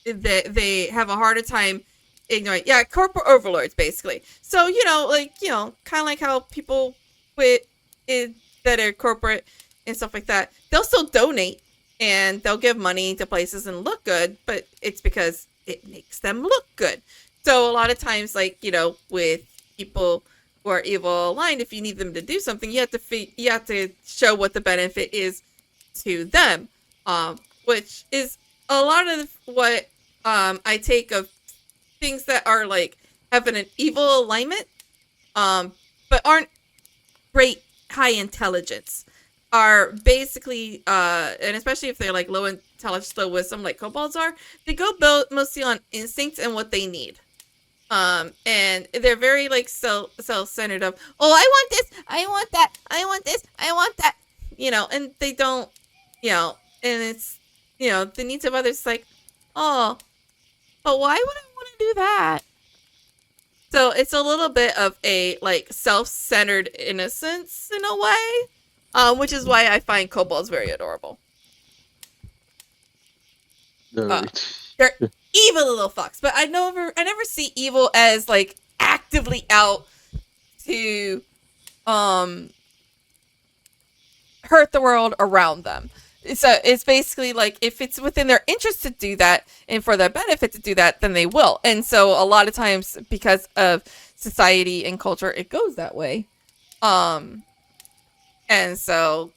they have a harder time ignoring. Yeah, corporate overlords, basically. So, kind of like how people that are corporate and stuff like that, they'll still donate and they'll give money to places and look good, but it's because it makes them look good. So a lot of times, like, with people who are evil aligned, if you need them to do something, you have to show what the benefit is to them, which is a lot of what I take of things that are like have an evil alignment, but aren't great high intelligence, are basically and especially if they're like low intelligence, low wisdom, like kobolds are, they go mostly on instinct and what they need. And they're very like self-centered of, oh, I want this, I want that, I want this, I want that, and they don't, and it's, the needs of others, like, oh, but why would I want to do that? So it's a little bit of a like self-centered innocence in a way, which is why I find kobolds very adorable. They're evil little fucks, but I never see evil as like actively out to hurt the world around them. So it's basically like if it's within their interest to do that and for their benefit to do that, then they will. And so a lot of times because of society and culture, it goes that way. And so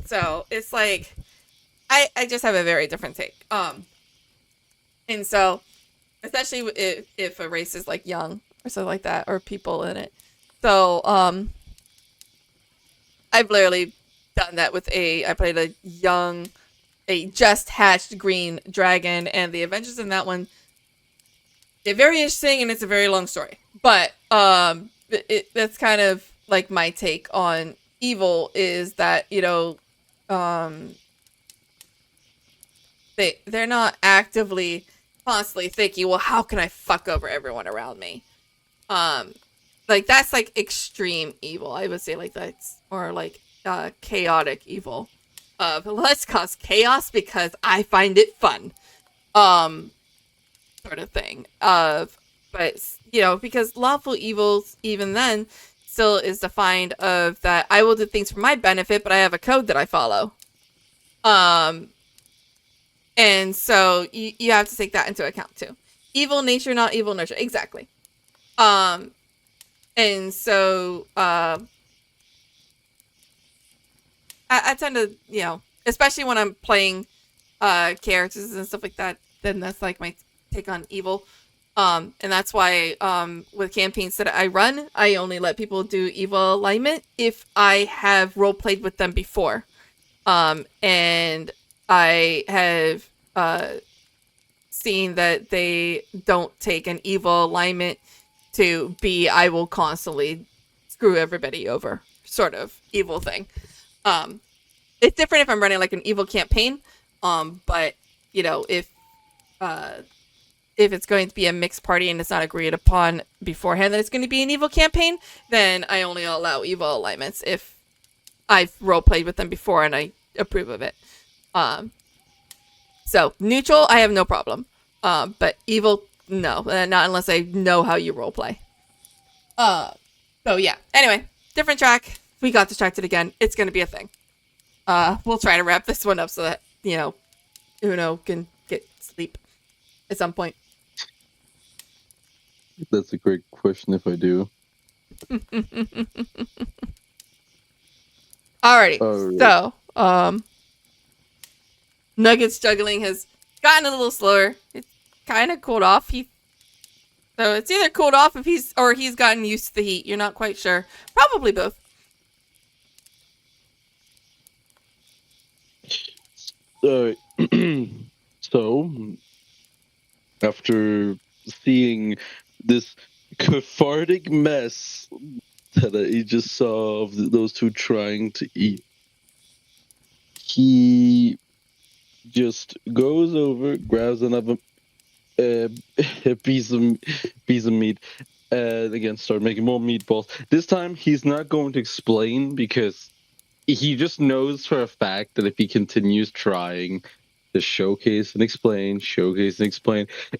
so it's like I just have a very different take. And so especially if a race is like young or something like that, or people in it. So I've literally done that with I played a just hatched green dragon, and the adventures in that one, they're very interesting, and it's a very long story. But that's kind of like my take on evil, is that, they're not actively constantly thinking, well, how can I fuck over everyone around me? Like that's like extreme evil. I would say like that's, or like chaotic evil. Let's cause chaos because I find it fun. Sort of thing. But because lawful evils even then still is defined of that I will do things for my benefit, but I have a code that I follow. And so you have to take that into account too. Evil nature, not evil nurture. Exactly. And so, I tend to, especially when I'm playing, characters and stuff like that, then that's like my take on evil. And that's why, with campaigns that I run, I only let people do evil alignment if I have role played with them before. And I have, seen that they don't take an evil alignment to be, I will constantly screw everybody over sort of evil thing. It's different if I'm running like an evil campaign. But if it's going to be a mixed party and it's not agreed upon beforehand that it's going to be an evil campaign, then I only allow evil alignments if I've role played with them before and I approve of it. So neutral, I have no problem. But evil, no, not unless I know how you roleplay. So yeah. Anyway, different track. We got distracted again. It's gonna be a thing. We'll try to wrap this one up so that Uno can get sleep at some point. That's a great question. If I do. Alrighty. All right. So, Nugget's juggling has gotten a little slower. It's kind of cooled off. So it's either cooled off if he's gotten used to the heat. You're not quite sure. Probably both. So, after seeing this cathartic mess that he just saw of those two trying to eat, he just goes over, grabs another piece of meat, and again start making more meatballs. This time he's not going to explain because he just knows for a fact that if he continues trying to showcase and explain,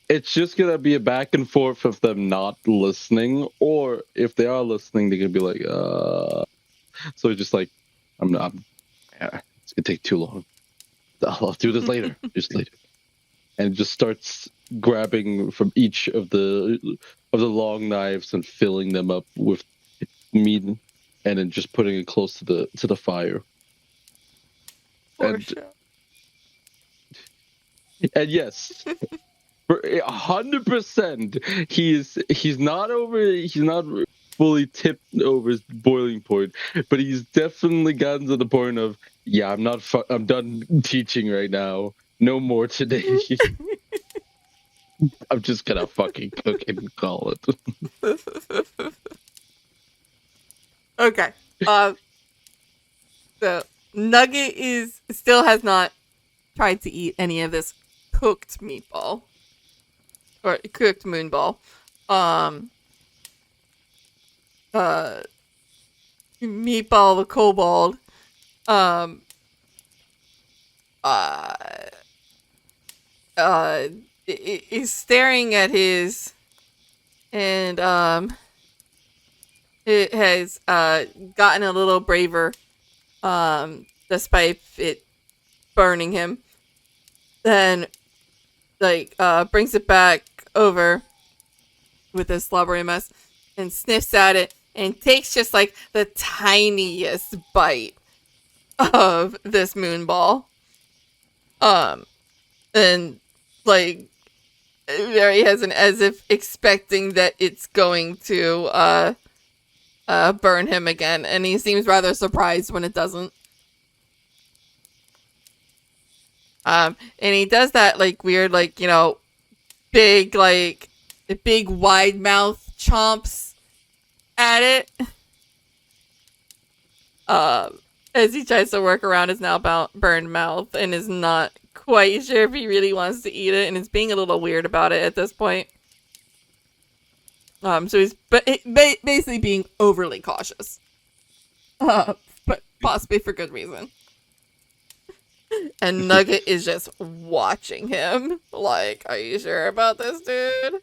it's just gonna be a back and forth of them not listening, or if they are listening, they're gonna be like, So it's just like, it's gonna take too long. I'll do this later. Just later. And just starts grabbing from each of the long knives and filling them up with meat, and then just putting it close to the fire. Poor And shit. and yes, for 100%, he's not fully tipped over his boiling point, but he's definitely gotten to the point of, yeah, I'm done teaching right now. No more today. I'm just gonna fucking cook and call it. Okay. So Nugget still has not tried to eat any of this cooked meatball or cooked moonball. Meatball the kobold. Um. Uh. Is staring at his, and it has gotten a little braver, despite it burning him. Then, brings it back over with a slobbery mess and sniffs at it and takes just like the tiniest bite of this moonball. And like very hesitant, as if expecting that it's going to burn him again, and he seems rather surprised when it doesn't. And he does that like weird, like, you know, big, like the big wide mouth chomps at it. As he tries to work around his now burned mouth and is not quite sure if he really wants to eat it, and is being a little weird about it at this point. So he's basically being overly cautious, but possibly for good reason. And Nugget is just watching him, like, "Are you sure about this, dude?"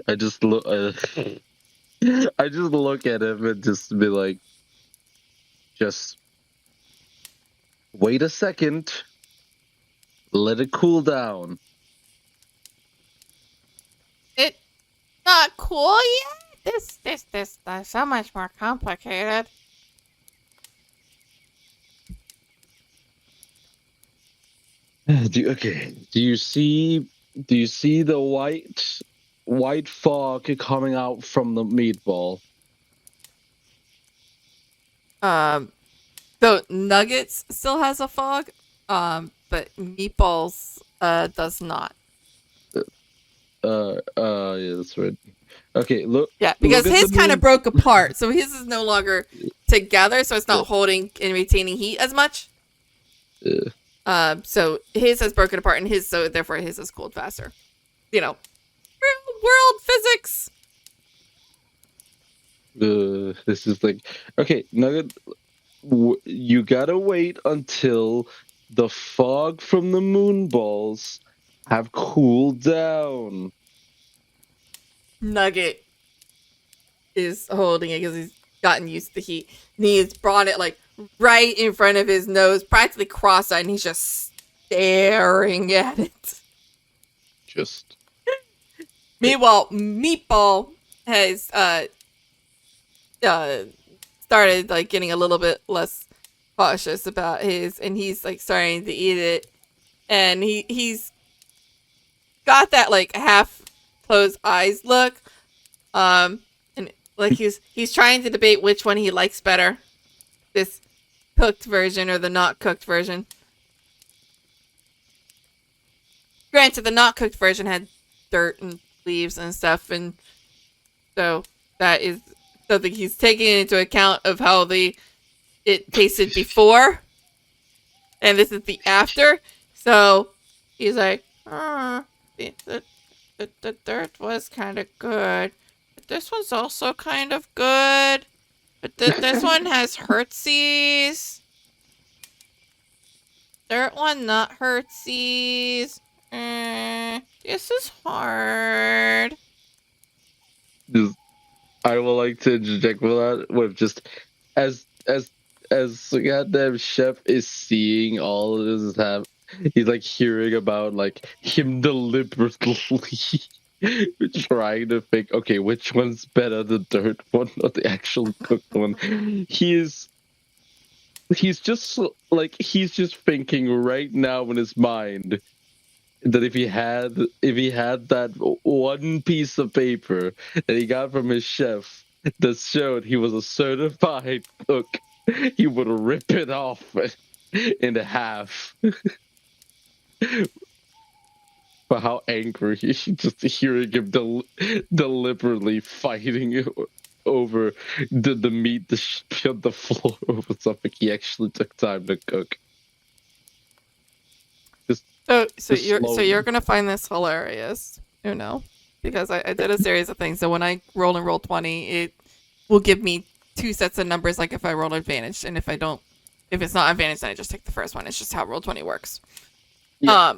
I just look. I just look at him and just be like, just wait a second. Let it cool down. It's not cool yet. This is so much more complicated. Do you see the white fog coming out from the meatball? So Nuggets still has a fog, but Meatballs does not. Yeah, that's right. Okay, look. Yeah, because look at his the kind of moon- broke apart, so his is no longer together, so it's not holding and retaining heat as much. So his has broken apart, and so therefore his is cooled faster. You know, real world physics. This is like, okay, Nugget. You gotta wait until the fog from the moon balls have cooled down. Nugget is holding it because he's gotten used to the heat, and he has brought it like right in front of his nose, practically cross-eyed, and he's just staring at it. Just Meanwhile, Meatball has started like getting a little bit less cautious about his, and he's like starting to eat it, and he's got that like half closed eyes look, and like he's trying to debate which one he likes better, this cooked version or the not cooked version. Granted, the not cooked version had dirt and leaves and stuff, and so that is something he's taking into account of how it tasted before, and this is the after. So he's like, the dirt was kind of good, but this one's also kind of good, but this one has hurtsies. Dirt one not hurtsies. This is hard. Just, I would like to interject with that with just as the goddamn chef is seeing all of this happen. He's like hearing about like him deliberately trying to think, okay, which one's better, the dirt one or the actual cooked one? He's just like he's just thinking right now in his mind that if he had that one piece of paper that he got from his chef that showed he was a certified cook, he would rip it off in half. For how angry he just hearing him deliberately fighting over the meat on the floor over something he actually took time to cook. So Just you're gonna find this hilarious, because I did a series of things. So when I roll and Roll20, it will give me 2 sets of numbers. Like if I roll advantage, and if it's not advantage, then I just take the first one. It's just how Roll20 works. Yeah.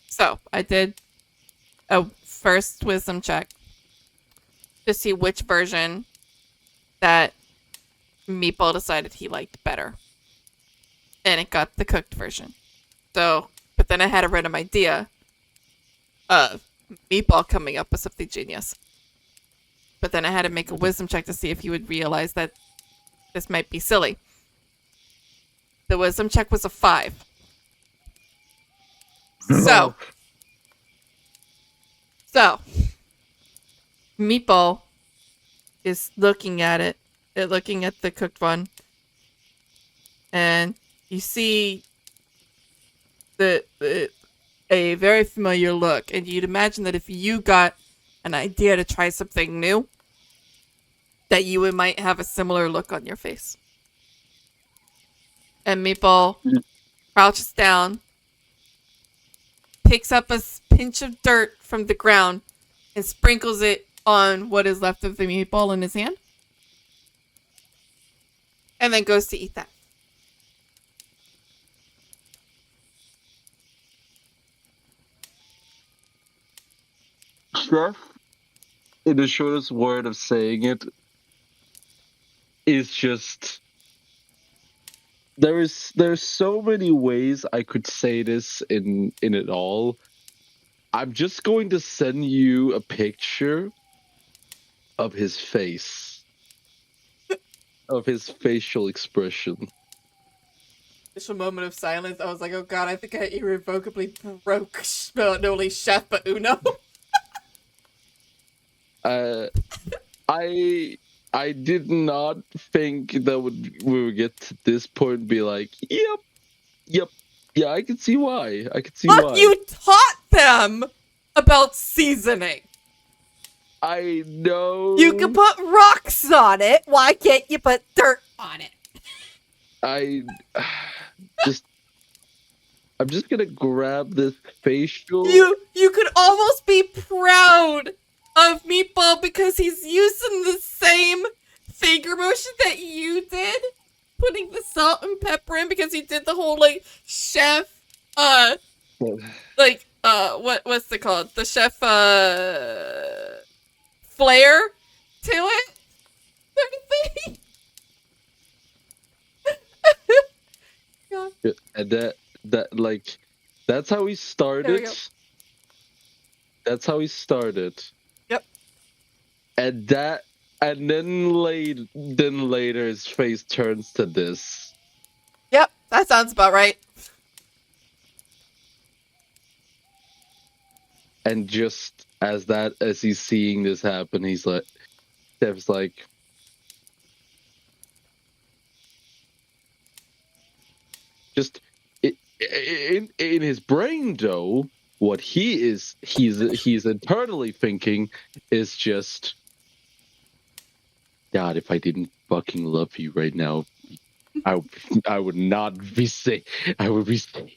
So I did a first wisdom check to see which version that Meatball decided he liked better, and it got the cooked version. So, but then I had a random idea of Meatball coming up with something genius. But then I had to make a wisdom check to see if he would realize that this might be silly. The wisdom check was a 5. So, Meatball is looking at the cooked one, and you see a very familiar look, and you'd imagine that if you got an idea to try something new, that you might have a similar look on your face. And Meatball crouches down, picks up a pinch of dirt from the ground, and sprinkles it on what is left of the meatball in his hand, and then goes to eat that. Chef, in the shortest word of saying it, is just there's so many ways I could say this in it all. I'm just going to send you a picture of his face, of his facial expression. Just a moment of silence. I was like, oh god, I think I irrevocably broke not only Chef but Uno. I did not think that we would get to this point and be like, yep, yeah, I can see why. Look, you taught them about seasoning. I know. You can put rocks on it. Why can't you put dirt on it? I'm just gonna grab this facial. You could almost be proud of Meatball because he's using the same finger motion that you did, putting the salt and pepper in, because he did the whole like chef what's it called? The chef flair to it. God. And that like that's how he started. That's how he started. Yep. And then later his face turns to this. Yep, that sounds about right. And just as he's seeing this happen, he's like, Dev's like, just in his brain though, what he's internally thinking is just, God, if I didn't fucking love you right now, I would not be saying, I would be saying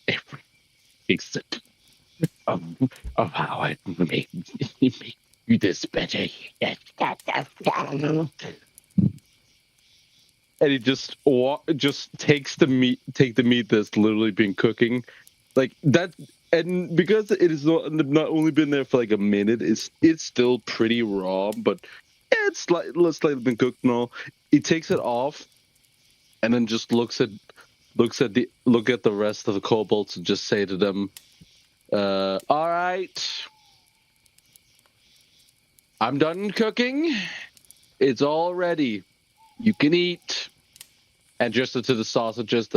every except of how I make you this better. And he just takes the meat that's literally been cooking, like that, and because it is not only been there for like a minute, it's still pretty raw, but it's slightly been cooked and all. He takes it off, and then just look at the rest of the kobolds and just say to them, "All right, I'm done cooking. It's all ready. You can eat." And just to the sausages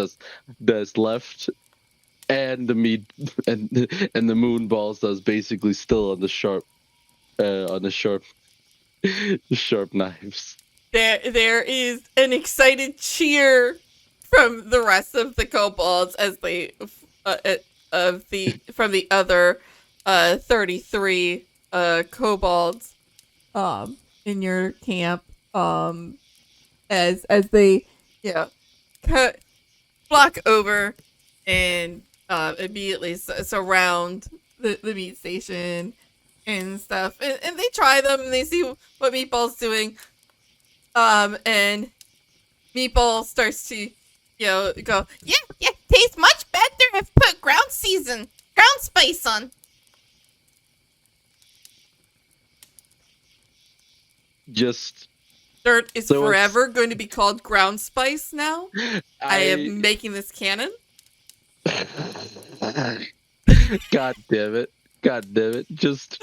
that's left, and the meat and the moon balls that's basically still on the sharp sharp knives. There is an excited cheer from the rest of the kobolds as they from the other 33 kobolds in your camp as they flock over and immediately surround the meat station and stuff, and they try them and they see what Meatball's doing, and Meatball starts to go, Yeah, tastes much better if put ground spice on. Just dirt is So forever going to be called ground spice now. I am making this canon. God damn it. Just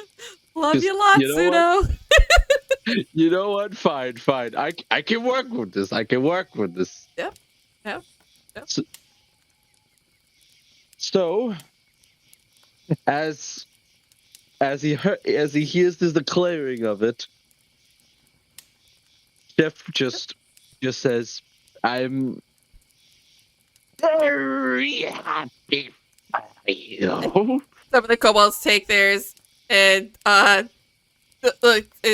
Love Just- you lots, you know Udo. you know what? Fine. I can work with this. Yep. So, as he hears this declaring of it, Jeff just says, "I'm very happy for you." Some of the kobolds take theirs and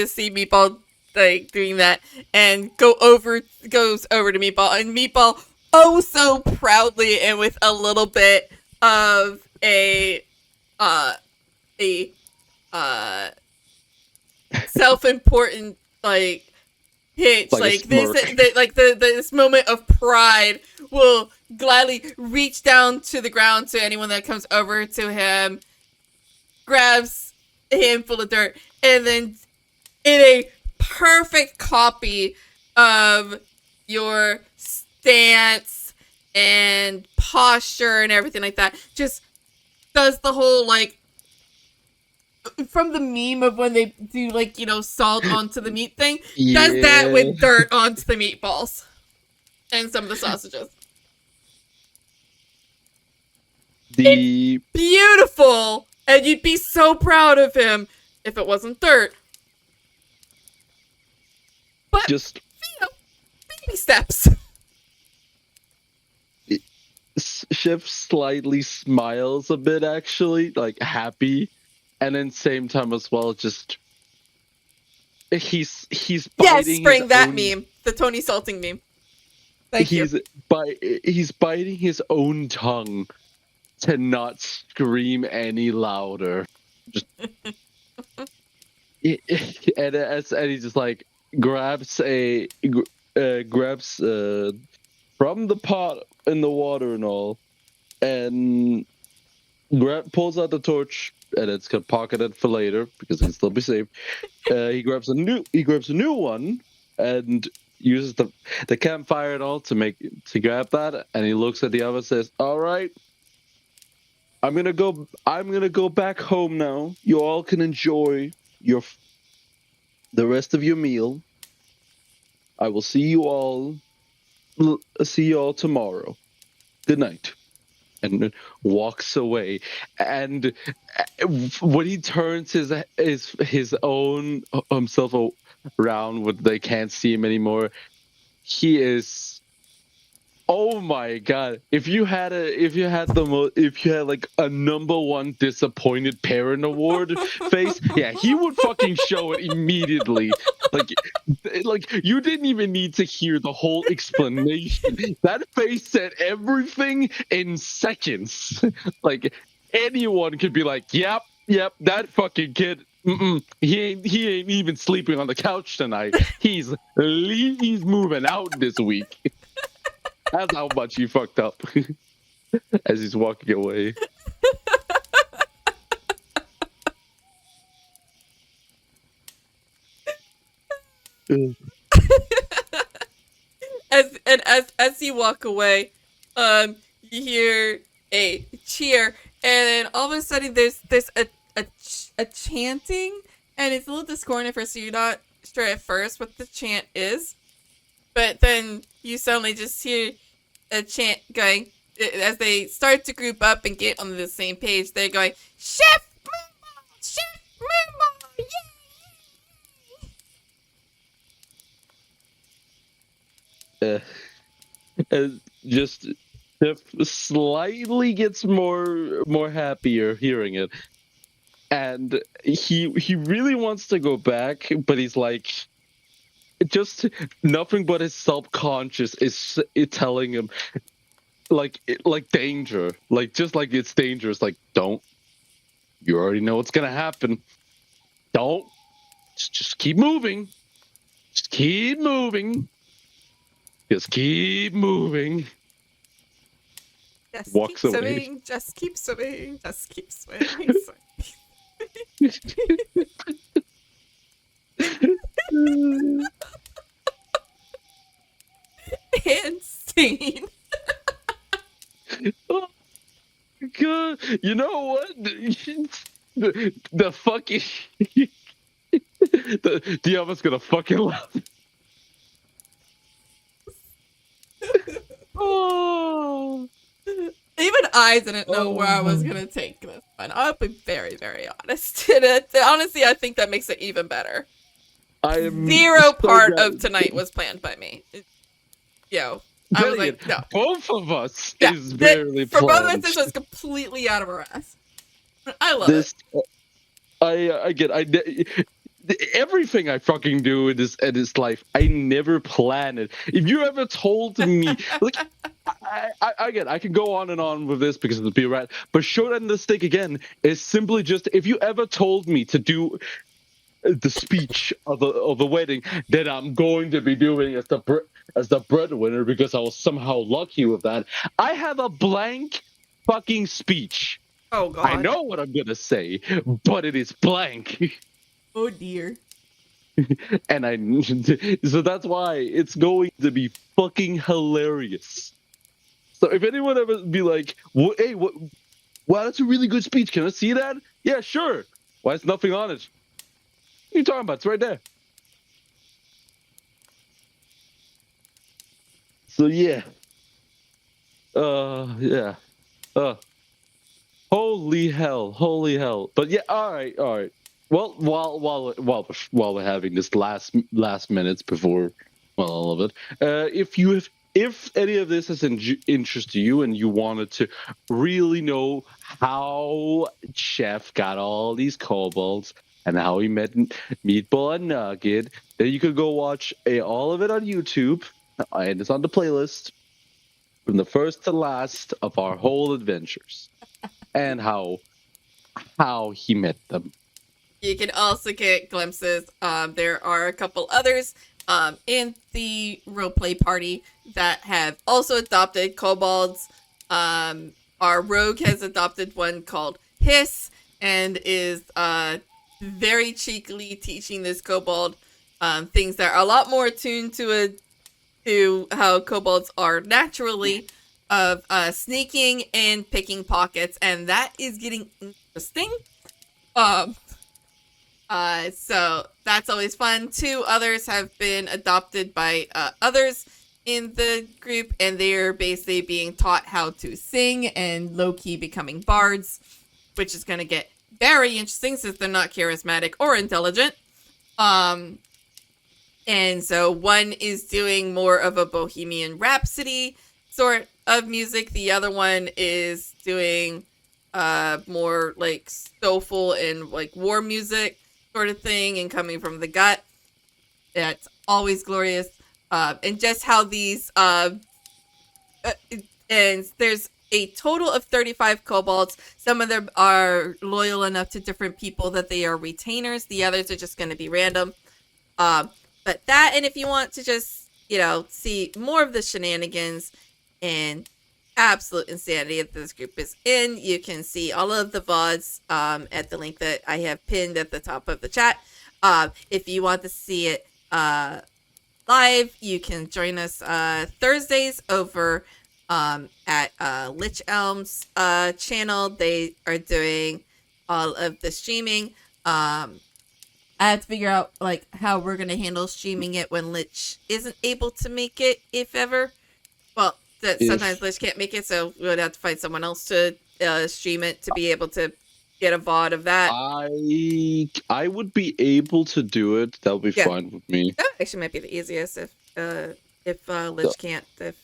see Meatball like doing that and goes over to Meatball, and Meatball so proudly and with a little bit of a self-important hitch, Like a smirk. this moment of pride will gladly reach down to the ground to anyone that comes over to him, grabs a handful of dirt, and then in a perfect copy of your stance and posture and everything like that, just does the whole from the meme of when they do salt onto the meat thing, does that with dirt onto the meatballs and some of the sausages. Beautiful, and you'd be so proud of him if it wasn't dirt. But Just baby steps. Shift slightly smiles a bit, actually, like happy, and then same time as well, just he's biting. Yes, bring that own, meme, the Tony salting meme. Thank you. He's biting his own tongue to not scream any louder. Just and he just like grabs from the pot in the water and all, and pulls out the torch, and it's gonna pocket it for later because it can still be safe. He grabs a new one and uses the campfire and all to grab that, and he looks at the other and says, "All right, I'm gonna go back home now. You all can enjoy the rest of your meal. I will see you all tomorrow. Good night." And then walks away. And when he turns his own himself around, when they can't see him anymore, he is. Oh my god! If you had like a #1 disappointed parent award face, yeah, he would fucking show it immediately. Like you didn't even need to hear the whole explanation. That face said everything in seconds. Like anyone could be like, "Yep, that fucking kid. He ain't even sleeping on the couch tonight. He's moving out this week." That's how much he fucked up as he's walking away. As you walk away, you hear a cheer, and then all of a sudden there's a chanting, and it's a little discordant at first, so you're not sure at first what the chant is, but then you suddenly just hear a chant going as they start to group up and get on the same page. They're going, Chef Moonball! Chef Moonball! Yay! Just Jeff slightly gets more happier hearing it, and he really wants to go back, but he's like, just nothing but his subconscious is telling him like danger, just like it's dangerous. Like, don't, you already know what's gonna happen. Don't, just keep moving. Just keep moving. Just keep moving. Just Walks keep away. swimming, just keep swimming, just keep swimming. And scene. Oh my God. You know what? The fucking the other's gonna fucking laugh. Oh. Even I didn't know where I was gonna take this one. I'll be very, very honest. And honestly, I think that makes it even better. I am Zero so part glad- of tonight was planned by me. Yo, I was Getting like, it. no. Both of us Yeah, is barely for both of us, planned. this was completely out of our ass. I love This it. I get everything I fucking do in this life, I never plan it. If you ever told me, like, I can go on and on with this because it'll be right, but short end of the stick again is simply just, if you ever told me to do the speech of the wedding that I'm going to be doing as the breadwinner because I was somehow lucky with that, I have a blank fucking speech. Oh god. I know what I'm gonna say, but it is blank. Oh dear. And so that's why it's going to be fucking hilarious. So if anyone ever be like, hey, wow, that's a really good speech, can I see that? Yeah, sure. Why is nothing on it? What are you talking about? It's right there. So yeah. Yeah. Holy hell. But yeah, all right. Well, while we're having this last minutes before, well, all of it, if any of this is interest to you and you wanted to really know how Chef got all these kobolds and how he met Meatball and Nugget, then you could go watch all of it on YouTube, and it's on the playlist from the first to last of our whole adventures, and how he met them. You can also get glimpses. There are a couple others in the roleplay party that have also adopted kobolds. Our rogue has adopted one called Hiss and is very cheekily teaching this kobold things that are a lot more attuned to how kobolds are naturally, of sneaking and picking pockets, and that is getting interesting. So that's always fun. 2 others have been adopted by others in the group, and they're basically being taught how to sing and low-key becoming bards, which is going to get very interesting since they're not charismatic or intelligent. And so one is doing more of a Bohemian Rhapsody sort of music. The other one is doing more like soulful and like war music sort of thing, and coming from the gut. That's always glorious. And just how these and there's a total of 35 kobolds. Some of them are loyal enough to different people that they are retainers. The others are just going to be random. But that, and if you want to just, see more of the shenanigans and absolute insanity that this group is in, you can see all of the VODs at the link that I have pinned at the top of the chat. If you want to see it live. You can join us Thursdays over at Lich Elm's channel. They are doing all of the streaming. I have to figure out like how we're gonna handle streaming it when Lich isn't able to make it, if ever. Well, that sometimes Lich can't make it, so we would have to find someone else to stream it to be able to get a VOD of that. I would be able to do it. That would be fine with me. That actually might be the easiest if Lich can't, if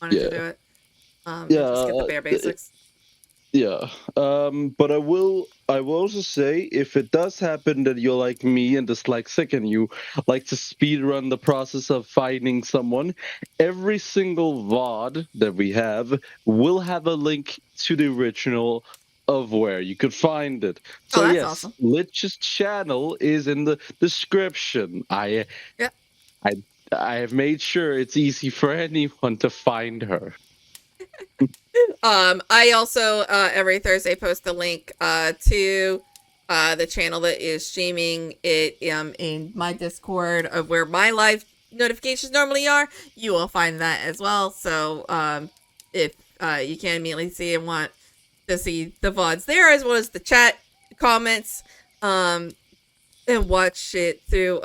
wanted to do it. Just get the bare basics. Yeah. But I will also say, if it does happen that you're like me and dyslexic and you like to speed run the process of finding someone, every single VOD that we have will have a link to the original of where you could find it. So that's yes, awesome. Lich's channel is in the description. I have made sure it's easy for anyone to find her. I also every Thursday post a link to the channel that is streaming it in my Discord of where my live notifications normally are. You will find that as well. So if you can immediately see and want to see the VODs there, as well as the chat comments, and watch it through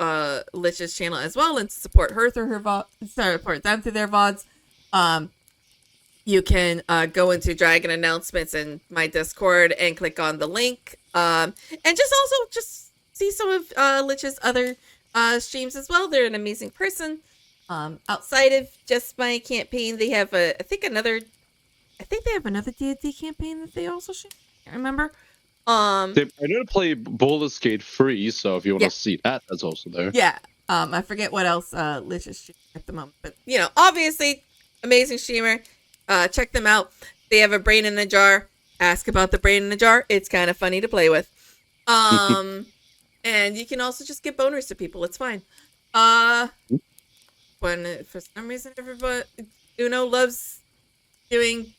Lich's channel as well, and support her through her support them through their VODs. You can go into Dragon Announcements in my Discord and click on the link. And just see some of Lich's other streams as well. They're an amazing person. Outside of just my campaign, they have I think they have another D&D campaign that they also stream. I can't remember. I know to play Baldur's Gate free, so if you want to see that, that's also there. Yeah. I forget what else Lich is streaming at the moment, but obviously amazing streamer. Check them out. They have a brain in a jar. Ask about the brain in a jar. It's kind of funny to play with. And you can also just give boners to people. It's fine. When for some reason everybody Uno loves doing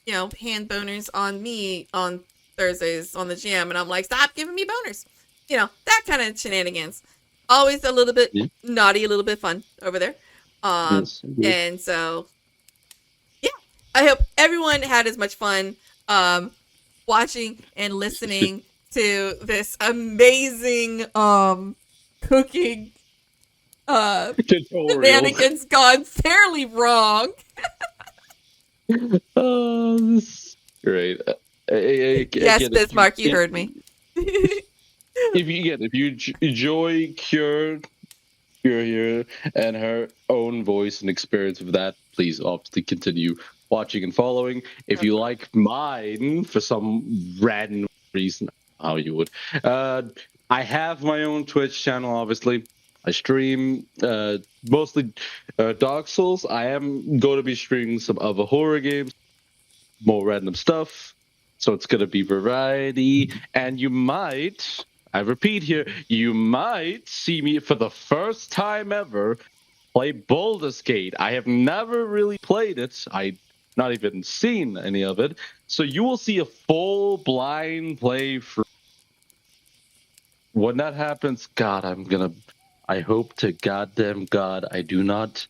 hand boners on me on Thursdays on the GM, and I'm like, stop giving me boners. That kind of shenanigans. Always a little bit naughty, a little bit fun over there. And so I hope everyone had as much fun watching and listening to this amazing cooking shenanigans gone fairly wrong. Oh, this is great. Yes, Bismarck, you heard me. If you enjoy Cure here and her own voice and experience of that, please obviously continue watching and following. If you like mine for some random reason, how you would, I have my own Twitch channel. Obviously, I stream mostly Dark Souls. I am going to be streaming some other horror games, more random stuff. So it's going to be variety, and you might, I repeat here, you might see me for the first time ever play Baldur's Gate. I have never really played it. I've not even seen any of it. So you will see a full blind play through. When that happens, God, I hope to goddamn God I do not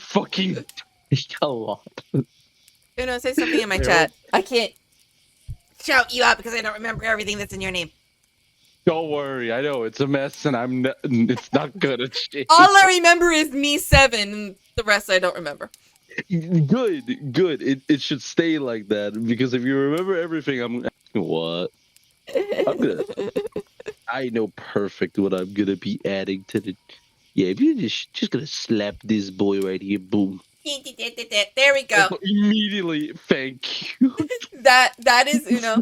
fucking take a lot. Say something in my chat. I can't shout you out because I don't remember everything that's in your name. Don't worry, I know it's a mess, and it's not good at shit. All I remember is me 7, and the rest I don't remember. Good. It should stay like that, because if you remember everything, I'm I know perfect what I'm gonna be adding to the. Yeah, if you're just gonna slap this boy right here, boom. There we go. Immediately, thank you. that is Uno.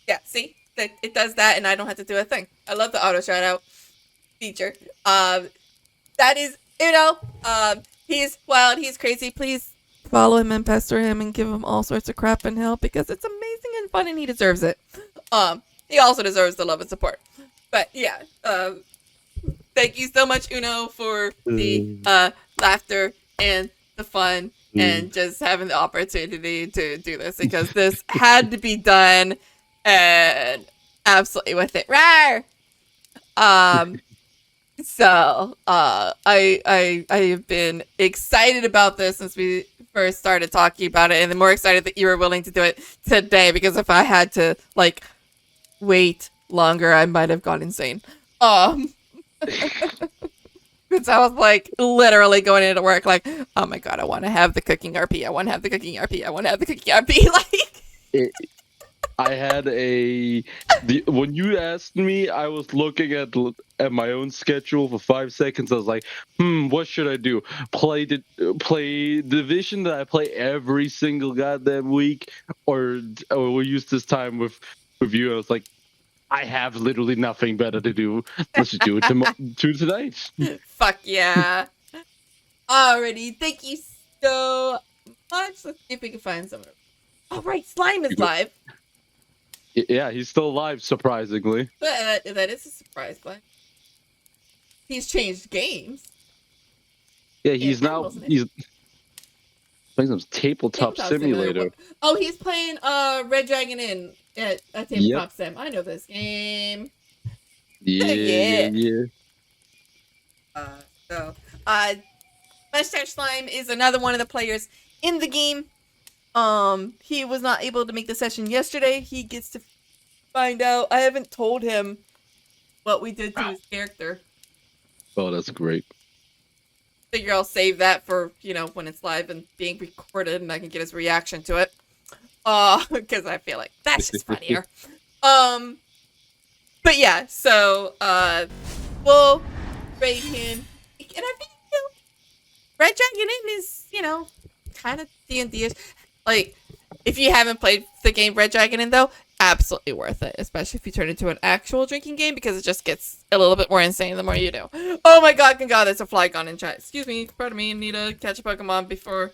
Yeah, see, it does that, and I don't have to do a thing. I love the auto shout out feature. That is Uno. He's wild. He's crazy. Please follow him and pester him and give him all sorts of crap and help, because it's amazing and fun, and he deserves it. He also deserves the love and support. But yeah, thank you so much, Uno, for the laughter and the fun and just having the opportunity to do this, because this had to be done, and absolutely with it. Rawr! So, I have been excited about this since we first started talking about it, and the more excited that you were willing to do it today, because if I had to, like, wait longer, I might have gone insane. Because I was, like, literally going into work, like, oh my god, I want to have the cooking RP, I want to have the cooking RP, I want to have the cooking RP, like... I had when you asked me, I was looking at my own schedule for 5 seconds. I was like, what should I do? Play Division that I play every single goddamn week, or we'll use this time with you. I was like, I have literally nothing better to do. Let's just do it tonight. Fuck yeah. Alrighty, thank you so much. Let's see if we can find someone. All right, Slime is live. Yeah, he's still alive, surprisingly. That is a surprise, but he's changed games. Yeah, he's now playing some tabletop simulator. Oh, he's playing Red Dragon Inn at a tabletop sim. I know this game. Yeah. Mustache Slime is another one of the players in the game. He was not able to make the session yesterday. He gets to find out. I haven't told him what we did to his character. Oh, that's great. Figure I'll save that for, when it's live and being recorded and I can get his reaction to it. Because I feel like that's just funnier. But yeah, so, we'll raid him. And I think, Red Dragon Inn is, kind of D&D-ish. Like, if you haven't played the game Red Dragon Inn, though, absolutely worth it. Especially if you turn it into an actual drinking game, because it just gets a little bit more insane the more you do. Oh my god, there's a fly gone in chat. Excuse me, pardon me, need to catch a Pokemon before,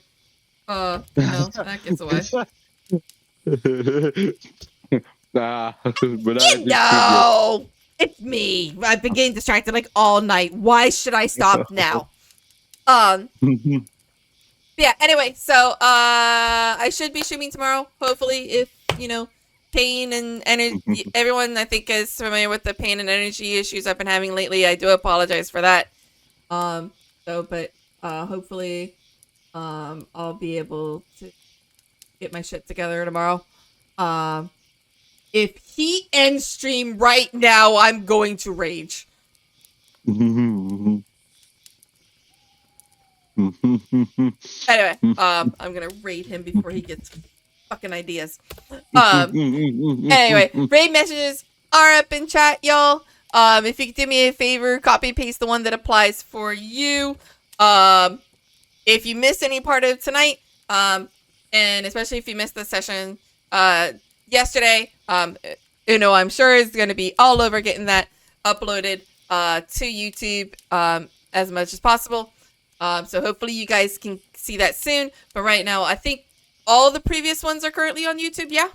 that gets away. It's me. I've been getting distracted, like, all night. Why should I stop now? Yeah, anyway, so, I should be streaming tomorrow, hopefully, if, pain and energy, everyone, I think, is familiar with the pain and energy issues I've been having lately. I do apologize for that. Hopefully, I'll be able to get my shit together tomorrow. If he ends stream right now, I'm going to rage. Anyway, I'm gonna raid him before he gets fucking ideas. Anyway, raid messages are up in chat, y'all. If you could do me a favor, copy and paste the one that applies for you. If you missed any part of tonight, and especially if you missed the session yesterday, I'm sure is gonna be all over getting that uploaded to YouTube as much as possible. So hopefully you guys can see that soon. But right now, I think all the previous ones are currently on YouTube, yeah?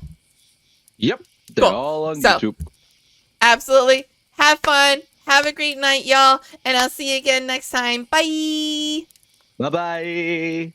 Yep, they're all on YouTube. Absolutely. Have fun. Have a great night, y'all. And I'll see you again next time. Bye. Bye-bye.